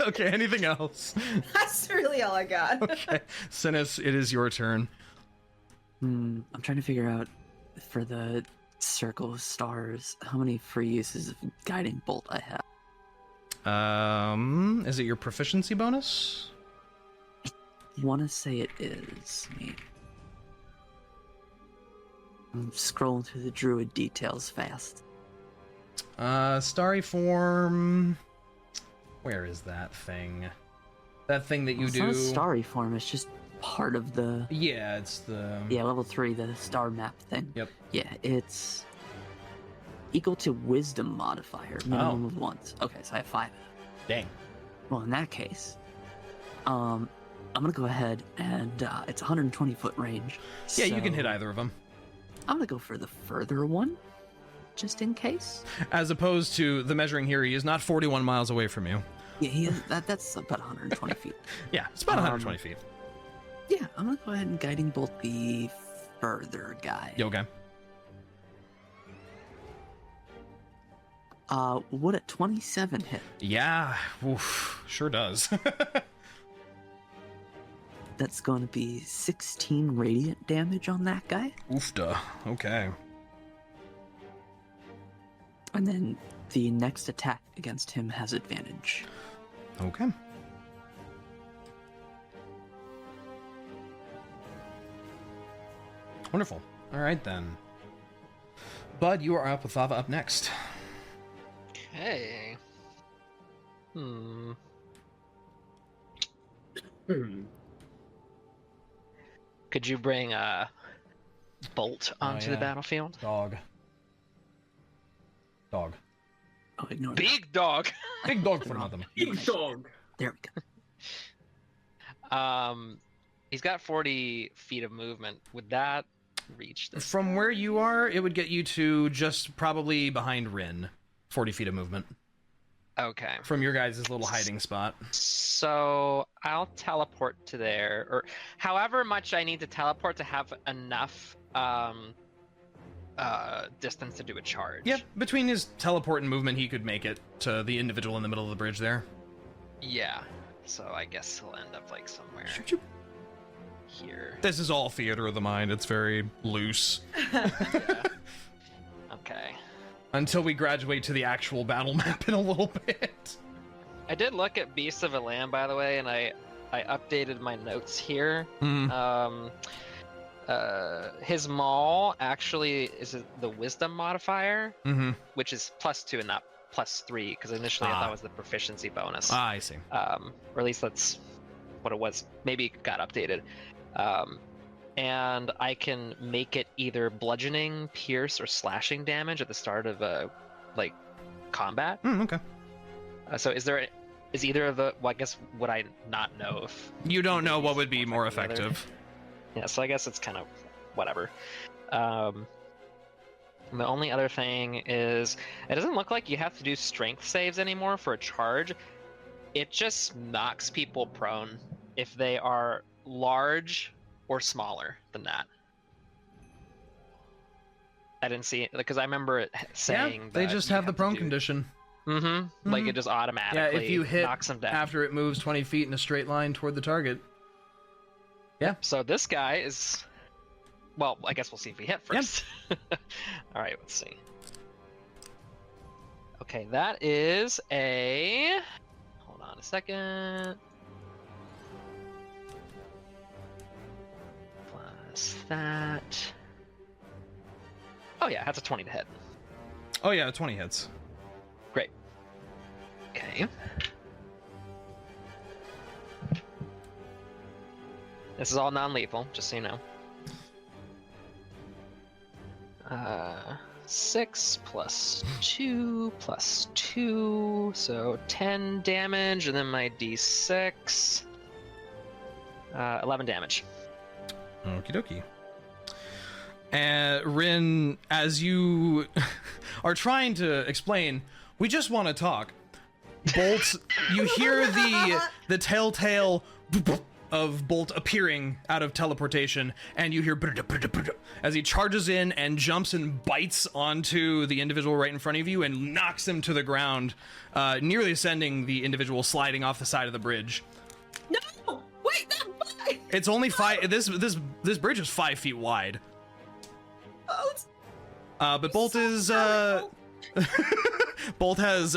Okay, anything else? That's really all I got. Okay, Synas, it is your turn. I'm trying to figure out for the circle of stars how many free uses of guiding bolt I have. Is it your proficiency bonus? I want to say it is. I'm scrolling through the druid details fast. Starry form. Where is that thing? That thing that you It's do. not a starry form, it's just part of the... Yeah, it's the. Yeah, level 3, the star map thing. Yep. Yeah, it's equal to wisdom modifier, minimum of once. Okay, so I have 5. Dang. Well, in that case, I'm gonna go ahead and it's 120 foot range. Yeah, you can so hit either of them. I'm gonna go for the further one, just in case. As opposed to the measuring here, he is not 41 miles away from you. Yeah, that's about 120 feet. Yeah, it's about 120 feet. Yeah, I'm gonna go ahead and guiding bolt the further guy. Okay. Would a 27 hit? Yeah, oof, sure does. That's going to be 16 radiant damage on that guy. Oofda. Okay. And then the next attack against him has advantage. Okay. Wonderful. All right, then. Bud, you are up with Thava up next. Okay. Could you bring a Bolt onto the yeah. battlefield? Dog. Oh, ignore that. Big dog. Big dog for them. Big dog. There we go. He's got 40 feet of movement. Would that reach this? From where you are, it would get you to just probably behind Rinn. 40 feet of movement. Okay. From your guys' little hiding spot. So I'll teleport to there, or however much I need to teleport to have enough distance to do a charge. Yep, between his teleport and movement, he could make it to the individual in the middle of the bridge there. Yeah. So I guess he'll end up like somewhere here. This is all theater of the mind. It's very loose. Yeah. Okay. Until we graduate to the actual battle map in a little bit. I did look at Beasts of Elam, by the way, and I updated my notes here. His maul actually is the wisdom modifier, which is +2 and not +3, because initially I thought it was the proficiency bonus. I see. Or at least that's what it was. Maybe it got updated. And I can make it either bludgeoning, pierce, or slashing damage at the start of like combat. Okay. So is either of the? Well, I guess would I not know if you don't know what would be more effective? Yeah, so I guess it's kind of whatever. The only other thing is it doesn't look like you have to do strength saves anymore for a charge. It just knocks people prone if they are large or smaller than that. I didn't see it because I remember it saying they that just you have the prone to do... condition. Like it just automatically if you hit knocks them down. after it moves 20 feet in a straight line toward the target. Yeah. So this guy is... Well, I guess we'll see if we hit first. All right, let's see. Okay, that is a... Hold on a second. Plus that... Oh yeah, that's a 20 to hit. Oh yeah, 20 hits. Great. Okay. This is all non-lethal, just so you know. 6 plus 2 plus 2, so 10 damage, and then my d6. 11 damage. Okie dokie. And Rinn, as you are trying to explain, we just want to talk. Bolt, you hear the telltale of Bolt appearing out of teleportation, and you hear as he charges in and jumps and bites onto the individual right in front of you and knocks him to the ground, nearly sending the individual sliding off the side of the bridge. No! Wait, that bite! It's only 5. This bridge is 5 feet wide. But Bolt is Bolt has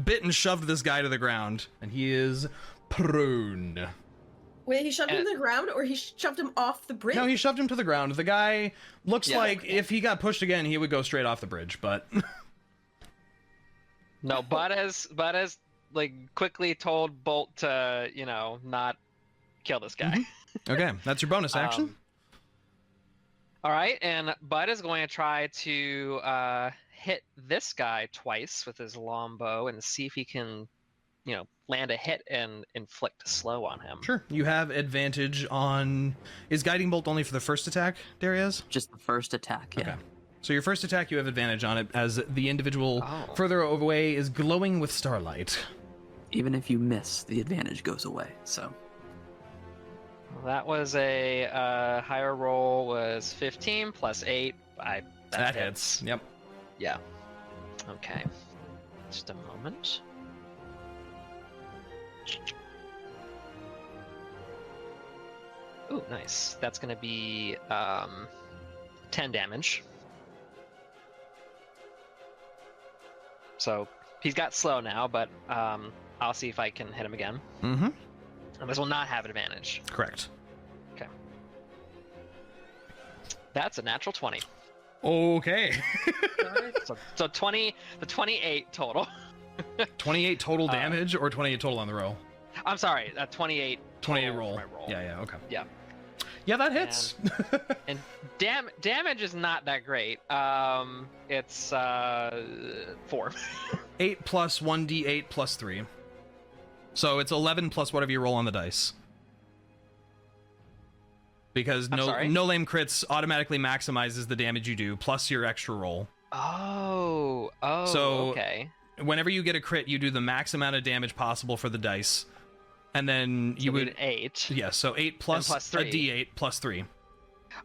bit and shoved this guy to the ground, and he is prone. Wait, he shoved him to the ground, or he shoved him off the bridge? No, he shoved him to the ground. The guy looks like if he got pushed again, he would go straight off the bridge, but... No, Bud has like quickly told Bolt to, not kill this guy. Okay, that's your bonus action. All right, and Bud is going to try to hit this guy twice with his longbow and see if he can, land a hit and inflict a slow on him. Sure. You have advantage on... Is Guiding Bolt only for the first attack, Deriaz? Just the first attack, yeah. Okay. So your first attack, you have advantage on it, as the individual further away is glowing with starlight. Even if you miss, the advantage goes away, so... That was a higher roll was 15 plus 8. That hits. Yep. Yeah. Okay. Just a moment. Ooh, nice. That's going to be 10 damage. So he's got slow now, but I'll see if I can hit him again. Mm-hmm. And this will not have advantage. Correct. Okay. That's a natural 20. Okay. So 20, the 28 total. 28 total damage or 28 total on the roll? I'm sorry, 28. 28 total roll. for my roll. Yeah, okay. Yeah. Yeah, that hits. And damage is not that great. It's 4. 8 plus 1d8 plus 3. So it's 11 plus whatever you roll on the dice. Because no lame crits automatically maximizes the damage you do plus your extra roll. Oh, so okay. Whenever you get a crit, you do the max amount of damage possible for the dice. And then you would 8. Yeah, so 8 plus a d8 plus 3.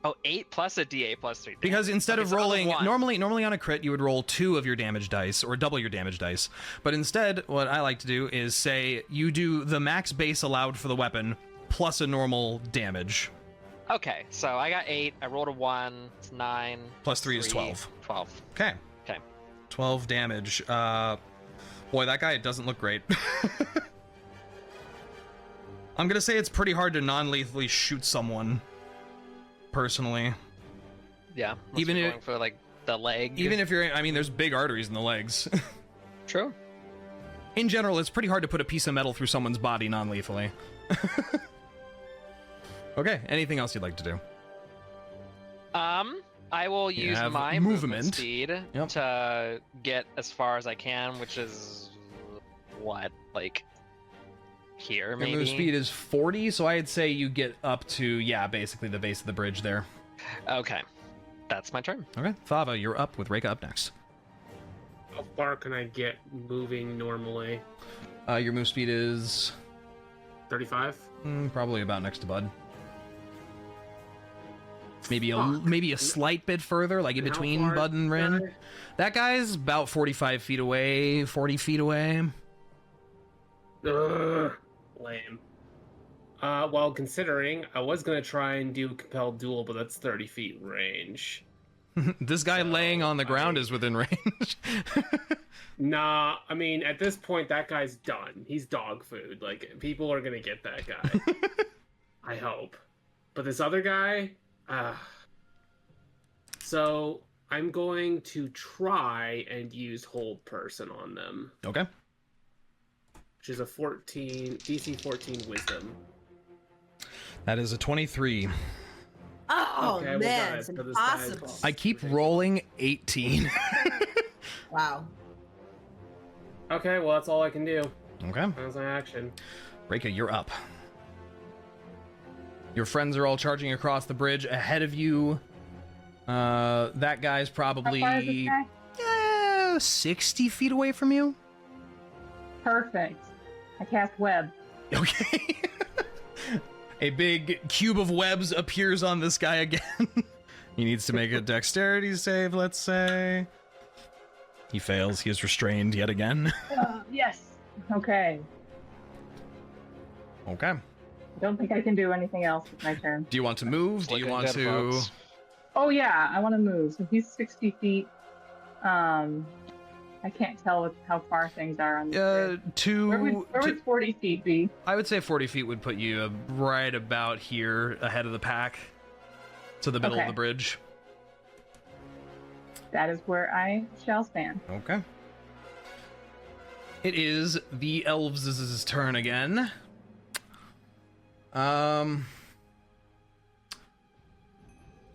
Oh, 8 plus a d8 plus 3. Because instead of rolling normally on a crit you would roll 2 of your damage dice or double your damage dice. But instead what I like to do is say you do the max base allowed for the weapon plus a normal damage. Okay, so I got 8, I rolled a 1, it's 9. Plus 3 is 12. 12. Okay. 12 damage. Boy, that guy doesn't look great. I'm gonna say it's pretty hard to non-lethally shoot someone. Personally. Yeah. Even if going for like the leg. Even if you're, I mean, there's big arteries in the legs. True. In general, it's pretty hard to put a piece of metal through someone's body non-lethally. Okay. Anything else you'd like to do? I will use my movement speed Yep. to get as far as I can, which is what, like here, maybe? Your move speed is 40, so I'd say you get up to, yeah, basically the base of the bridge there. Okay. That's my turn. Okay. Thava, you're up with Reyka up next. How far can I get moving normally? Your move speed is 35? probably about next to Bud. Maybe a slight bit further, like in between Bud and Rinn. That guy's about 45 feet away, 40 feet away. Ugh, lame. Well, considering I was gonna try and do compelled duel, but that's 30 feet range. This guy laying on the ground is within range. Nah, I mean, at this point, that guy's done. He's dog food. Like, people are gonna get that guy. I hope. But this other guy, so I'm going to try and use hold person on them. Okay. Which is a DC 14 wisdom. That is a 23. Oh, Okay, well, man, guys, it's so this impossible. guy's- I keep rolling 18. Wow. Okay, well, that's all I can do. Okay. That was my action. Reyka, you're up. Your friends are all charging across the bridge ahead of you. That guy's How far is probably this guy? 60 feet away from you. Perfect. I cast web. Okay. A big cube of webs appears on this guy again. He needs to make a dexterity save, let's say. He fails. He is restrained yet again. Yes. Okay. Okay. I don't think I can do anything else with my turn. Do you want to move? It's Do you looking want good, to... folks. Oh yeah, I want to move. So he's 60 feet. I can't tell how far things are on the grid. Where would 40 feet be? I would say 40 feet would put you right about here, ahead of the pack, to the middle of Okay. the bridge. That is where I shall stand. Okay. It is the elves' turn again.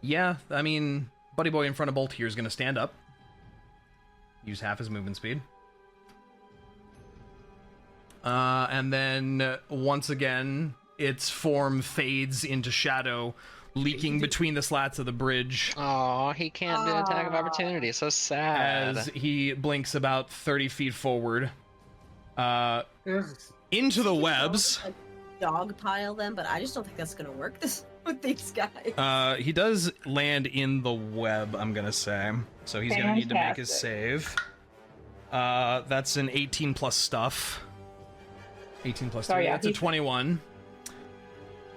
Yeah, I mean, Buddy Boy in front of Bolt here is going to stand up. Use half his movement speed. And then, once again, its form fades into shadow, leaking between the slats of the bridge. Oh, he can't do an attack of opportunity. So sad. As he blinks about 30 feet forward. Into the webs. Dog pile them, but I just don't think that's gonna work with these guys. He does land in the web, I'm gonna say. So he's gonna need to make his save. That's an 18 plus stuff. 18 plus 3, that's a 21.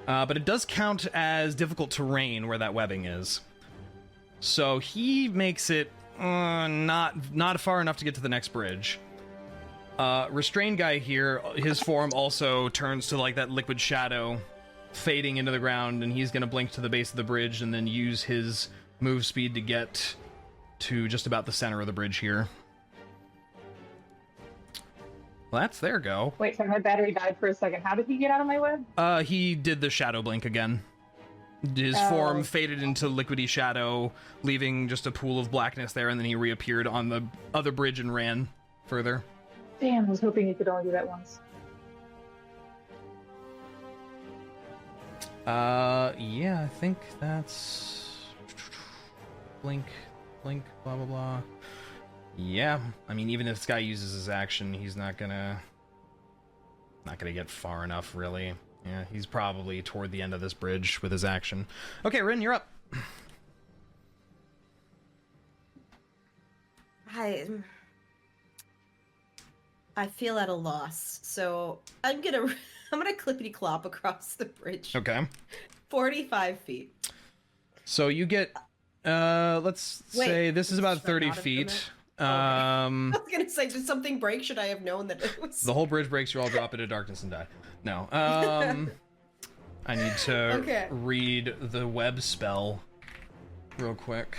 But it does count as difficult terrain where that webbing is. So he makes it not far enough to get to the next bridge. Restrained guy here, his form also turns to like that liquid shadow fading into the ground, and he's gonna blink to the base of the bridge and then use his move speed to get to just about the center of the bridge here. Well, that's their go. Wait, so my battery died for a second. How did he get out of my web? He did the shadow blink again. His form faded into liquidy shadow, leaving just a pool of blackness there, and then he reappeared on the other bridge and ran further. Damn, I was hoping he could only do that once. Yeah, I think that's... Blink, blah, blah, blah. Yeah, I mean, even if this guy uses his action, he's not gonna get far enough, really. Yeah, he's probably toward the end of this bridge with his action. Okay, Rinn, you're up. I feel at a loss, so I'm gonna clippity clop across the bridge. Okay. 45 feet. So you get, let's say this is about 30 feet. I was gonna say, did something break? Should I have known that it was... The whole bridge breaks, you all drop into darkness and die. No. I need to read the web spell real quick.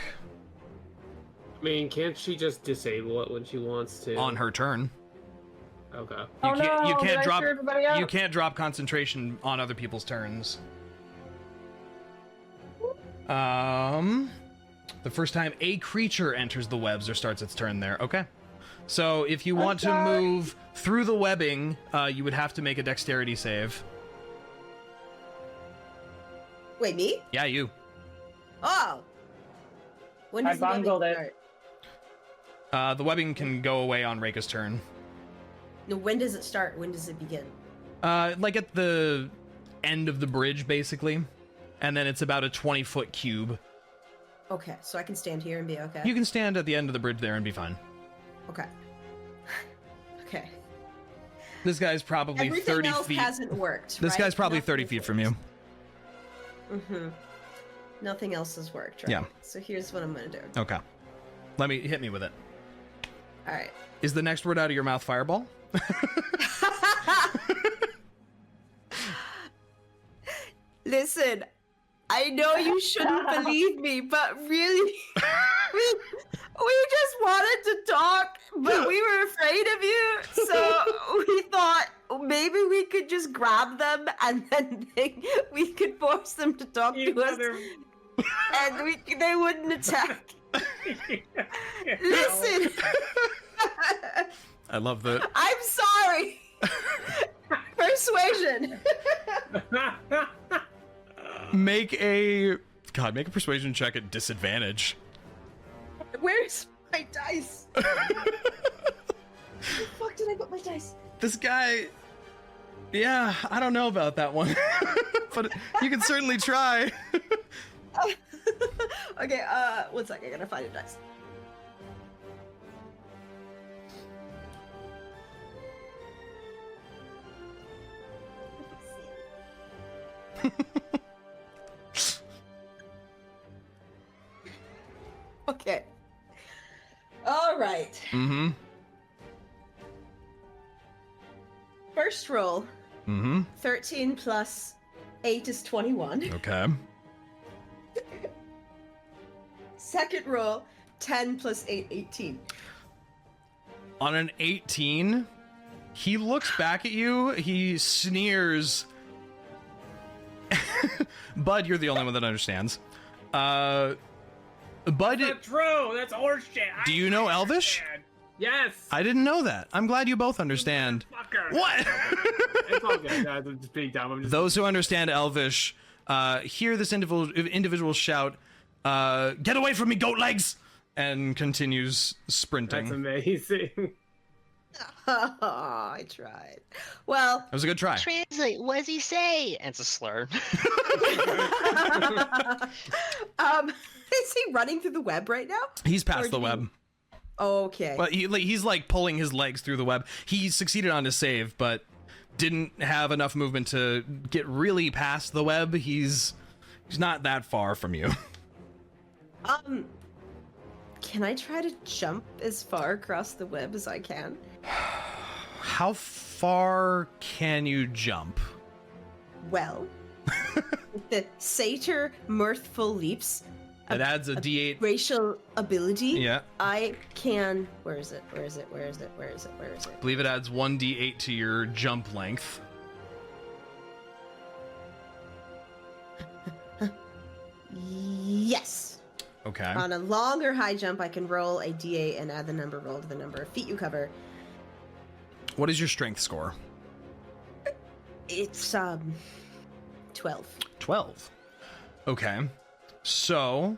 I mean, can't she just disable it when she wants to? On her turn. Okay. You can't drop concentration on other people's turns. The first time a creature enters the webs or starts its turn there. Okay. So if you want to move through the webbing, you would have to make a dexterity save. Wait, me? Yeah, you. Oh! When does the webbing start? The webbing can go away on Reyka's turn. No, when does it start? When does it begin? Like at the end of the bridge, basically. And then it's about a 20-foot cube. Okay, so I can stand here and be okay? You can stand at the end of the bridge there and be fine. Okay. Okay. This guy's probably Everything 30 else feet. hasn't worked, This right? guy's probably Nothing 30 feet from you. Mm-hmm. Nothing else has worked, right? Yeah. So here's what I'm gonna do. Okay. Hit me with it. Alright. Is the next word out of your mouth fireball? Listen, I know you shouldn't believe me, but really, we just wanted to talk, but we were afraid of you, so we thought maybe we could just grab them and then we could force them to talk to us, and they wouldn't attack. Listen. I love that. I'm sorry. Persuasion. Make a persuasion check at disadvantage. Where's my dice? Where the fuck did I put my dice? This guy, yeah, I don't know about that one, but you can certainly try. Okay, 1 second, I gotta find a dice. Okay. All right. Mm-hmm. First roll. Mm-hmm. 13 plus 8 is 21. Okay. Second roll, 10 plus 8, 18. On an 18, he looks back at you, he sneers. Bud, you're the only one that understands. Bud, That's not true. That's horseshit. Do you know Elvish? Yes. I didn't know that. I'm glad you both understand. What? It's all good, guys. I'm just being dumb. Those who understand Elvish hear this individual shout, "Get away from me, goat legs!" and continues sprinting. That's amazing. Oh, I tried. Well, That was a good try. Translate, what does he say? And it's a slur. is he running through the web right now? He's Or past did the he- web. Okay. Well, he's like pulling his legs through the web. He succeeded on his save, but didn't have enough movement to get really past the web. He's not that far from you. Can I try to jump as far across the web as I can? How far can you jump? Well, with the satyr mirthful leaps. It adds a D8. Racial ability. Yeah. I can. Where is it? I believe it adds 1d8 to your jump length. Yes. Okay. On a long or high jump, I can roll a d8 and add the number rolled to the number of feet you cover. What is your strength score? It's 12. 12. Okay. So,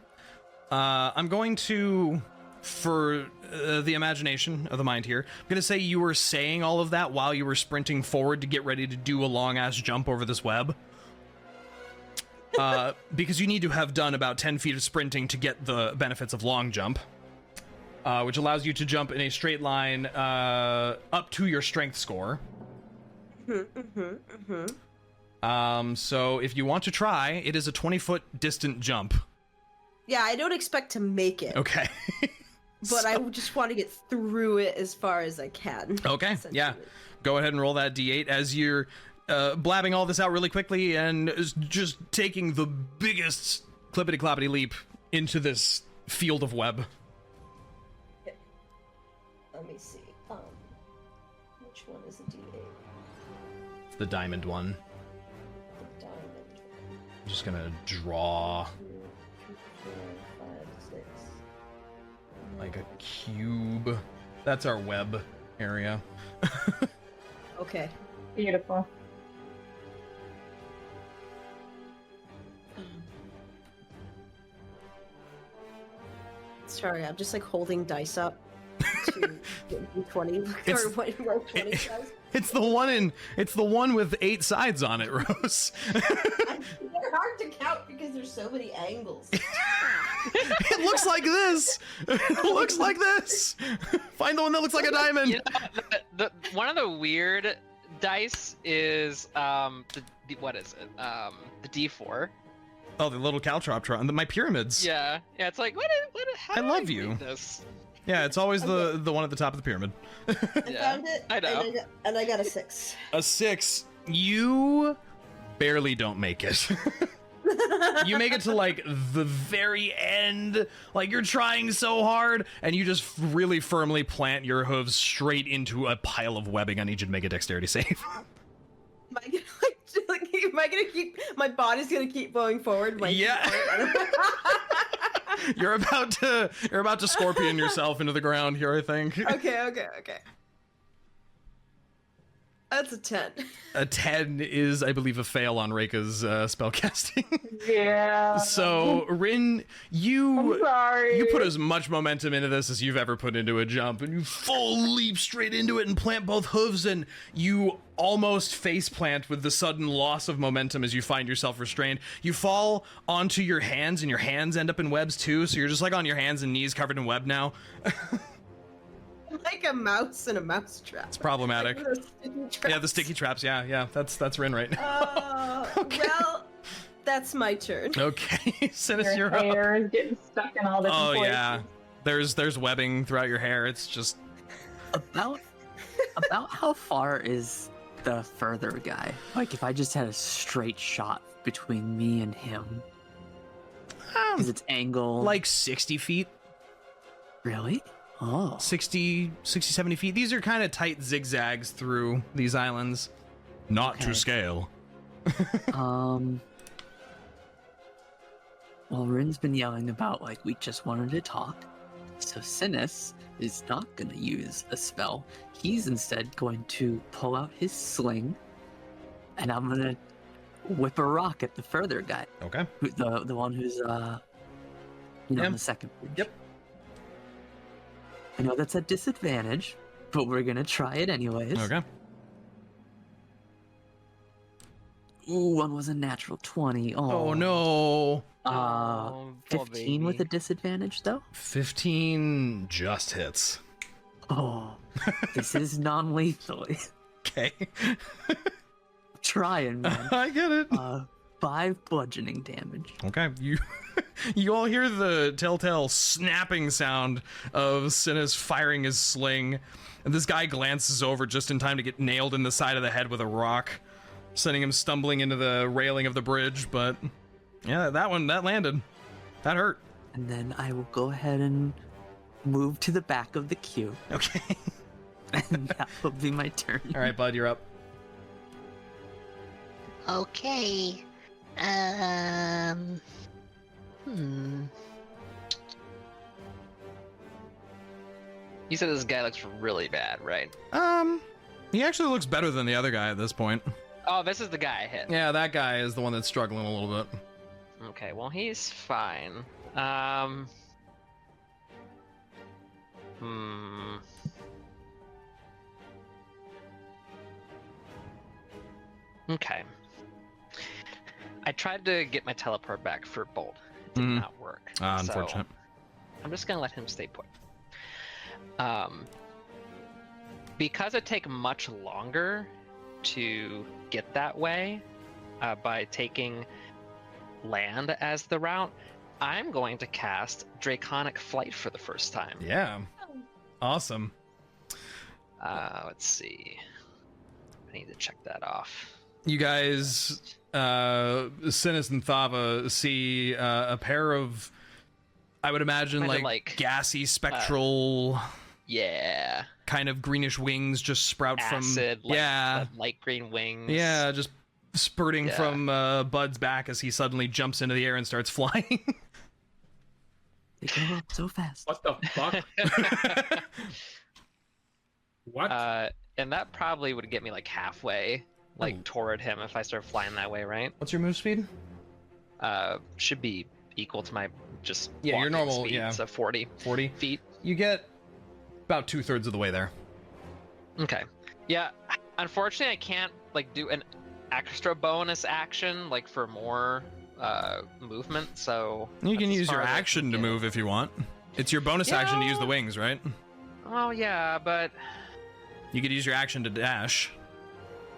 I'm going to, for the imagination of the mind here, I'm going to say you were saying all of that while you were sprinting forward to get ready to do a long-ass jump over this web. Because you need to have done about 10 feet of sprinting to get the benefits of long jump, which allows you to jump in a straight line up to your strength score. So if you want to try, it is a 20-foot distant jump. Yeah, I don't expect to make it. Okay. But I just want to get through it as far as I can. Okay, yeah. Go ahead and roll that d8 as you're blabbing all this out really quickly and just taking the biggest clippity-cloppity leap into this field of web. Okay. Let me see. Which one is the d8? It's the diamond one. The diamond. I'm just gonna draw 2, 4, 5, 6. like a cube. That's our web area. Okay. Beautiful. Sorry, I'm just like holding dice up to get d20 or what roll 20 dice. It's the one with 8 sides on it, Rhos. They're hard to count because there's so many angles. It looks like this. It looks like this. Find the one that looks like a diamond. You know, the one of the weird dice is what is it? The D4. Oh, the little caltrop tron. My pyramids. Yeah, it's like how I do love read you. This? Yeah, it's always the one at the top of the pyramid. I found it. I know. And I got a 6. A 6. You barely don't make it. You make it to like the very end, like you're trying so hard, and you just really firmly plant your hooves straight into a pile of webbing. I need you to make a dexterity save. Am I gonna keep? My body's gonna keep going forward. Yeah. You're about to scorpion yourself into the ground here, I think. Okay. That's a 10. A 10 is, I believe, a fail on Reyka's spellcasting. Yeah. So, Rinn, I'm you sorry. put as much momentum into this as you've ever put into a jump, and you full leap straight into it and plant both hooves, and you almost face plant with the sudden loss of momentum as you find yourself restrained. You fall onto your hands, and your hands end up in webs too, so you're just like on your hands and knees covered in web now. Like a mouse in a mouse trap. It's problematic. Like the sticky traps. Yeah, the sticky traps. Yeah, that's Rinn right now. Okay. Well, that's my turn. Okay, Synas, Your you're up. hair is getting stuck in all different Oh places. yeah, there's webbing throughout your hair. It's just About how far is the further guy? Like, if I just had a straight shot between me and him, because it's angled. like 60 feet. Really? Oh. 60, 70 feet. These are kind of tight zigzags through these islands. Not Okay. to scale. Well, Rinn's been yelling about, like, we just wanted to talk. So Synas is not going to use a spell. He's instead going to pull out his sling, and I'm going to whip a rock at the further guy. Okay. The one who's, on the second bridge. Yep. I know that's a disadvantage, but we're going to try it anyways. Okay. Ooh, one was a natural 20. Oh no. Oh, poor 15 with a baby. disadvantage, though? 15 just hits. Oh, this is non-lethal. Okay. Trying, man. I get it. 5 bludgeoning damage. Okay, you You all hear the telltale snapping sound of Synas firing his sling, and this guy glances over just in time to get nailed in the side of the head with a rock, sending him stumbling into the railing of the bridge. But yeah, that landed. That hurt. And then I will go ahead and move to the back of the queue. Okay. And that will be my turn. All right, bud, you're up. Okay. You said this guy looks really bad, right? He actually looks better than the other guy at this point. Oh, this is the guy I hit. Yeah, that guy is the one that's struggling a little bit. Okay, well, he's fine. Okay. I tried to get my teleport back for Bolt. It did not work. Unfortunate. So I'm just gonna let him stay put. Because it take much longer to get that way by taking land as the route, I'm going to cast Draconic Flight for the first time. Yeah. Awesome. Let's see. I need to check that off. You guys, Synas and Thava, see a pair of, I would imagine, Kinda like gassy, spectral, yeah, kind of greenish wings just sprout acid, from, yeah, light green wings. yeah, just spurting from Bud's back as he suddenly jumps into the air and starts flying. They go up so fast. What the fuck? What? And that probably would get me like halfway, like toward him if I start flying that way, right? What's your move speed? Should be equal to my just your walking normal, speed, so 40 feet. You get about 2/3 of the way there. Okay. Yeah. Unfortunately, I can't like do an extra bonus action like for more movement. So You can that's as use your far as I can action to get. move if you want. It's your bonus action to use the Yeah. wings, right? Oh yeah, but You could use your action to dash.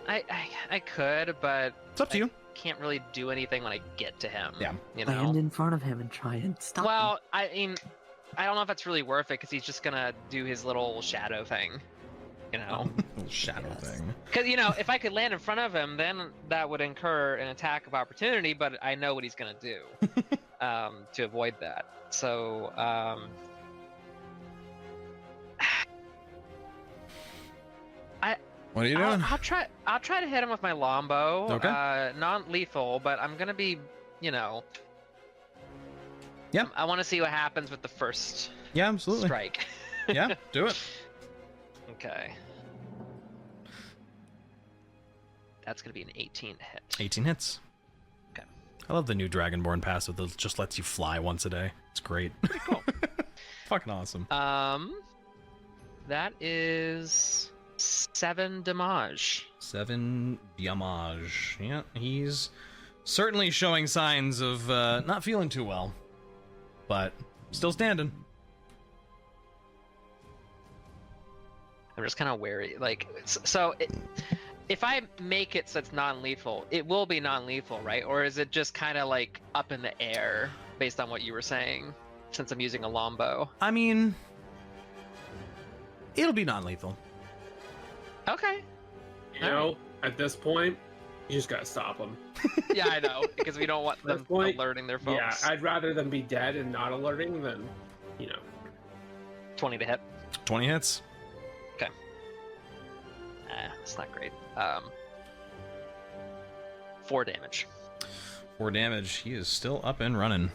I could, but It's up to you. can't really do anything when I get to him. Yeah. You know. Land in front of him and try and stop him. Well, I mean, I don't know if that's really worth it because he's just gonna do his little shadow thing, you know. Little shadow Yes. thing. Because if I could land in front of him, then that would incur an attack of opportunity. But I know what he's gonna do to avoid that. So What are you doing? I'll try to hit him with my longbow. Okay. Non-lethal, but I'm gonna be, Yeah. I want to see what happens with the first Yeah, absolutely. strike. Yeah, do it. Okay. That's gonna be an 18 hit. 18 hits. Okay. I love the new Dragonborn passive that just lets you fly once a day. It's great. Cool. Fucking awesome. That is 7 damage. 7 damage. Yeah, he's certainly showing signs of not feeling too well, but still standing. I'm just kind of wary. Like, if I make it so it's non-lethal, it will be non-lethal, right? Or is it just kind of like up in the air based on what you were saying? Since I'm using a longbow. I mean, it'll be non-lethal. Okay. You know, at this point, you just gotta stop them. Yeah, I know, because we don't want At this them point, alerting their folks. Yeah, I'd rather them be dead and not alerting than, 20 to hit. 20 hits. Okay. It's not great. 4 damage. 4 damage. He is still up and running.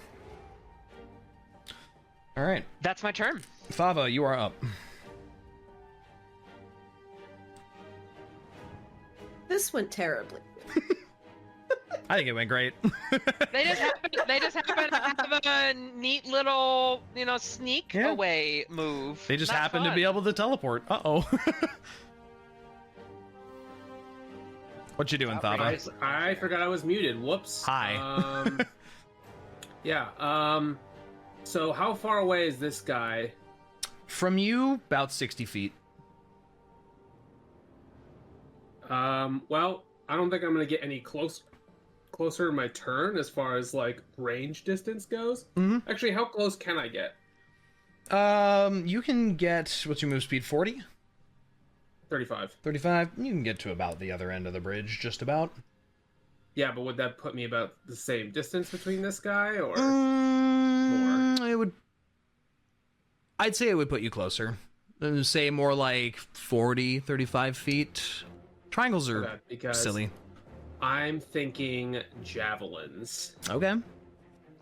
All right. That's my turn. Thava, you are up. This went terribly. I think it went great. They just happen to have a neat little, sneak Yeah. away move. They just Not happen to fun. be able to teleport. Uh-oh. What you doing, Thava? I forgot I was muted. Whoops. Hi. Yeah. So how far away is this guy? From you, about 60 feet. Well, I don't think I'm gonna get any closer closer to my turn as far as like range distance goes. Mm-hmm. Actually, how close can I get? You can get, what's your move speed, 40? 35. 35? You can get to about the other end of the bridge, just about. Yeah, but would that put me about the same distance between this guy, or It would... I'd say it would put you closer. Say more like 40, 35 feet. Triangles are Okay, because silly. I'm thinking javelins Okay.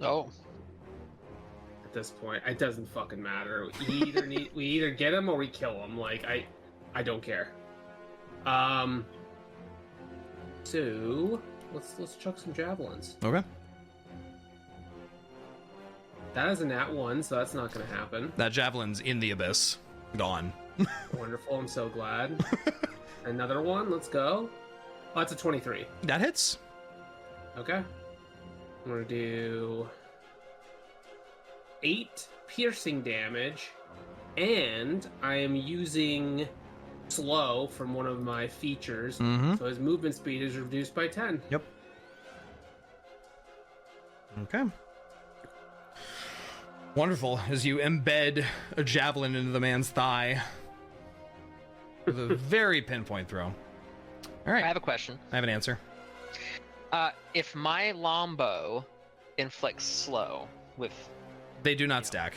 Oh, at this point. It doesn't fucking matter. We either get him or we kill him. Like I don't care. So let's chuck some javelins. Okay. That is a nat 1, so that's not gonna happen. That javelin's in the abyss. Gone. Wonderful, I'm so glad. Another one, let's go. Oh, that's a 23. That hits. Okay. I'm gonna do 8 piercing damage, and I am using slow from one of my features, Mm-hmm. so his movement speed is reduced by 10. Yep. Okay. Wonderful. As you embed a javelin into the man's thigh with a very pinpoint throw. All right. I have a question. I have an answer. If my longbow inflicts slow with They do not stack.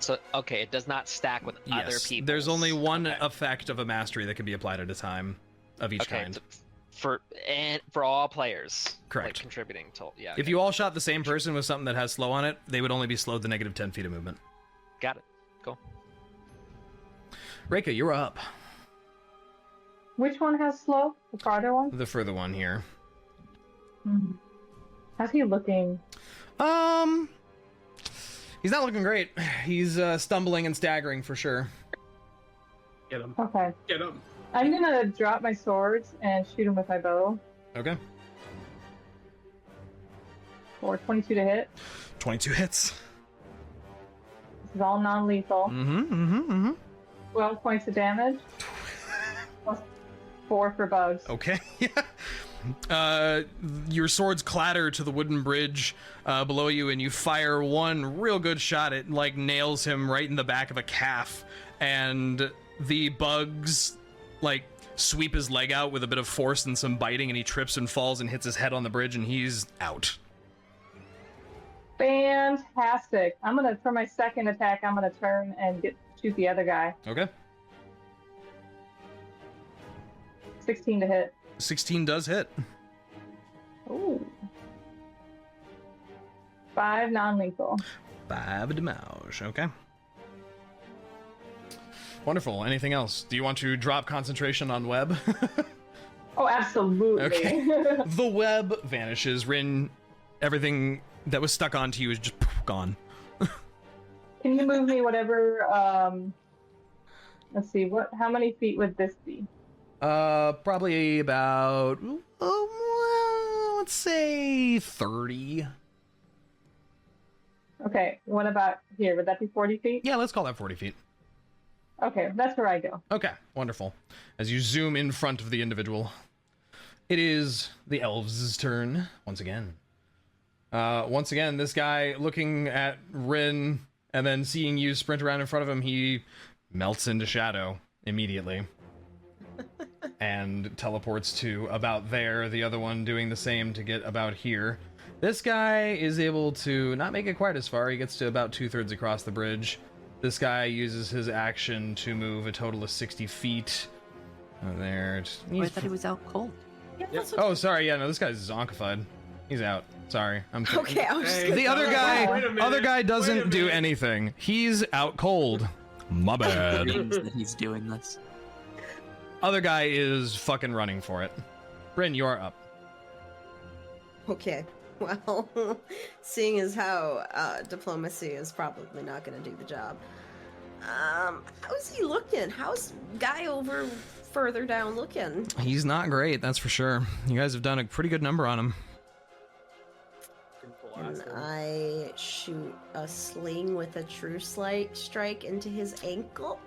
so okay, it does not stack with other Yes. people. There's only one Okay. effect of a mastery that can be applied at a time of each Okay, kind. for all players. Correct. Like, contributing to yeah. If you all shot the same person with something that has slow on it, they would only be slowed to negative 10 feet of movement. Got it. Cool. Reyka, you're up. Which one has slow? The farther one? The further one here. How's he looking? He's not looking great. He's stumbling and staggering for sure. Get him. Okay. Get him. I'm gonna drop my swords and shoot him with my bow. Okay. For 22 to hit. 22 hits. This is all non-lethal. 12 points of damage. Plus 4 for bugs. Okay. Your swords clatter to the wooden bridge below you, and you fire one real good shot. It like nails him right in the back of a calf, and the bugs like sweep his leg out with a bit of force and some biting, and he trips and falls and hits his head on the bridge, and he's out. Fantastic. For my second attack, I'm gonna turn and shoot the other guy. Okay. 16 to hit. 16 does hit. Ooh. 5 non-lethal. 5 damage. Okay. Wonderful. Anything else? Do you want to drop concentration on web? Oh, absolutely. Okay. The web vanishes. Rinn, everything that was stuck onto you is just gone. Can you move me whatever, let's see, how many feet would this be? Probably about, let's say 30. Okay, what about here? Would that be 40 feet? Yeah, let's call that 40 feet. Okay, that's where I go. Okay, wonderful. As you zoom in front of the individual, it is the elves' turn once again. Once again, this guy looking at Rinn and then seeing you sprint around in front of him, he melts into shadow immediately. And teleports to about there, the other one doing the same to get about here. This guy is able to not make it quite as far. He gets to about 2/3 across the bridge. This guy uses his action to move a total of 60 feet. There. I thought he was out cold. Yeah, Yep. that's okay. Oh, sorry. Yeah, no, this guy's zonkified. He's out. Sorry. I'm Okay, I was just Hey, gonna The other say, guy, Wait a minute, other guy wait a doesn't do minute. anything. He's out cold. My bad. Means that he's doing this. Other guy is fucking running for it. Rinn, you're up. Okay, well, seeing as how diplomacy is probably not going to do the job. How's he looking? How's guy over further down looking? He's not great, that's for sure. You guys have done a pretty good number on him. And I shoot a sling with a true strike into his ankle.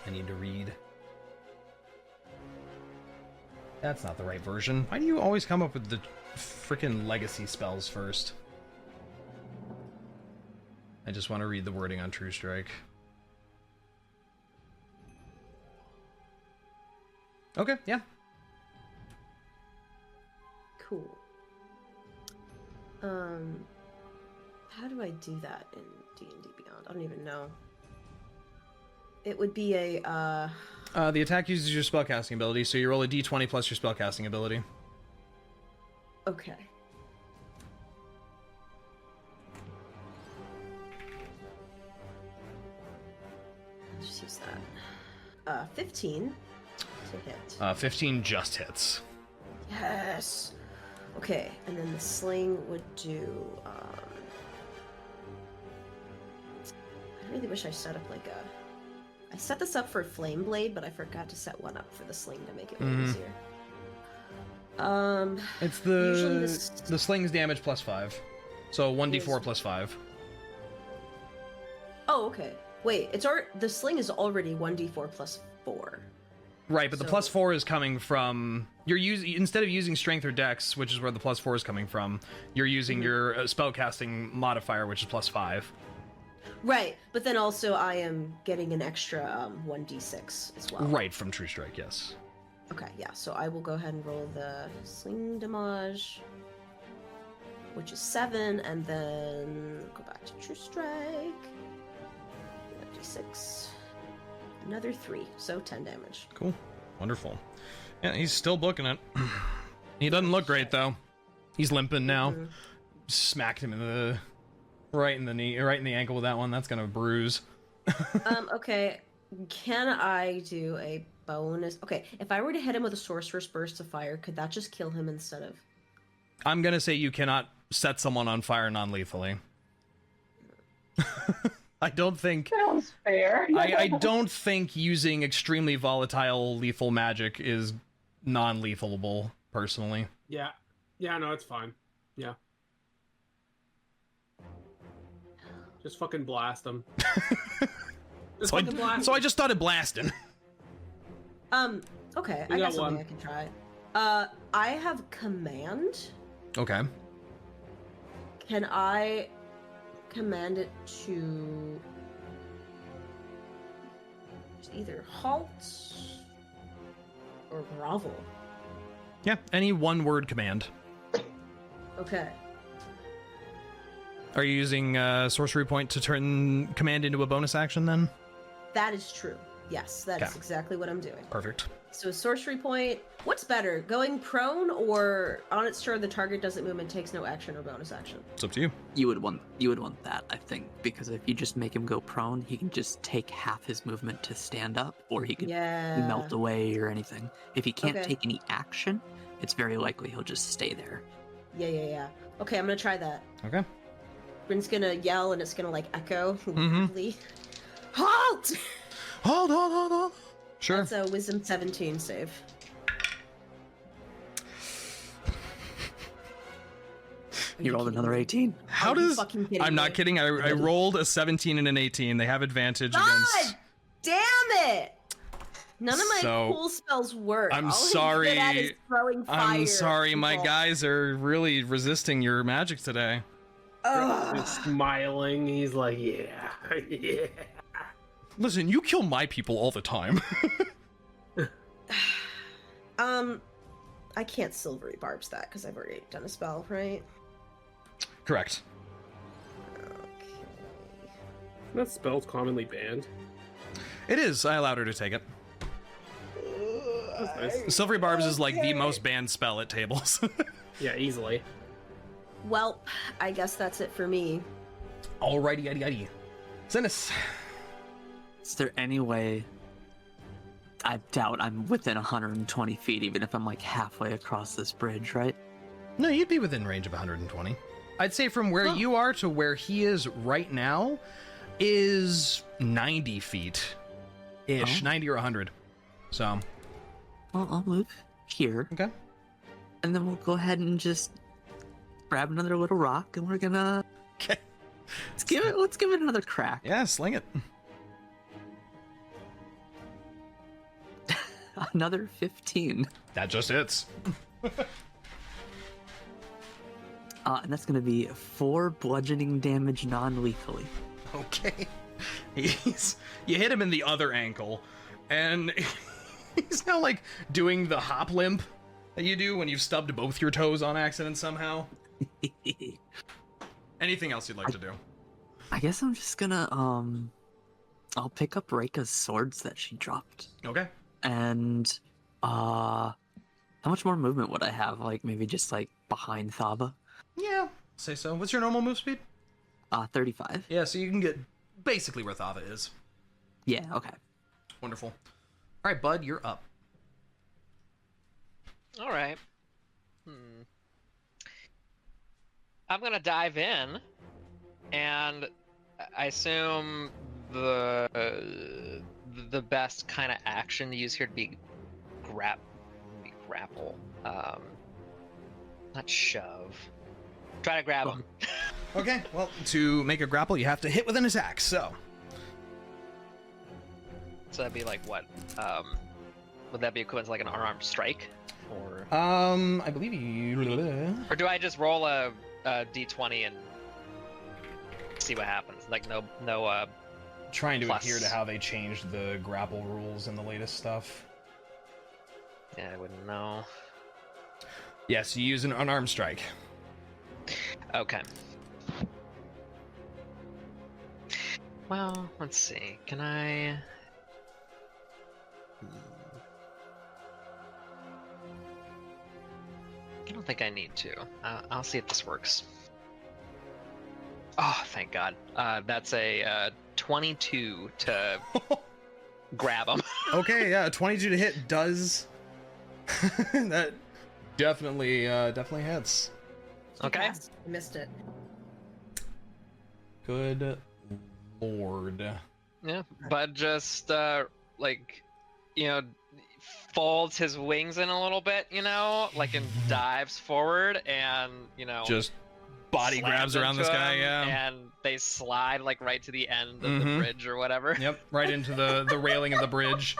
I need to read. That's not the right version. Why do you always come up with the frickin' legacy spells first? I just want to read the wording on True Strike. Okay, yeah. Cool. How do I do that in D&D Beyond? I don't even know. It would be a, The attack uses your spellcasting ability, so you roll a d20 plus your spellcasting ability. Okay. Just use that. 15 to hit. 15 just hits. Yes! Okay, and then the sling would do, I really wish I set up like a... I set this up for Flame Blade, but I forgot to set one up for the sling to make it way easier. It's usually the sling's damage plus 5. So 1d4 plus 5. Oh, okay. Wait, the sling is already 1d4 plus 4. Right, but the So- plus 4 is coming from... Instead of using strength or dex, which is where the plus 4 is coming from, you're using your spellcasting modifier, which is plus 5. Right, but then also I am getting an extra 1d6 as well. Right, from True Strike, yes. Okay, yeah, so I will go ahead and roll the sling damage, which is 7, and then go back to True Strike. 1d6. Another 3, so 10 damage. Cool. Wonderful. Yeah, he's still booking it. He doesn't look great, though. He's limping now. Smacked him in the... Right in the knee, right in the ankle with that one. That's gonna bruise. Okay, can I do a bonus? Okay, if I were to hit him with a Sorcerer's Burst of Fire, could that just kill him instead of... I'm gonna say you cannot set someone on fire non-lethally. I don't think... Sounds fair. I don't think using extremely volatile lethal magic is non-lethalable, personally. Yeah. Yeah, no, it's fine. Yeah. Just fucking blast them. Just So fucking blast I 'em. just started blasting. Okay, You I got got something one. I can try. I have Command. Okay. Can I command it to either halt or grovel? Yeah, any one-word command. Okay. Are you using sorcery point to turn command into a bonus action then? That is true. Yes, that is Okay. exactly what I'm doing. Perfect. So a sorcery point, what's better, going prone or on its turn the target doesn't move and takes no action or bonus action? It's up to you. You would want that, I think, because if you just make him go prone, he can just take half his movement to stand up, or he can Yeah. melt away or anything. If he can't Okay. take any action, it's very likely he'll just stay there. Yeah. Okay, I'm gonna try that. Okay. Rinn's gonna yell and it's gonna like echo Mm-hmm. loudly. Halt! Hold. Sure. That's a wisdom 17 save. Are You rolled kidding another me? 18. How Are you does... fucking kidding I'm not me? kidding. I rolled a 17 and an 18. They have advantage God against... damn it! None of my So, cool spells work. I'm All sorry. good at is throwing fire I'm at sorry, my people. guys are really resisting your magic today. Ugh. He's smiling. He's like, yeah. Yeah. Listen, you kill my people all the time. I can't silvery barbs that because I've already done a spell, right? Correct. Okay. That spell's commonly banned. It is. I allowed her to take it. That's nice. Silvery Barbs is like the most banned spell at tables. Yeah, easily. Well, I guess that's it for me. Alrighty. Synas. Is there any way... I doubt I'm within 120 feet, even if I'm like halfway across this bridge, right? No, you'd be within range of 120. I'd say from where you are to where he is right now is 90 feet. Ish. Oh. 90 or 100. So, Well, I'll move here, okay. and then we'll go ahead and just grab another little rock, and we're gonna... Okay. Let's give it another crack. Yeah, sling it. Another 15. That just hits. And that's gonna be 4 bludgeoning damage non-lethally. Okay. You hit him in the other ankle, and he's now like doing the hop limp that you do when you've stubbed both your toes on accident somehow. Anything else you'd like to do? I guess I'm just gonna I'll pick up Reyka's swords that she dropped. Okay. And how much more movement would I have? Like maybe just like behind Thava? Yeah, say so. What's your normal move speed? 35. Yeah, so you can get basically where Thava is. Yeah, okay. Wonderful. All right, bud, you're up. All right. I'm gonna dive in, and I assume the best kind of action to use here to be grapple. Not shove. Try to grab him. Okay, well, to make a grapple, you have to hit with an attack, so. So that'd be like what? Would that be equivalent to like an unarmed strike? Or I believe you. or do I just roll a d20 and see what happens? Like no Trying to plus. adhere to how they changed the grapple rules in the latest stuff. Yeah, I wouldn't know. Yes, you use an unarmed strike. Okay. Well, let's see. Can I? I don't think I need to. I'll see if this works. Oh, thank God. That's a 22 to grab him. Okay, yeah, 22 to hit does. That definitely hits. Okay. Yes, I missed it. Good lord. Yeah, but just like, you know, folds his wings in a little bit, you know, like and dives forward and, you know, Just body slams grabs around into this guy, him, yeah. and they slide like right to the end of the bridge or whatever. Yep, right into the railing of the bridge.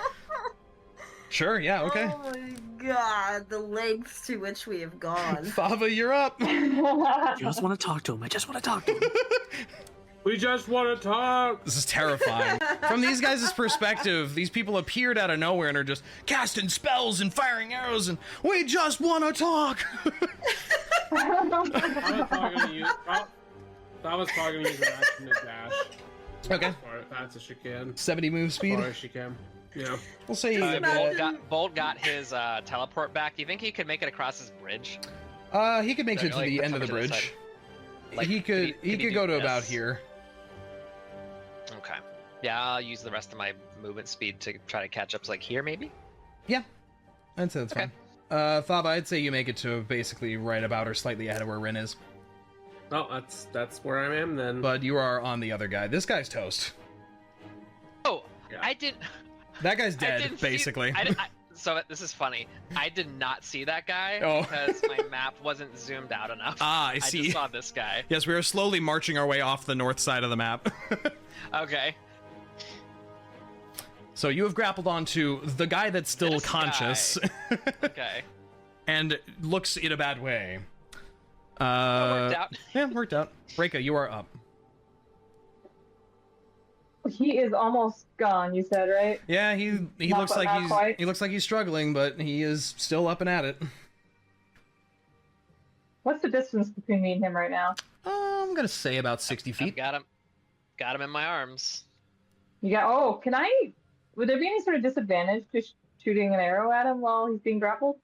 Sure, yeah, okay. Oh my god, the lengths to which we have gone. Thava, you're up. I just want to talk to him. I just want to talk to him. We just want to talk. This is terrifying. From these guys' perspective, these people appeared out of nowhere and are just casting spells and firing arrows, and we just want to talk. Thava's probably gonna use an action to dash. Okay. As fast as she can. 70 move As speed. far as she can. Yeah. We'll say Bolt got his teleport back. Do you think he could make it across his bridge? he could make it to Like, the put end of the something to the bridge. Like, he could do go to this? about here. Okay. Yeah, I'll use the rest of my movement speed to try to catch up to like here, maybe? Yeah. I'd say that's Okay. fine. Thava, I'd say you make it to basically right about or slightly ahead of where Rinn is. Well, that's where I am then. But you are on the other guy. This guy's toast. Oh, Yeah. I didn't... That guy's I dead, didn't see- basically. So this is funny. I did not see that guy Oh. because my map wasn't zoomed out enough. Ah, I I see. just saw this guy. Yes, we are slowly marching our way off the north side of the map. Okay. So you have grappled onto the guy that's still This conscious Okay. and looks in a bad way. Worked out. Yeah, worked out. Reyka, you are up. He is almost gone, you said, right? Yeah, he Not looks quite- like not quite. he looks like he's struggling, but he is still up and at it. What's the distance between me and him right now? I'm gonna say about 60 I've feet. got him in my arms. You got. Oh, can I? Would there be any sort of disadvantage to shooting an arrow at him while he's being grappled?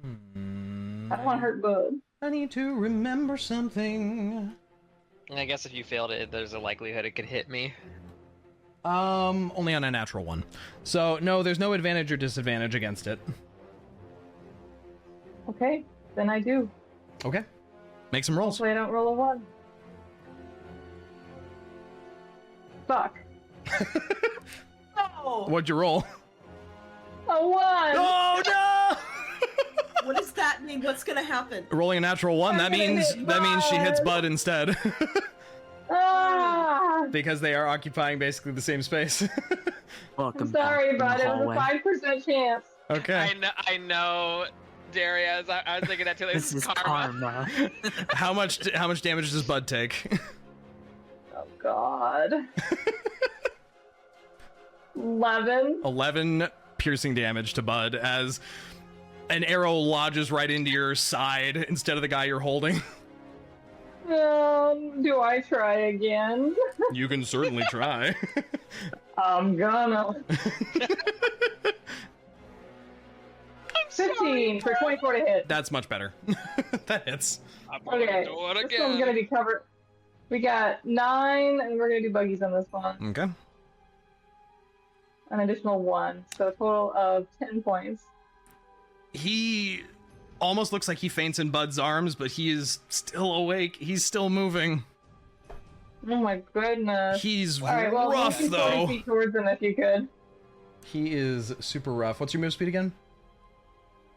I don't want to hurt Bud. I need to remember something. I guess if you failed it, there's a likelihood it could hit me. Only on a natural one. So no, there's no advantage or disadvantage against it. Okay, then I do. Okay. Make some rolls. Hopefully I don't roll a 1. Fuck. No! What'd you roll? A 1! Oh no! What does that mean? What's gonna happen? Rolling a natural one, that I'm gonna means hit she hits Bud. Bud instead. Ah! because they are occupying basically the same space. Welcome. I'm sorry, back but in it the was a hallway. 5% chance. Okay. I know, Deriaz. I was thinking that too. This is karma. How much damage does Bud take? Oh God. 11. 11 piercing damage to Bud as an arrow lodges right into your side instead of the guy you're holding. Do I try again? You can certainly try. I'm gonna. 15 for 24 to hit. That's much better. That hits. Okay, this one's gonna be covered. We got 9, and we're gonna do buggies on this one. Okay. An additional 1, so a total of 10 points. He almost looks like he faints in Bud's arms, but he is still awake. He's still moving. Oh my goodness. He's All right, well, rough, move 40 though. feet towards him if you could. He is super rough. What's your move speed again?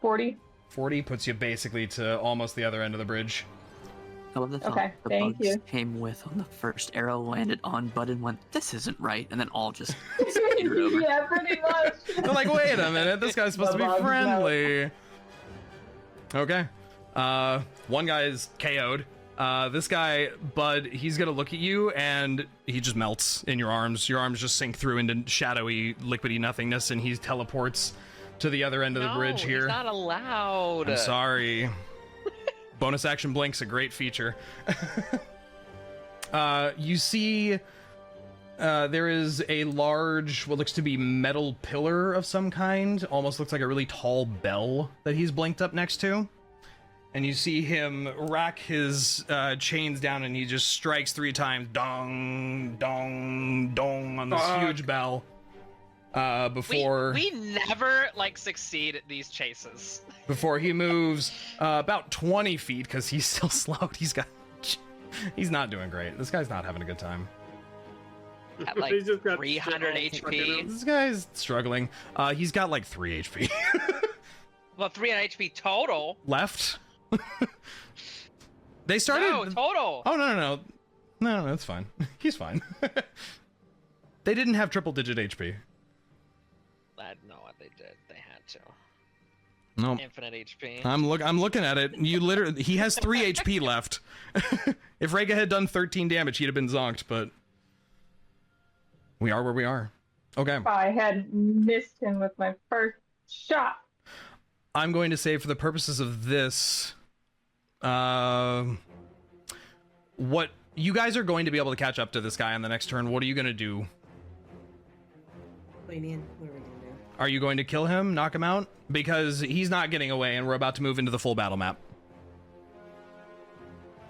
40. 40 puts you basically to almost the other end of the bridge. I love the thought Okay, the thank bugs you. came with on the first arrow, landed on Bud and went, this isn't right, and then all just scattered over. Yeah, pretty much. They're like, wait a minute, this guy's supposed to be The bugs, friendly. Okay. One guy's KO'd. This guy, Bud, he's gonna look at you and he just melts in your arms. Your arms just sink through into shadowy, liquidy nothingness, and he teleports to the other end of the bridge here. He's not allowed. I'm sorry. Bonus action blink's a great feature. You see there is a large, what looks to be metal pillar of some kind. Almost looks like a really tall bell that he's blinked up next to. And you see him rack his chains down and he just strikes 3 times. Dong, dong, dong on this huge bell. Before we never succeed at these chases. Before he moves about 20 feet because he's still slowed. He's not doing great. This guy's not having a good time. At He's just got 300 shit all fucking HP. This guy's struggling. He's got 3 HP Well, 300 HP total. left. They started. No, total. Oh no, that's fine. He's fine. They didn't have triple digit HP. I know what they did. They had to. No. Infinite HP. I'm looking at it. He has 3 HP left. If Reyka had done 13 damage, he'd have been zonked, but we are where we are. Okay. If I had missed him with my first shot. I'm going to say for the purposes of this, what you guys are going to be able to catch up to this guy on the next turn. What are you going to do? What do you mean? What are we gonna do? Are you going to kill him, knock him out? Because he's not getting away and we're about to move into the full battle map.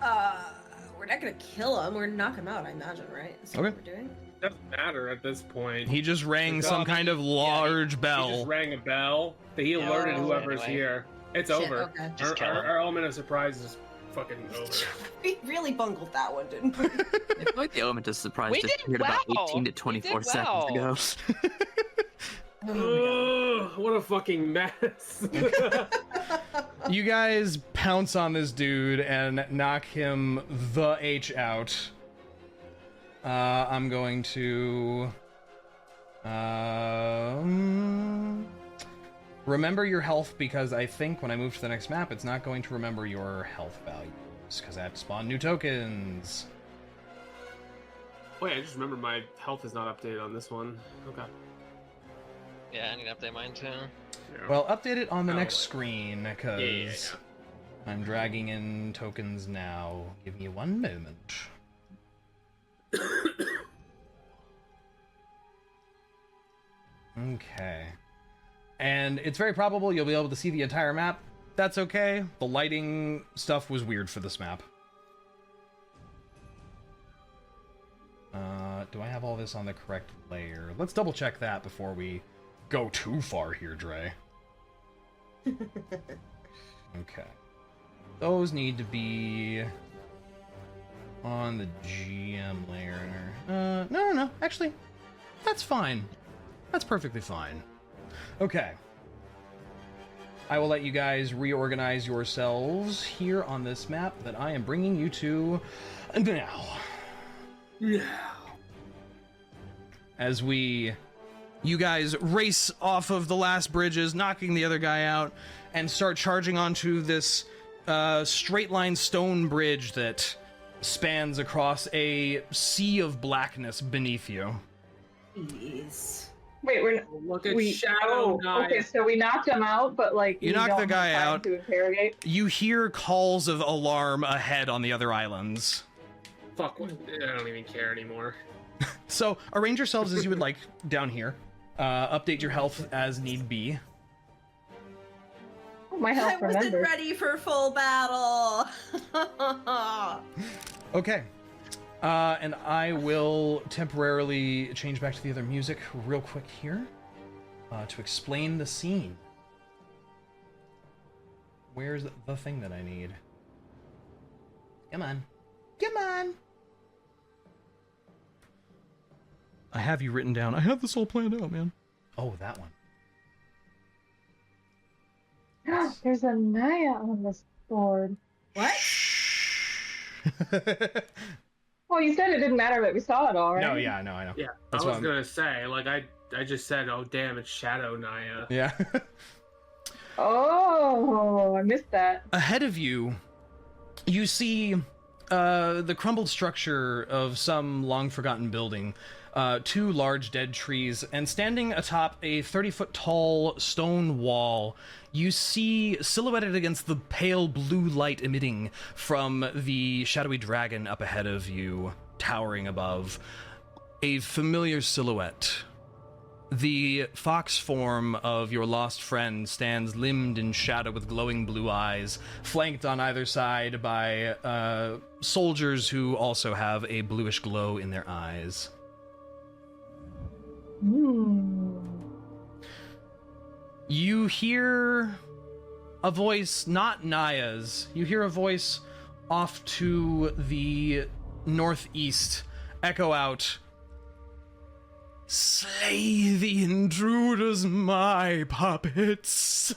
We're not gonna kill him. We're gonna knock him out, I imagine, right? Is that Okay. what we're doing? Doesn't matter at this point. He just rang Good some job. kind of large He bell. just rang a bell. He alerted whoever's anyway. here. It's Shit, over. okay. Just kill him. Our element of surprise is fucking over. We really bungled that one, didn't we? I feel like the element of surprise We did disappeared about well. 18 to We 24 did seconds well. ago. Ugh, what a fucking mess. You guys pounce on this dude and knock him the H out. I'm going to remember your health, because I think when I move to the next map, it's not going to remember your health values because I have to spawn new tokens. Wait, I just remembered my health is not updated on this one. Okay. Yeah, I need to update mine too. Yeah. Well, update it on the Oh, next wait. screen because Yeah. I'm dragging in tokens now. Give me one moment. Okay. And it's very probable you'll be able to see the entire map. That's okay. The lighting stuff was weird for this map. Do I have all this on the correct layer? Let's double check that before we go too far here, Dre. Okay. Those need to be on the GM layer. No. Actually, that's fine. That's perfectly fine. Okay. I will let you guys reorganize yourselves here on this map that I am bringing you to now. Yeah. as you guys race off of the last bridges, knocking the other guy out, and start charging onto this straight line stone bridge that spans across a sea of blackness beneath you. Jeez. Wait, Look at Shadow Niah. okay, so we knocked him out, but like You we knocked don't the guy have time out. to interrogate. You hear calls of alarm ahead on the other islands. Fuck, I don't even care anymore. So arrange yourselves as you would like down here. Update your health as need be. Oh, my health I wasn't remembered. ready for full battle. Okay. And I will temporarily change back to the other music real quick here to explain the scene. Where's the thing that I need? Come on. Come on! I have you written down. I have this all planned out, man. Oh, that one. There's a Niah on this board. What? Well, you said it didn't matter that we saw it all, right? No, yeah, no, I know. Yeah, That's I what was I'm- gonna say, like, I just said, oh damn, it's Shadow Niah. Yeah. Oh, I missed that. Ahead of you, you see the crumbled structure of some long-forgotten building, 2 large dead trees, and standing atop a 30-foot tall stone wall, you see silhouetted against the pale blue light emitting from the shadowy dragon up ahead of you, towering above, a familiar silhouette. The fox form of your lost friend stands limbed in shadow with glowing blue eyes, flanked on either side by soldiers who also have a bluish glow in their eyes. You hear a voice, not Niah's. You hear a voice off to the northeast echo out, "Slay the intruders, my puppets."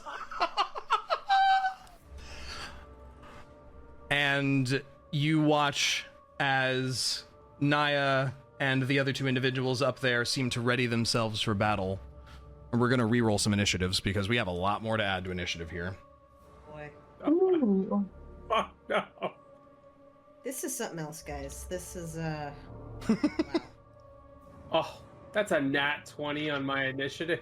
And you watch as Niah and the other 2 individuals up there seem to ready themselves for battle. And we're going to reroll some initiatives because we have a lot more to add to initiative here. Boy. Ooh. Oh no. This is something else, guys. This is, wow. Oh, that's a nat 20 on my initiative.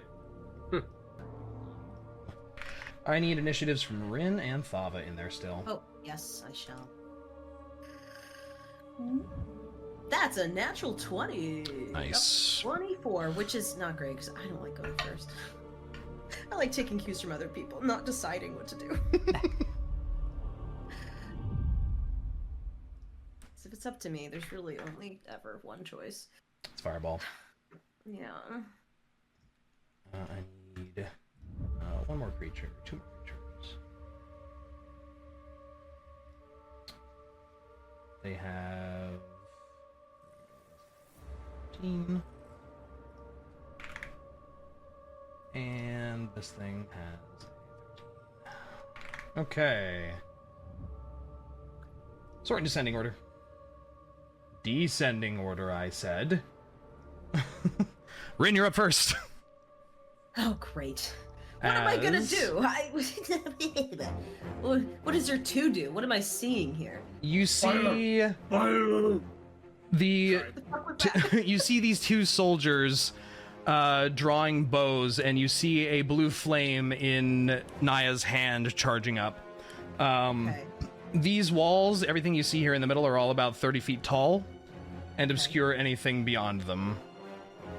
I need initiatives from Rinn and Thava in there still. Oh, yes, I shall. That's a natural 20. Nice. 24, which is not great because I don't like going first. I like taking cues from other people, not deciding what to do. So if it's up to me, there's really only ever one choice. It's Fireball. Yeah. I need one more creature, 2 more creatures. They have 15. And this thing has 13. Okay. Sort in descending order. Descending order, I said. Rinn, you're up first. Oh, great. What am I gonna do? What does your 2 do? What am I seeing here? You see you see these 2 soldiers drawing bows, and you see a blue flame in Niah's hand charging up. Okay. These walls, everything you see here in the middle, are all about 30 feet tall and obscure anything beyond them.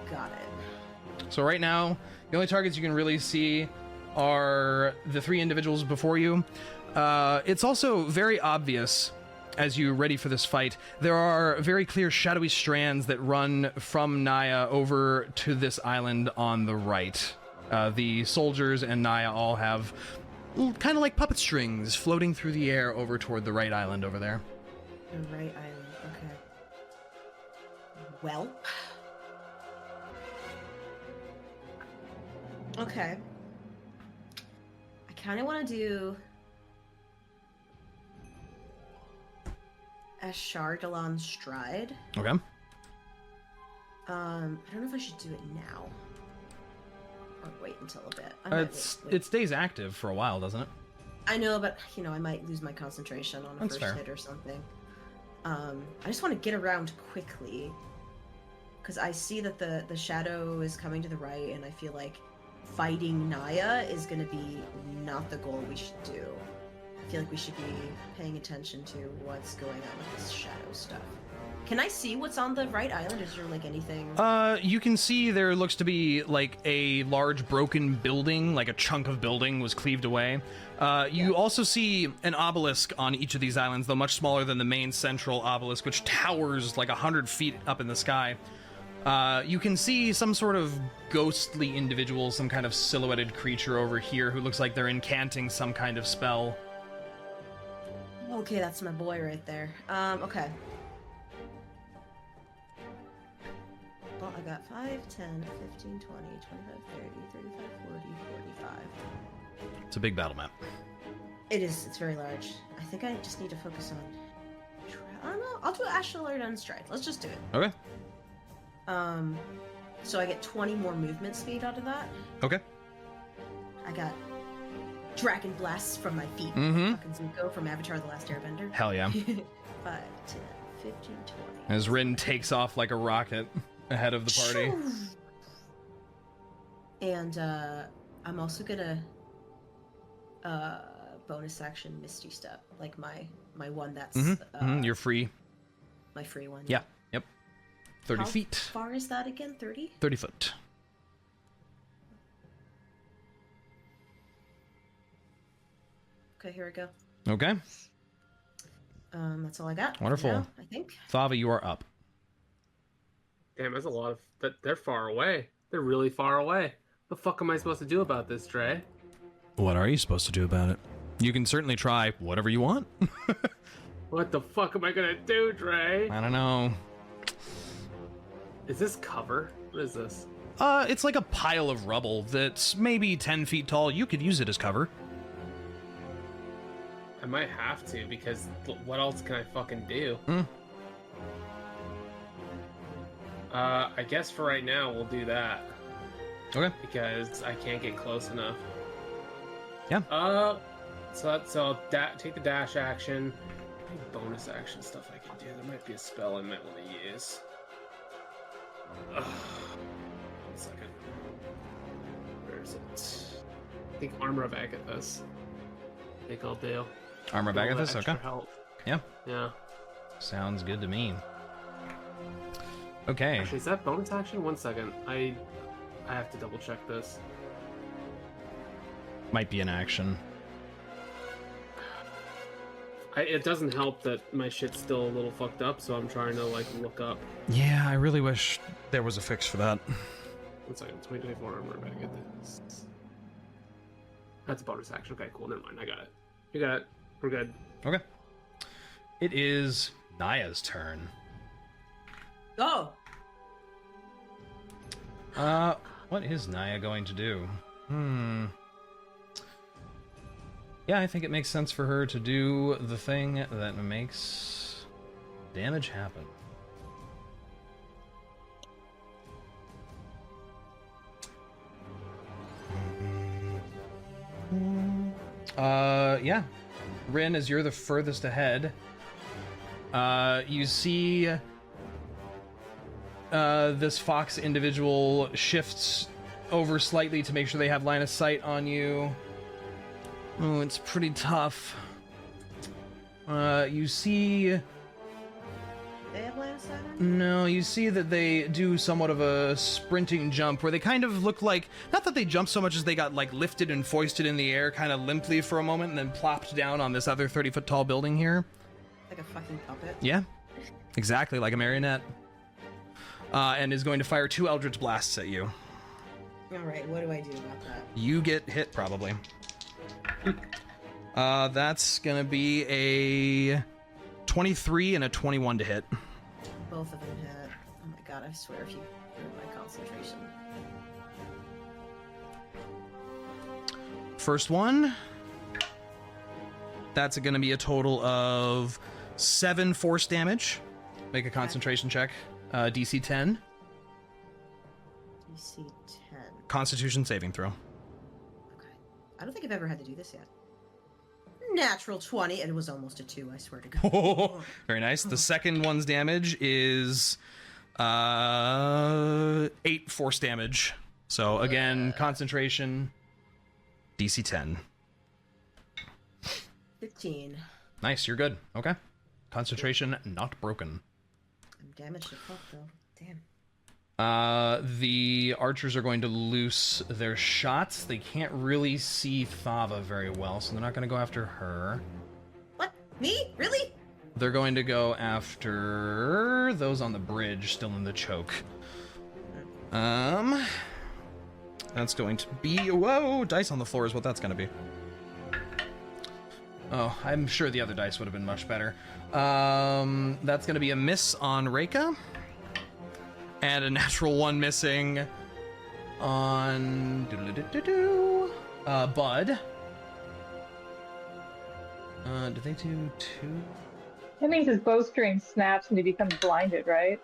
Got it. So right now, the only targets you can really see are the 3 individuals before you. It's also very obvious, as you ready for this fight, there are very clear shadowy strands that run from Niah over to this island on the right. The soldiers and Niah all have kind of like puppet strings floating through the air over toward the right island over there. The right island. Okay. Well. Okay. I kind of want to do a Chardalon stride. Okay. I don't know if I should do it now. Or wait until a bit. I might wait. It stays active for a while, doesn't it? I know, but I might lose my concentration on a That's first fair. hit or something. I just want to get around quickly. Because I see that the shadow is coming to the right, and I feel like fighting Niah is going to be not the goal we should do. I feel like we should be paying attention to what's going on with this shadow stuff. Can I see what's on the right island? Is there, like, anything? You can see there looks to be, like, a large broken building, like a chunk of building was cleaved away. You also see an obelisk on each of these islands, though much smaller than the main central obelisk, which towers like 100 feet up in the sky. You can see some sort of ghostly individual, some kind of silhouetted creature over here who looks like they're incanting some kind of spell. Okay, that's my boy right there. Okay. Well, I got 5, 10, 15, 20, 25, 30, 35, 40, 45. It's a big battle map. It is. It's very large. I think I just need to focus on... I don't know. I'll do Ash Alert and Stride. Let's just do it. Okay. So I get 20 more movement speed out of that. Okay. I got Dragon Blasts from my feet. Mm-hmm. Fucking Zuko from Avatar The Last Airbender. Hell yeah. 5, 10, 15, 20. As Rinn takes off like a rocket ahead of the party. And I'm also gonna bonus action Misty Step, like my one that's You're free. my free one. Yeah. Yep. 30 How feet. far is that again? 30? 30 foot. Okay, here we go. Okay. That's all I got. for Wonderful. now, I think. Thava, you are up. Damn, that's a lot of... They're far away. They're really far away. The fuck am I supposed to do about this, Dre? What are you supposed to do about it? You can certainly try whatever you want. What the fuck am I gonna do, Dre? I don't know. Is this cover? What is this? It's like a pile of rubble that's maybe 10 feet tall. You could use it as cover. I might have to, because what else can I fucking do? I guess for right now, we'll do that. Okay. Because I can't get close enough. Yeah. So I'll take the dash action. Any bonus action stuff I can do. There might be a spell I might want to use. 1 second. Where is it? I think Armor of Agathis. I think I'll do. Armor of Get all that Agathis? extra Okay. Health. Yeah. Yeah. Sounds good to me. Okay. Actually, is that bonus action? 1 second. I have to double check this. Might be an action. It doesn't help that my shit's still a little fucked up, so I'm trying to like look up. Yeah, I really wish there was a fix for that. 1 second. 2024 armor back at this. That's a bonus action. Okay, cool. Never mind. I got it. You got it. We're good. Okay. It is Niah's turn. Go! What is Niah going to do? Yeah, I think it makes sense for her to do the thing that makes damage happen. Yeah. Rinn, as you're the furthest ahead, you see this fox individual shifts over slightly to make sure they have line of sight on you. Oh, it's pretty tough. You see... They have line of sight on? No, you see that they do somewhat of a sprinting jump where they kind of look like, not that they jumped so much as they got like lifted and foisted in the air kind of limply for a moment and then plopped down on this other 30-foot tall building here. Like a fucking puppet? Yeah, exactly, like a marionette. And is going to fire 2 Eldritch Blasts at you. Alright, what do I do about that? You get hit, probably. That's gonna be a 23 and a 21 to hit. Both of them hit. Oh my god, I swear if you ruin my concentration. First one. That's gonna be a total of 7 force damage. Make a concentration check. DC 10. DC 10. Constitution saving throw. Okay. I don't think I've ever had to do this yet. Natural 20, and it was almost a 2, I swear to God. Very nice. The second one's damage is 8 force damage. So again, concentration, DC 10. 15. Nice, you're good. Okay. Concentration not broken. I'm damaged to fuck, though. Damn. The archers are going to loose their shots. They can't really see Thava very well, so they're not going to go after her. What? Me? Really? They're going to go after those on the bridge, still in the choke. That's going to be... Whoa! Dice on the floor is what that's going to be. Oh, I'm sure the other dice would have been much better. That's going to be a miss on Reyka. And a natural 1 missing on... Bud. Did they do 2? That means his bowstring snaps and he becomes blinded, right?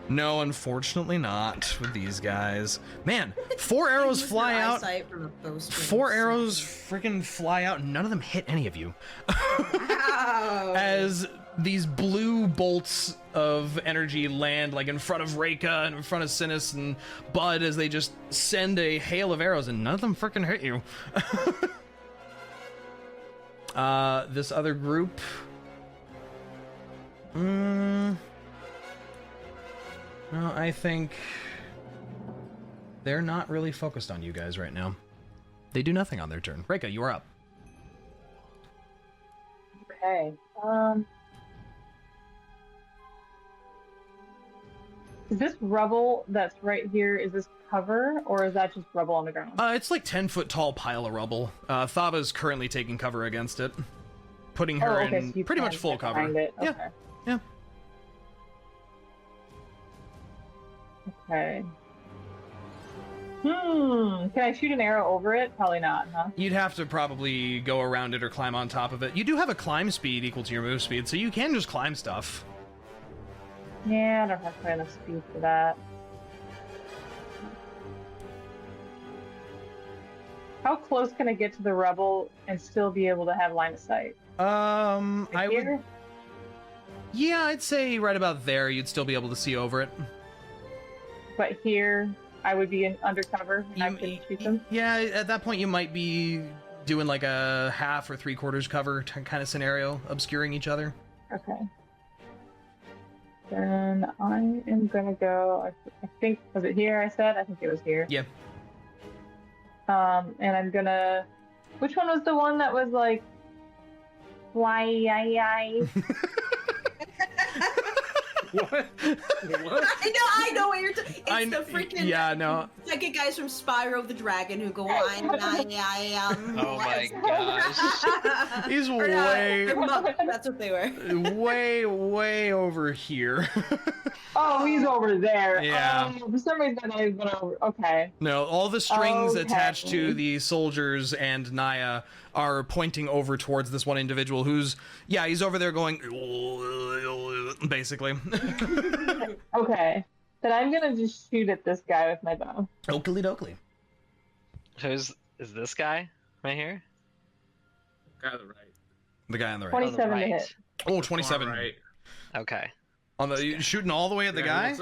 No, unfortunately not with these guys. Man, 4 arrows Use fly their out. eyesight from a bowstring. 4 arrows freaking fly out, and none of them hit any of you. Wow. As these blue bolts of energy land like in front of Reyka and in front of Synas and Bud as they just send a hail of arrows, and none of them freaking hit you. This other group... No, I think they're not really focused on you guys right now. They do nothing on their turn. Reyka, you are up. Okay. Is this rubble that's right here, is this cover, or is that just rubble on the ground? It's like 10-foot tall pile of rubble. Thava's currently taking cover against it, putting her in So you pretty much can full get cover. behind it. Yeah, Okay. yeah. Okay. Can I shoot an arrow over it? Probably not, huh? You'd have to probably go around it or climb on top of it. You do have a climb speed equal to your move speed, so you can just climb stuff. Yeah, I don't have quite enough speed for that. How close can I get to the rubble and still be able to have line of sight? I would... Here? Yeah, I'd say right about there you'd still be able to see over it. But here, I would be in undercover and I couldn't shoot them? Yeah, at that point you might be doing like a half or 3/4 cover kind of scenario, obscuring each other. Okay. Then I am gonna go, I think, was it here I said? I think it was here. Yeah. And I'm gonna, which one was the one that was like, why, What? What? I know what you're talking. It's the freaking no. guys from Spyro the Dragon who go Oh my gosh. He's Or, way, that's what they were. way over here. Oh, he's over there. Yeah. For some reason I went over. Okay. No, all the strings Okay. attached to the soldiers and Niah are pointing over towards this one individual who's, he's over there going, basically. Okay. Then I'm gonna just shoot at this guy with my bow. Oakley dokley. Is this guy right here? Guy on the right. The guy on the right. 27 right. to hit. Oh, 27. Far right. Okay. On the you shooting all the way at the guy?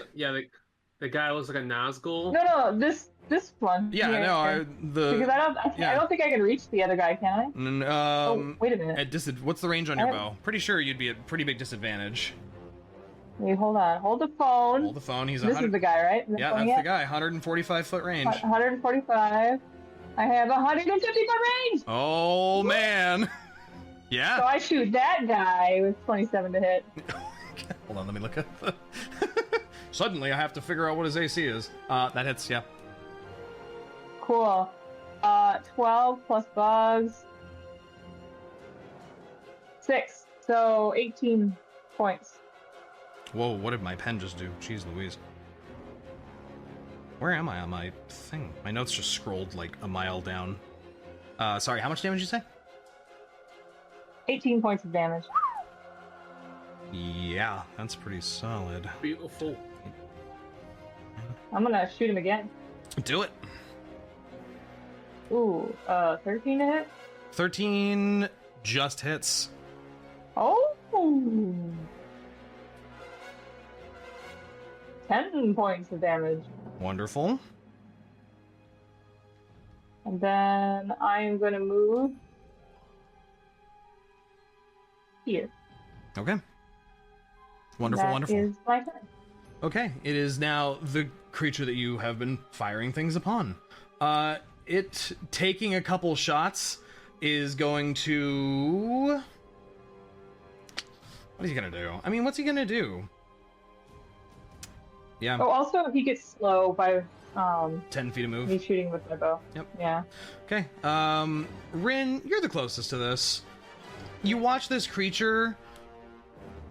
The guy looks like a Nazgul. No, this one. Yeah, here. no, Because I don't think I can reach the other guy, can I? Oh, wait a minute. At what's the range on your bow? Pretty sure you'd be at pretty big disadvantage. Wait, hold on. Hold the phone. Hold the phone. He's This is the guy, right? Yeah, that's the guy. 145 foot range. 145. I have 150 foot range. Oh man. So Yeah. I shoot that guy with 27 to hit. Hold on, let me look at the... Suddenly I have to figure out what his AC is. That hits, yeah. Cool. 12 plus bugs. 6. So 18 points. Whoa, what did my pen just do? Jeez Louise. Where am I on my thing? My notes just scrolled like a mile down. Sorry, how much damage did you say? 18 points of damage. Yeah, that's pretty solid. Beautiful. I'm gonna shoot him again. Do it. Ooh, 13 to hit. 13 just hits. Oh. 10 points of damage. Wonderful. And then I am going to move here. Okay. Wonderful, That wonderful. is my turn. Okay, it is now the creature that you have been firing things upon. It taking a couple shots is going to... What is he gonna do? I mean, what's he gonna do? Yeah. Oh, also, he gets slow by 10 feet of move. me shooting with my bow. Yep. Yeah. Okay. Rinn, you're the closest to this. You watch this creature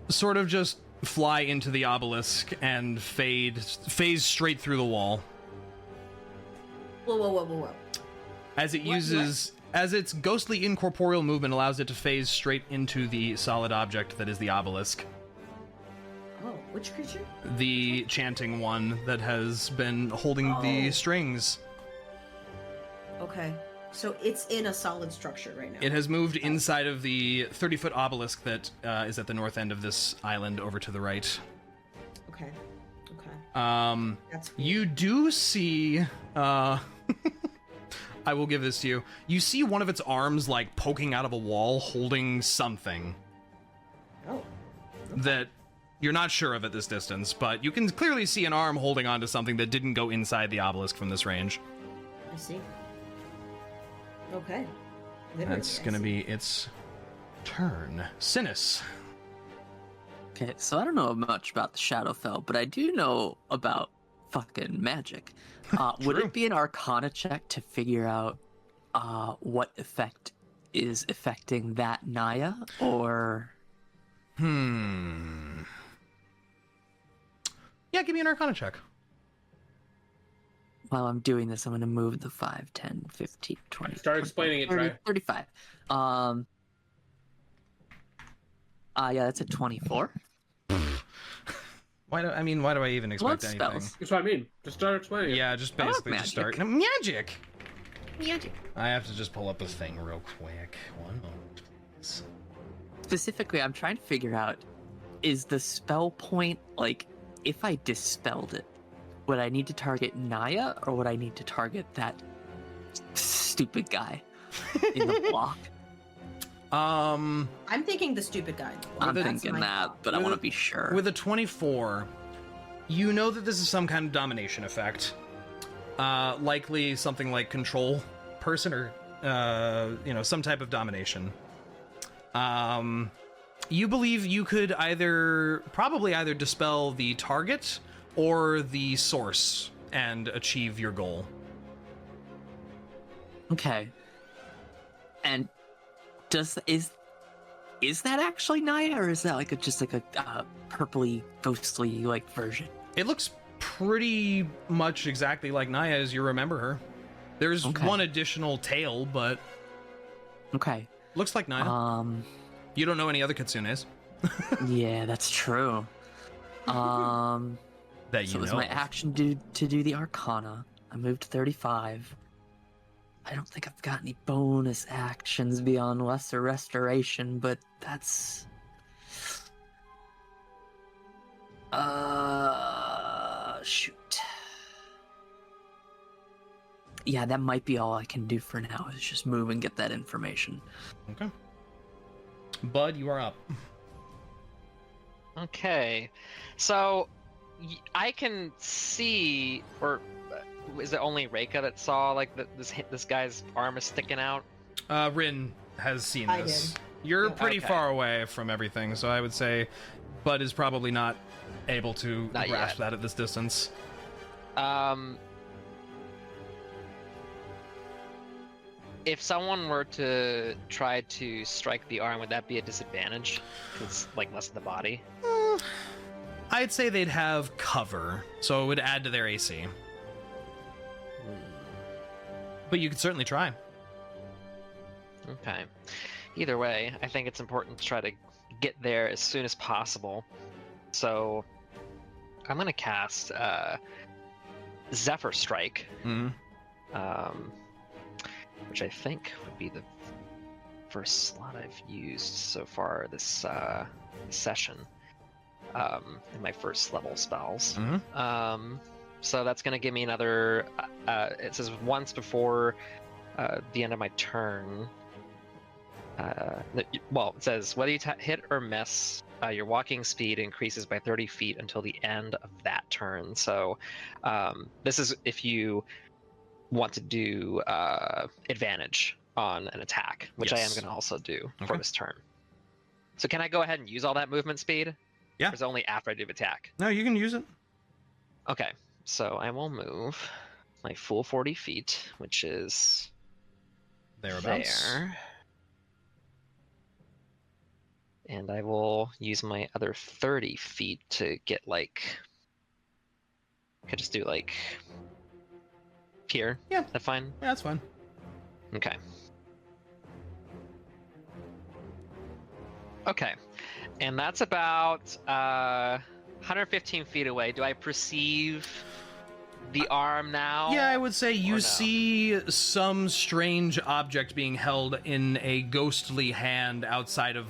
sort of just fly into the obelisk and phase straight through the wall. Whoa. As it uses, as its ghostly incorporeal movement allows it to phase straight into the solid object that is the obelisk. Oh, which creature? The chanting one that has been holding the strings. Okay. So it's in a solid structure right now. It has moved inside of the 30-foot obelisk that is at the north end of this island over to the right. Okay. That's weird. You do see... I will give this to you. You see one of its arms, like, poking out of a wall, holding something. Oh. Okay. That you're not sure of at this distance, but you can clearly see an arm holding onto something that didn't go inside the obelisk from this range. I see. Okay. That's gonna be its turn. Synas. Okay, so I don't know much about the Shadowfell, but I do know about fucking magic. Would True. it be an Arcana check to figure out what effect is affecting that Niah, or... Yeah, give me an Arcana check. While I'm doing this, I'm going to move the 5, 10, 15, 20, Start explaining it, 30, try. 35. Yeah, that's a 24. Why do I even expect Blood anything? spells. That's what I mean. Just start explaining it. Yeah, just I like basically just start. magic. No, magic! Magic. I have to just pull up a thing real quick. 1 moment, please. Specifically, I'm trying to figure out, is the spell point, like, if I dispelled it, would I need to target Niah, or would I need to target that stupid guy in the block? I'm thinking the stupid guy. I'm That's thinking my that, thought. but I want to be sure. With a 24, you know that this is some kind of domination effect. Likely something like control person or, some type of domination. You believe you could probably either dispel the target or the source and achieve your goal. Okay. And is that actually Niah, or is that like just like a purpley, ghostly like version? It looks pretty much exactly like Niah as you remember her. There's one additional tail, but Okay. looks like Niah. You don't know any other kitsunes Yeah, that's true. that you So it know. was my of. action to do the Arcana. I moved to 35. I don't think I've got any bonus actions beyond Lesser Restoration, but that's... shoot. Yeah, that might be all I can do for now, is just move and get that information. Okay. Bud, you are up. Okay, so I can see, or is it only Reyka that saw like this guy's arm is sticking out? Rinn has seen I this. did. You're Yeah. pretty Okay. far away from everything, so I would say Bud is probably not able to Not grasp yet. that at this distance. If someone were to try to strike the arm, would that be a disadvantage? It's like less of the body. I'd say they'd have cover, so it would add to their AC. But you could certainly try. Okay. Either way, I think it's important to try to get there as soon as possible. So I'm gonna cast Zephyr Strike, Mhm. Which I think would be the first slot I've used so far this session in my first level spells. Mhm. So that's going to give me another. It says once before the end of my turn. Well, it says whether you hit or miss, your walking speed increases by 30 feet until the end of that turn. So this is if you want to do advantage on an attack, which I am Yes. going to also do Okay. for this turn. So can I go ahead and use all that movement speed? Yeah. Or is it only after I do the attack? No, you can use it. Okay, so I will move my full 40 feet, which is Thereabouts. there. And I will use my other 30 feet to get like... I could just do like... here? Yeah. Is that fine? Yeah, that's fine. Okay. Okay. And that's about 115 feet away. Do I perceive the arm now? Yeah, I would say you Or no? see some strange object being held in a ghostly hand outside of,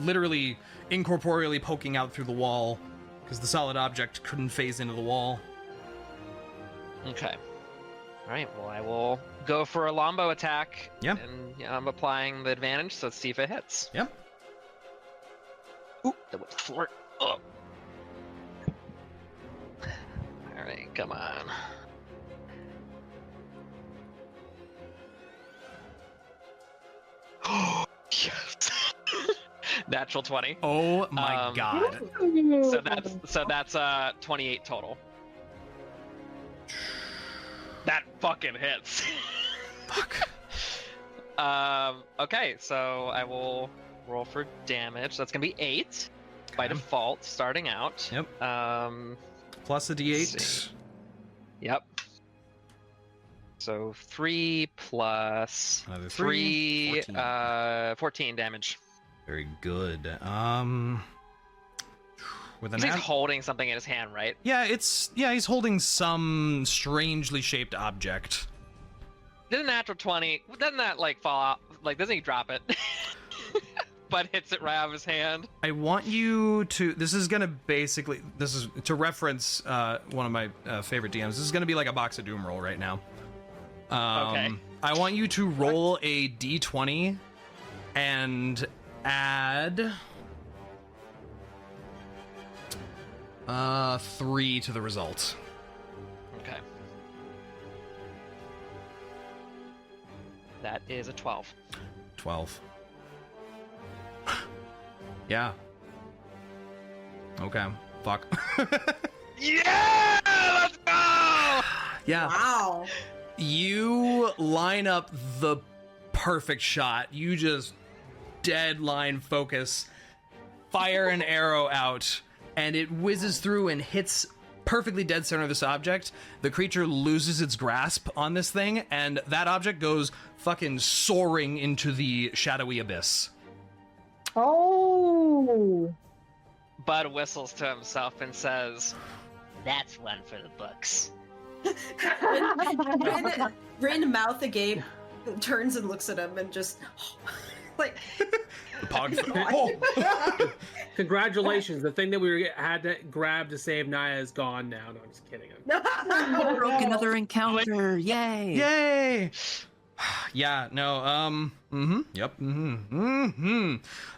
literally incorporeally poking out through the wall, because the solid object couldn't phase into the wall. Okay. All right. Well, I will go for a Lombo attack. Yep. And I'm applying the advantage, so let's see if it hits. Yep. Ooh, that was 4. Oh. All right, come on. Oh, yes. Natural 20. Oh my god. So that's 28 total. That fucking hits. Fuck. Okay, so I will roll for damage. That's gonna be 8 by Okay. default, starting out. Yep. Plus a let's d8. see. Yep. So 3 plus Another 3, 14 damage. Very good. With an He's holding something in his hand, right? Yeah, he's holding some strangely shaped object. Did a natural 20. Doesn't that like fall out? Like, doesn't he drop it? But hits it right out of his hand. I want you to. This is gonna basically. This is to reference one of my favorite DMs. This is gonna be like a Box of Doom roll right now. Okay. I want you to roll a d20 and add 3 to the result. Okay. That is a 12. 12. Yeah. Okay. Fuck. Yeah! Let's go! Yeah. Wow. You line up the perfect shot. You just deadline focus, fire an arrow out, and it whizzes through and hits perfectly dead center of this object. The creature loses its grasp on this thing, and that object goes fucking soaring into the shadowy abyss. Oh. Bud whistles to himself and says, That's one for the books. Rinn mouth agape, turns and looks at him and just like The pog. Oh. Congratulations, the thing that had to grab to save Niah is gone now. No, I'm just kidding. Broke another encounter. Yay! Yay! Yeah, no, yep,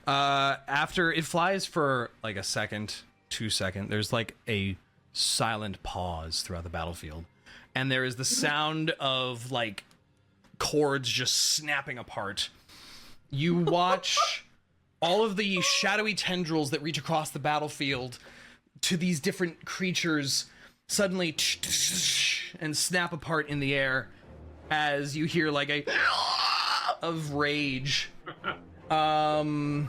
after it flies for like a second, 2 seconds, there's like a silent pause throughout the battlefield. And there is the sound of like cords just snapping apart. You watch all of the shadowy tendrils that reach across the battlefield to these different creatures suddenly and snap apart in the air as you hear like a of rage. 1,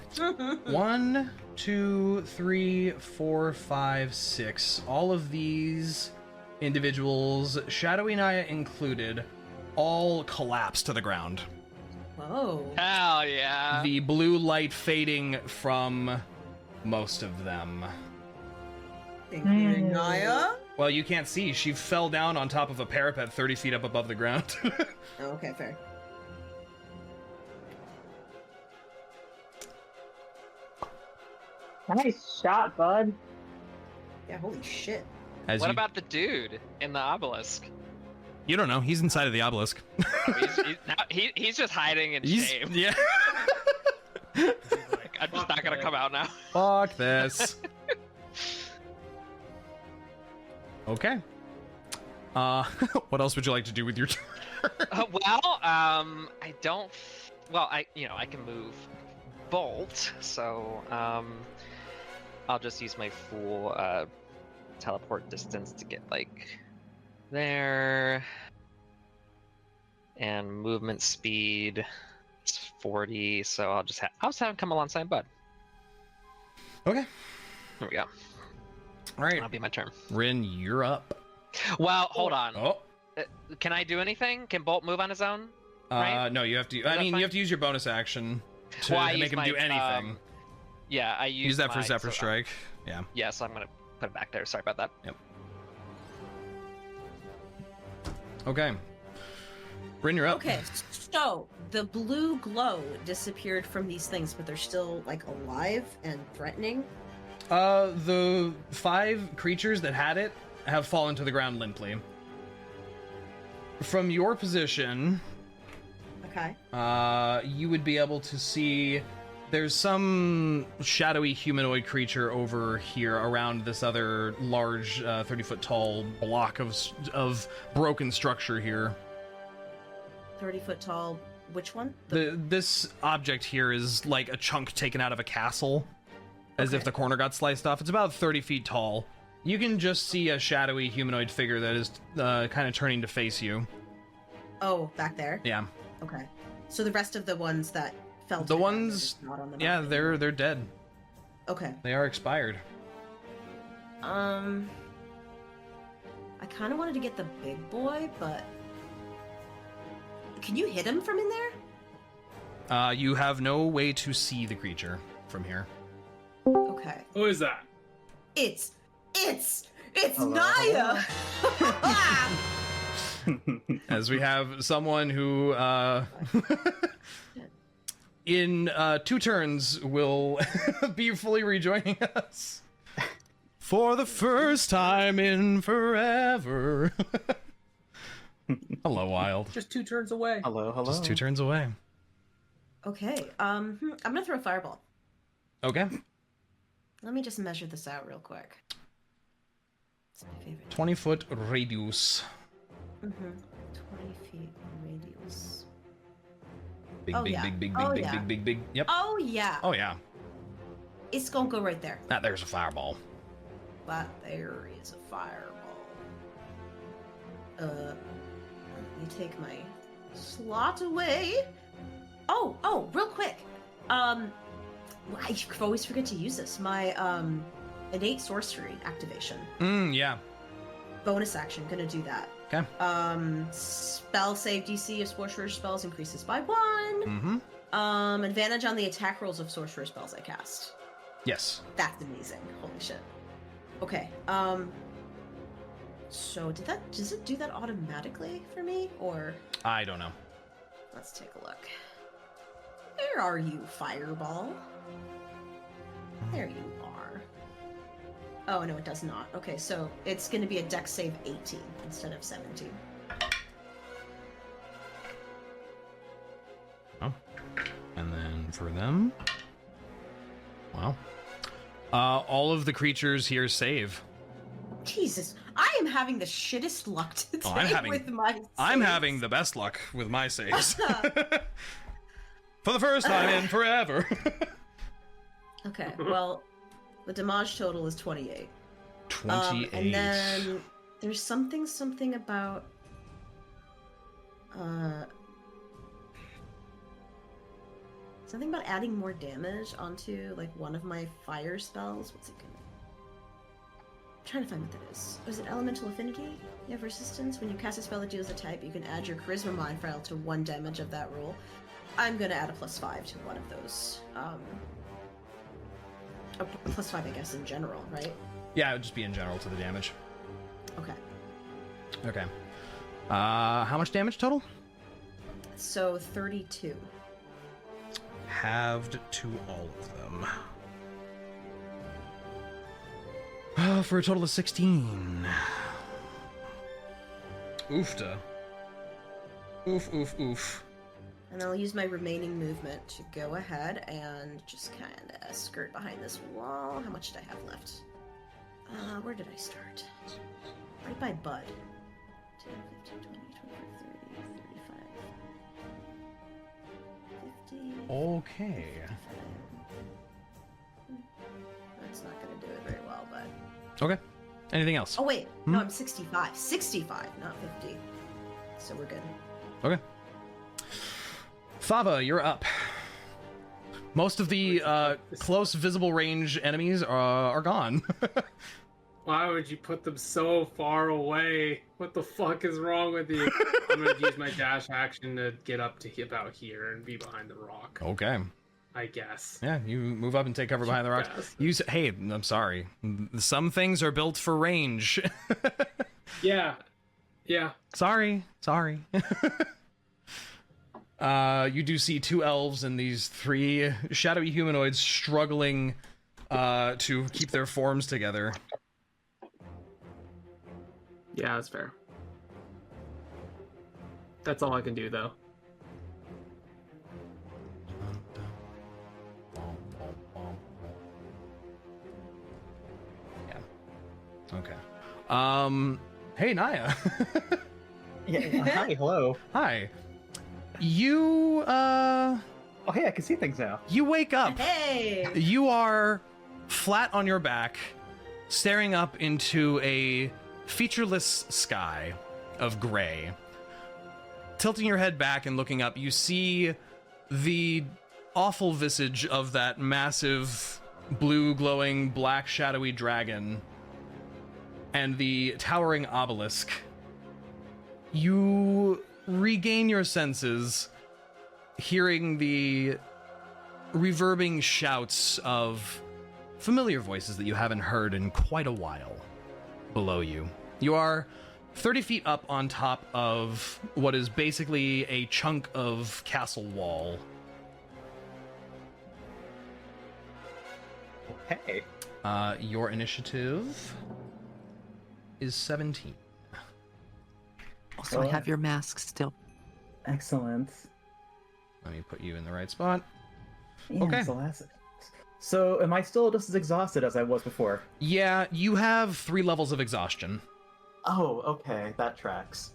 2, 3, 4, 5, 6. All of these individuals, Shadowy Niah included, all collapse to the ground. Whoa. hell yeah. The blue light fading from most of them. Including Niah? Well, you can't see. She fell down on top of a parapet 30 feet up above the ground. Oh, okay, fair. Nice shot, bud. Yeah, holy shit. As What you- about the dude in the obelisk? You don't know. He's inside of the obelisk. He's just hiding in He's- shame. Yeah. Like, I'm just not gonna come out now. Fuck this. Okay. What else would you like to do with your turn? I don't. Well, I can move bolt, so I'll just use my full teleport distance to get like there, and movement speed is 40. So I'll just have him come alongside Bud. Okay. There we go. All right. That'll be my turn. Rinn, you're up. Well, hold on. Oh. Can I do anything? Can Bolt move on his own? Right? No, you have to. that I mean, fine? you have to use your bonus action to Well, I make use him do my, anything. Yeah, I Use that for my- Zephyr so, Strike. Yeah. Yeah, so I'm gonna put it back there. Sorry about that. Okay. Rinn, you're up. Okay, so the blue glow disappeared from these things, but they're still like alive and threatening. The 5 creatures that had it have fallen to the ground limply. From your position, Okay. you would be able to see there's some shadowy humanoid creature over here around this other large 30-foot tall block of broken structure here. 30-foot tall. Which one? This object here is like a chunk taken out of a castle, as if Okay. the corner got sliced off. It's about 30 feet tall. You can just see a shadowy humanoid figure that is kind of turning to face you. Oh, back there. Yeah. Okay. So the rest of the ones that fell. to The ground are ones- just not on the Yeah, map they're anymore. dead. Okay. They are expired. I kind of wanted to get the big boy, but can you hit him from in there? You have no way to see the creature from here. Okay. Who is that? It's Hello, Niah. As we have someone who, in 2 turns, will be fully rejoining us. For the first time in forever. Hello, Wyld. Just 2 turns away. Hello, hello. Just 2 turns away. Okay. I'm gonna throw a fireball. Okay. Let me just measure this out real quick. It's my favorite. 20-foot radius. 20 feet radius. Big, Oh, big, yeah. big, big, Oh, big, yeah. big, big, big. Yep. Oh yeah. Oh, yeah. It's gonna go right there. That there's a fireball. That there is a fireball. Let me take my slot away. Oh, real quick. I always forget to use this. My innate sorcery activation. Yeah. Bonus action, gonna do that. Okay. Spell save DC of sorcerer spells increases by 1. Mm-hmm. Advantage on the attack rolls of sorcerer spells I cast. Yes. That's amazing. Holy shit. Okay. So does it do that automatically for me, or I don't know. let's take a look. Where are you, fireball? There you are. Oh no, it does not. Okay, so it's going to be a dex save 18 instead of 17. Oh. And then for them. Wow. All of the creatures here save. Jesus, I am having the shittest luck today I'm having- with my I'm saves. having the best luck with my saves. For the first time in forever. Okay, well, the damage total is 28. 28. And then there's something about something about adding more damage onto like one of my fire spells. What's it gonna? I'm trying to find what that is. Was it elemental affinity? You have resistance when you cast a spell that deals a type. You can add your charisma modifier to 1 damage of that roll. I'm gonna add a +5 to one of those. A +5, I guess, in general, right? Yeah, it would just be in general to the damage. Okay. Okay. How much damage total? So 32. Halved to all of them. For a total of 16. Oofta. Oof, oof, oof. And I'll use my remaining movement to go ahead and just kind of skirt behind this wall. How much did I have left? Where did I start? Right by Bud. 10, 15, 20, 25, 30, 35, 50. Okay. 55. That's not going to do it very well, but... Okay. Anything else? Oh, wait. No, I'm 65. 65, not 50. So we're good. Okay. Thava, you're up. Most of the close visible range enemies are gone. Why would you put them so far away? What the fuck is wrong with you? I'm gonna use my dash action to get up to about here and be behind the rock. Okay. I guess. Yeah, you move up and take cover behind the rocks. Yes. Hey, I'm sorry. Some things are built for range. Yeah. Yeah. Sorry. You do see 2 elves and these 3 shadowy humanoids struggling to keep their forms together. Yeah, that's fair. That's all I can do, though. Yeah. Okay. Hey, Niah. Yeah, hi, hello. Hi. You, Oh, hey, I can see things now. you wake up. Hey! You are flat on your back, staring up into a featureless sky of gray. Tilting your head back and looking up, you see the awful visage of that massive, blue, glowing, black, shadowy dragon and the towering obelisk. You regain your senses, hearing the reverbing shouts of familiar voices that you haven't heard in quite a while below you. You are 30 feet up on top of what is basically a chunk of castle wall. Hey. Your initiative is 17. Also, I have your mask still. Excellent. Let me put you in the right spot. Yeah, Okay. So, am I still just as exhausted as I was before? Yeah, you have 3 levels of exhaustion. Oh, okay, that tracks.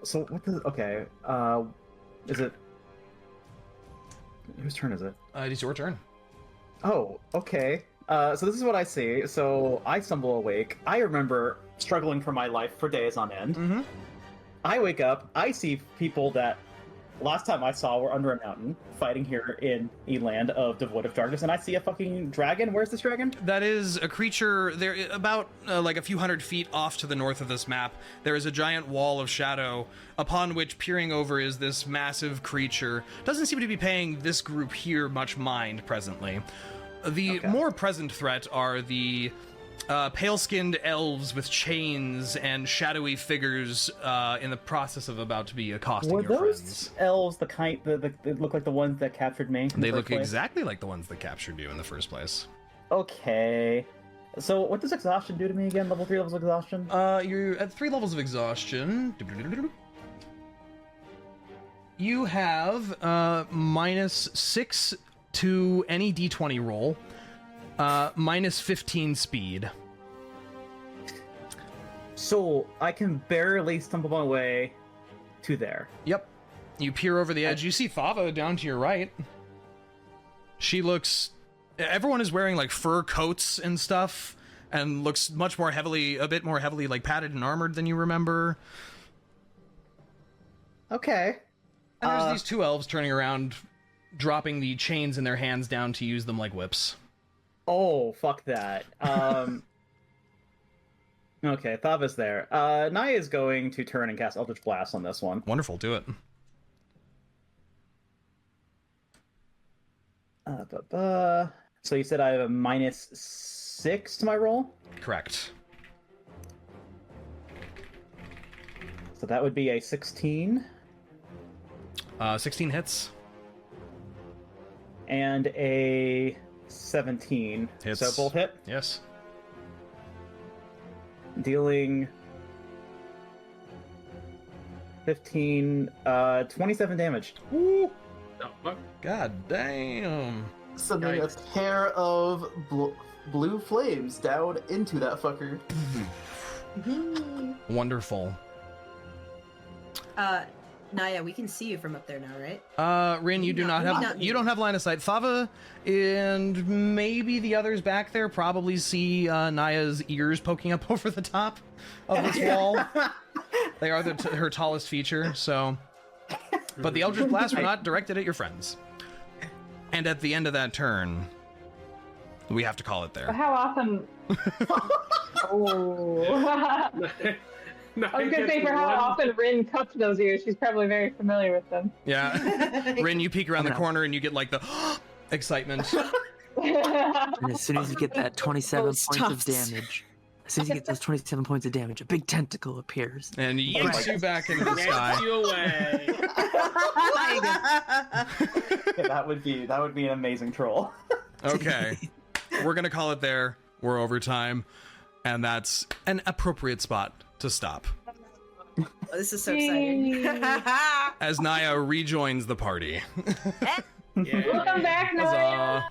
So, what does... Okay, is it... Whose turn is it? It is your turn. Oh, okay. So this is what I see. So, I stumble awake. I remember struggling for my life for days on end. Mm-hmm. I wake up, I see people that last time I saw were under a mountain fighting here in Eland of Devoid of Darkness, and I see a fucking dragon. Where's this dragon? That is a creature. There, about like a few hundred feet off to the north of this map, there is a giant wall of shadow upon which peering over is this massive creature. Doesn't seem to be paying this group here much mind presently. The more present threat are the pale-skinned elves with chains and shadowy figures in the process of about to be accosting Were your those friends. elves the kind that look like the ones that captured me? in the They first look place? exactly like the ones that captured you in the first place. Okay. So what does exhaustion do to me again? Level 3 levels of exhaustion? You're at 3 levels of exhaustion. You have -6 to any d20 roll, -15 speed. So I can barely stumble my way to there. Yep. You peer over the edge. You see Thava down to your right. She looks... Everyone is wearing, like, fur coats and stuff, and looks much more heavily, a bit more heavily, like, padded and armored than you remember. Okay. And there's these 2 elves turning around, dropping the chains in their hands down to use them like whips. Oh, fuck that. Okay, Thava's there. Niah is going to turn and cast Eldritch Blast on this one. Wonderful, do it. So you said I have a -6 to my roll? Correct. So that would be a 16 16 hits. and a 17. Hits. So both hit, Yes. dealing 15, 27 damage. Woo! The fuck? God damn. Sending a pair of blue flames down into that fucker. Wonderful. Niah, we can see you from up there now, right? Rinn, you do not have you don't have line of sight. Thava and maybe the others back there probably see Niah's ears poking up over the top of this wall. They are her tallest feature, so. But the Eldritch Blasts were not directed at your friends. And at the end of that turn, we have to call it But there. how often? Oh. I was gonna say for how often Rinn cuts those ears, she's probably very familiar with them. Yeah. Rinn, you peek around the corner and you get like the excitement. And as soon as you get that 27 Those points of tufts. damage, as soon as you get those 27 points of damage, a big tentacle appears. And yanks you back into the sky. Gets you away. Yeah, that would be an amazing troll. Okay. We're going to call it there. We're over time. And that's an appropriate spot to stop. Oh, this is so exciting. As Niah rejoins the party. Yeah. Welcome back, Huzzah. Niah.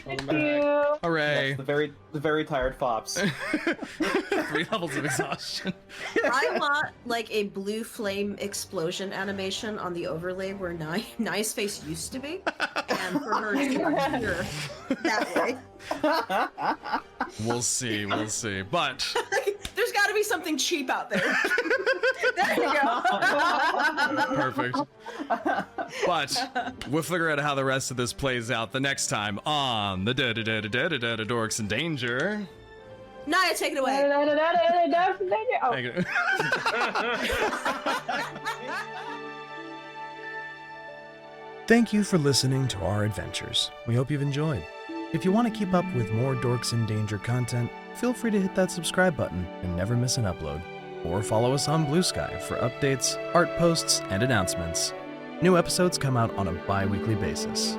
Thank you. Hooray. Yes, the very tired fops. 3 levels of exhaustion. I want like a blue flame explosion animation on the overlay where Niah's face used to be, and for her to appear that way. We'll see. But There's got to be something cheap out there. There you go. perfect. But we'll figure out how the rest of this plays out the next time on the Dorks in Danger. Niah, take it away. Oh. Thank you. Thank you for listening to our adventures. We hope you've enjoyed. If you want to keep up with more Dorks in Danger content, feel free to hit that subscribe button and never miss an upload. Or follow us on Blue Sky for updates, art posts, and announcements. New episodes come out on a bi-weekly basis.